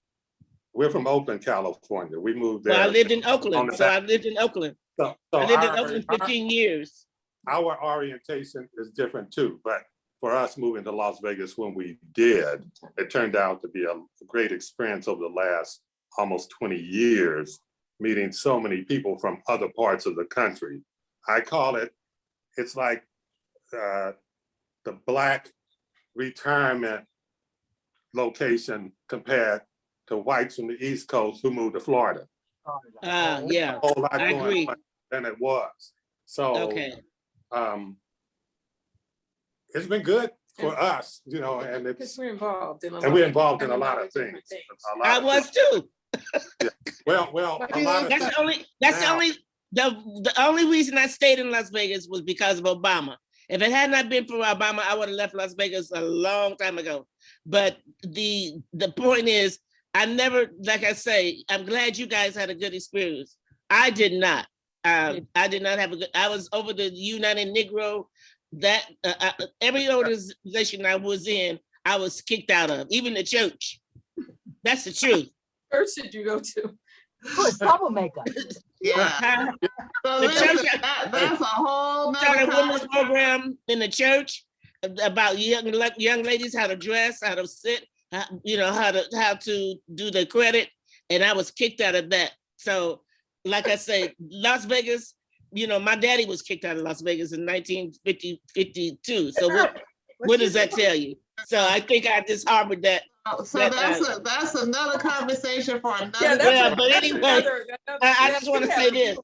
we're from Oakland, California. We moved there. Well, I lived in Oakland. So I lived in Oakland. So I lived in Oakland 15 years. Our orientation is different too, but for us moving to Las Vegas when we did, it turned out to be a great experience over the last almost 20 years, meeting so many people from other parts of the country. I call it's like the Black retirement location compared to whites from the East Coast who moved to Florida. Yeah, A whole lot I agree. than it was. So okay. It's been good for us, and Because we're involved in a lot of things. I was too. Yeah. Well, a lot of the only reason I stayed in Las Vegas was because of Obama. If it had not been for Obama, I would have left Las Vegas a long time ago. But the point is, I never, like I say, I'm glad you guys had a good experience. I did not. I did not have a good. I was over the United Negro. That every organization I was in, I was kicked out of, even the church. That's the truth. Church did you go to? Good troublemaker. Yeah. So The church, that's a whole started a nother women's program in the church about young ladies, how to dress, how to sit, how to do the credit, and I was kicked out of that. So, like I say, Las Vegas. My daddy was kicked out of Las Vegas in 1952. So what does that tell you? So I think I just harbored that. So that's another conversation for another. Yeah, but anyway, I just want to say this.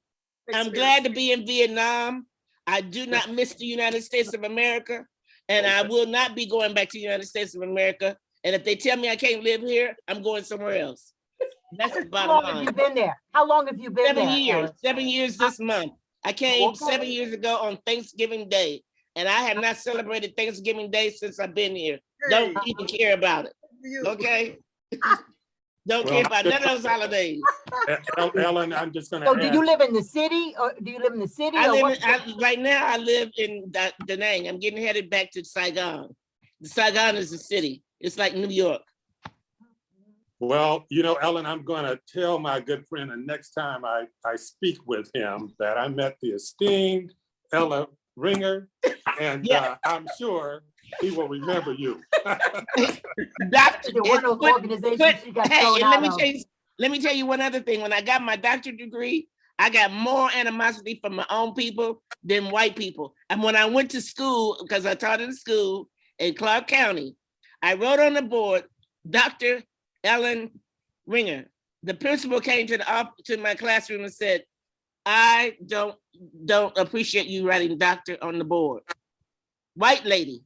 I'm glad to be in Vietnam. I do not miss the United States of America, and I will not be going back to the United States of America. And if they tell me I can't live here, I'm going somewhere else. That's the How bottom long line. have you been there? How long have you been 7 there? years. Ellen? 7 years this month. I came Okay. 7 years ago on Thanksgiving Day, and I have not celebrated Thanksgiving Day since I've been here. Don't even care about it. Okay? Don't care about none of those holidays. Ellen, I'm just gonna So add. do you live in the city or do you live in the city? Right now I live in Da Nang. I'm getting headed back to Saigon. Saigon is a city. It's like New York. Well, you know, Ellen, I'm going to tell my good friend the next time I speak with him that I met the esteemed Ella Ringer, and I'm sure he will remember you. Doctor, let me tell you one other thing. When I got my doctorate degree, I got more animosity from my own people than white people. And when I went to school, because I taught in school in Clark County, I wrote on the board, Dr. Ellen Ringer. The principal came to my classroom and said, I don't appreciate you writing doctor on the board. White lady.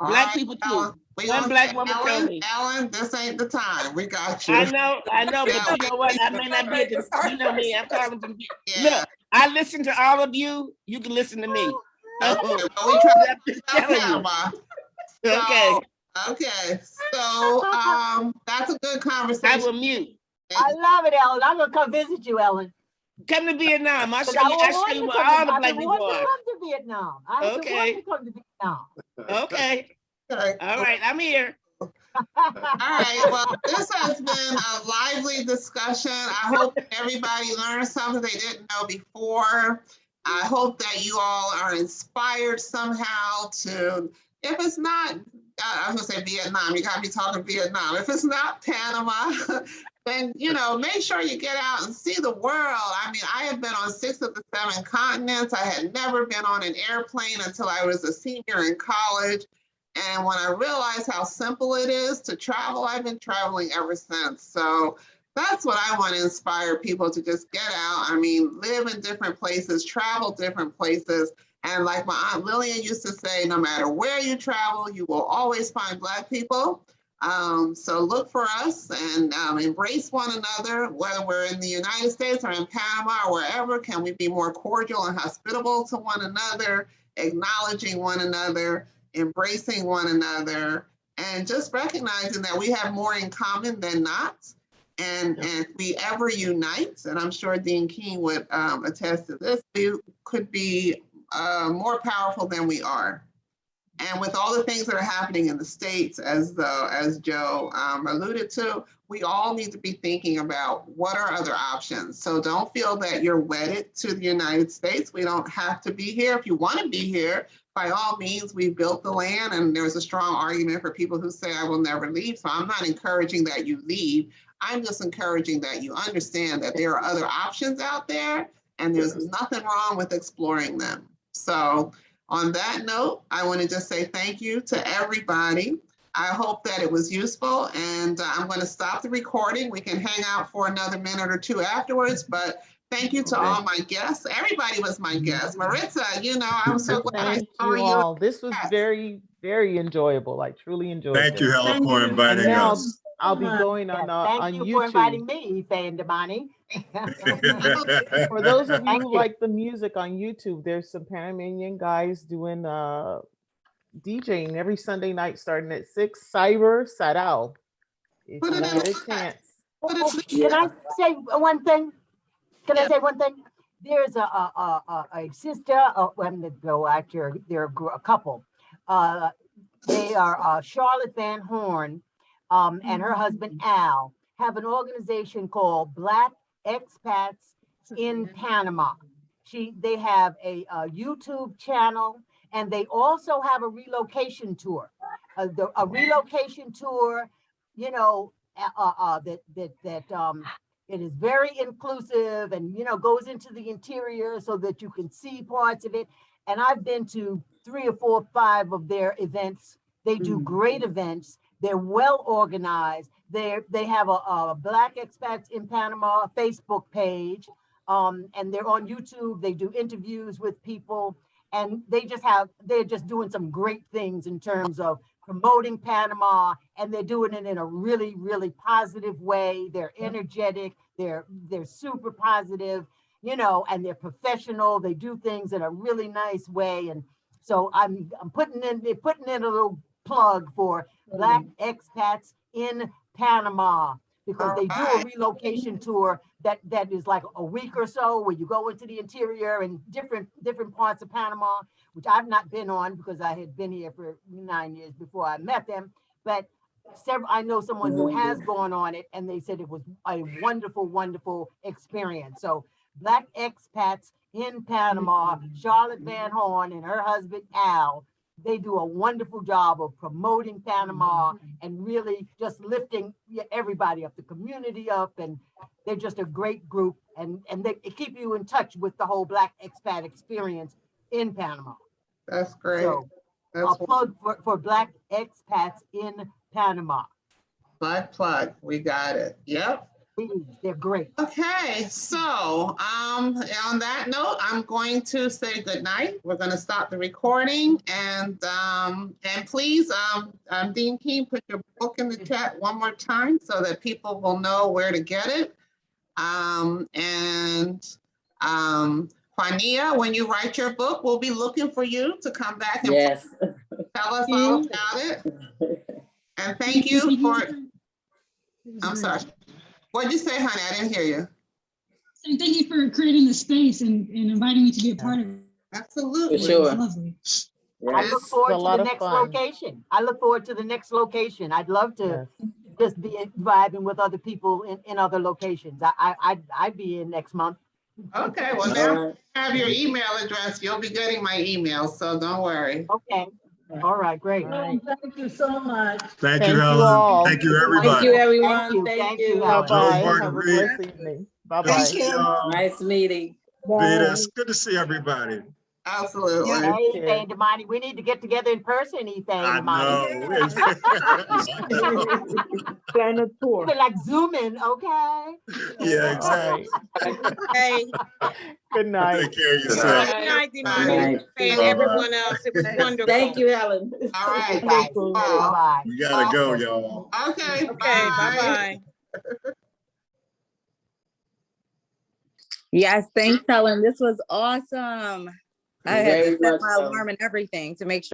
Black people too. One black woman told me. Ellen, this ain't the time. We got you. I know, but you know what? I may not be at the, you know me, I'm calling from, look, I listen to all of you. You can listen to me. Okay, so that's a good conversation. I will mute. I love it, Ellen. I'm gonna come visit you, Ellen. Come to Vietnam. I'll show you where all the black people are. Come to Vietnam. I want to come to Vietnam. Okay. All right, I'm here. All right, well, this has been a lively discussion. I hope everybody learned something they didn't know before. I hope that you all are inspired somehow to, if it's not, I was gonna say Vietnam, you gotta be talking Vietnam. If it's not Panama, then, you know, make sure you get out and see the world. I mean, I have been on 6 of the 7 continents. I had never been on an airplane until I was a senior in college. And when I realized how simple it is to travel, I've been traveling ever since. So that's what I want to inspire people to just get out. I mean, live in different places, travel different places. And like my Aunt Lillian used to say, no matter where you travel, you will always find Black people. So look for us and embrace one another, whether we're in the United States or in Panama or wherever. Can we be more cordial and hospitable to one another, acknowledging one another, embracing one another, and just recognizing that we have more in common than not. And if we ever unite, and I'm sure Dean King would attest to this, we could be more powerful than we are. And with all the things that are happening in the States, as Joe alluded to, we all need to be thinking about what are other options. So don't feel that you're wedded to the United States. We don't have to be here. If you want to be here, by all means, we've built the land, and there's a strong argument for people who say, I will never leave. So I'm not encouraging that you leave. I'm just encouraging that you understand that there are other options out there, and there's nothing wrong with exploring them. So on that note, I want to just say thank you to everybody. I hope that it was useful, and I'm going to stop the recording. We can hang out for another minute or two afterwards, but thank you to all my guests. Everybody was my guest. Maritza, you know, I'm so glad I saw you. All. This was very, very enjoyable. I truly enjoyed it. Thank you, Helen, for inviting us. I'll be going on YouTube. Thank you for inviting me, Faye and Damani. For those of you who like the music on YouTube, there's some Panamanian guys doing DJing every Sunday night starting at 6. Cyber Sadao. If you get a chance. Can I say one thing? There's a sister, they're a couple. They are Charlotte Van Horn and her husband Al have an organization called Black Expats in Panama. They have a YouTube channel, and they also have a relocation tour. A relocation tour, you know, it is very inclusive and, you know, goes into the interior so that you can see parts of it. And I've been to 3 or 4 or 5 of their events. They do great events. They're well organized. They have a Black Expats in Panama Facebook page. And they're on YouTube. They do interviews with people, and they're just doing some great things in terms of promoting Panama, and they're doing it in a really, really positive way. They're energetic. They're super positive, you know, and they're professional. They do things in a really nice way. And so I'm putting in a little plug for Black expats in Panama, because they do a relocation tour that is like a week or so, where you go into the interior and different parts of Panama, which I've not been on because I had been here for 9 years before I met them. But I know someone who has gone on it, and they said it was a wonderful, wonderful experience. So Black expats in Panama, Charlotte Van Horn and her husband Al, they do a wonderful job of promoting Panama and really just lifting everybody up, the community up, and they're just a great group, and they keep you in touch with the whole Black expat experience in Panama. That's great. So I'll plug for Black expats in Panama. Plug. We got it. Yep. They're great. Okay, so on that note, I'm going to say good night. We're going to stop the recording, and please, Dean King, put your book in the chat one more time so that people will know where to get it. Juania, when you write your book, we'll be looking for you to come back and tell us all about it. And thank you for. I'm sorry. What'd you say, honey? I didn't hear you. And thank you for creating the space and inviting me to be a part of it. Absolutely. For sure. Lovely. I look forward to the next location. I'd love to just be vibing with other people in other locations. I'd be in next month. Okay, well now I have your email address. You'll be getting my email, so don't worry. Okay. All right, great. Thank you so much. Thank you, Helen. Thank you, everybody. Thank you, everyone. Thank you. Bye-bye. Have a blessed evening. Bye-bye. Nice meeting. Vida, it's good to see everybody. Absolutely. Yeah, Ethan and Damani, we need to get together in person, Ethan and Damani. Plan a tour. We're like zooming, okay? Yeah, exactly. Hey. Good night. Take care of yourself. Good night, Damani. And everyone else. It was wonderful. Thank you, Helen. All right. Bye. We gotta go, y'all. Okay. Okay, bye-bye. Yes, thanks, Helen. This was awesome. I had to set my alarm and everything to make sure.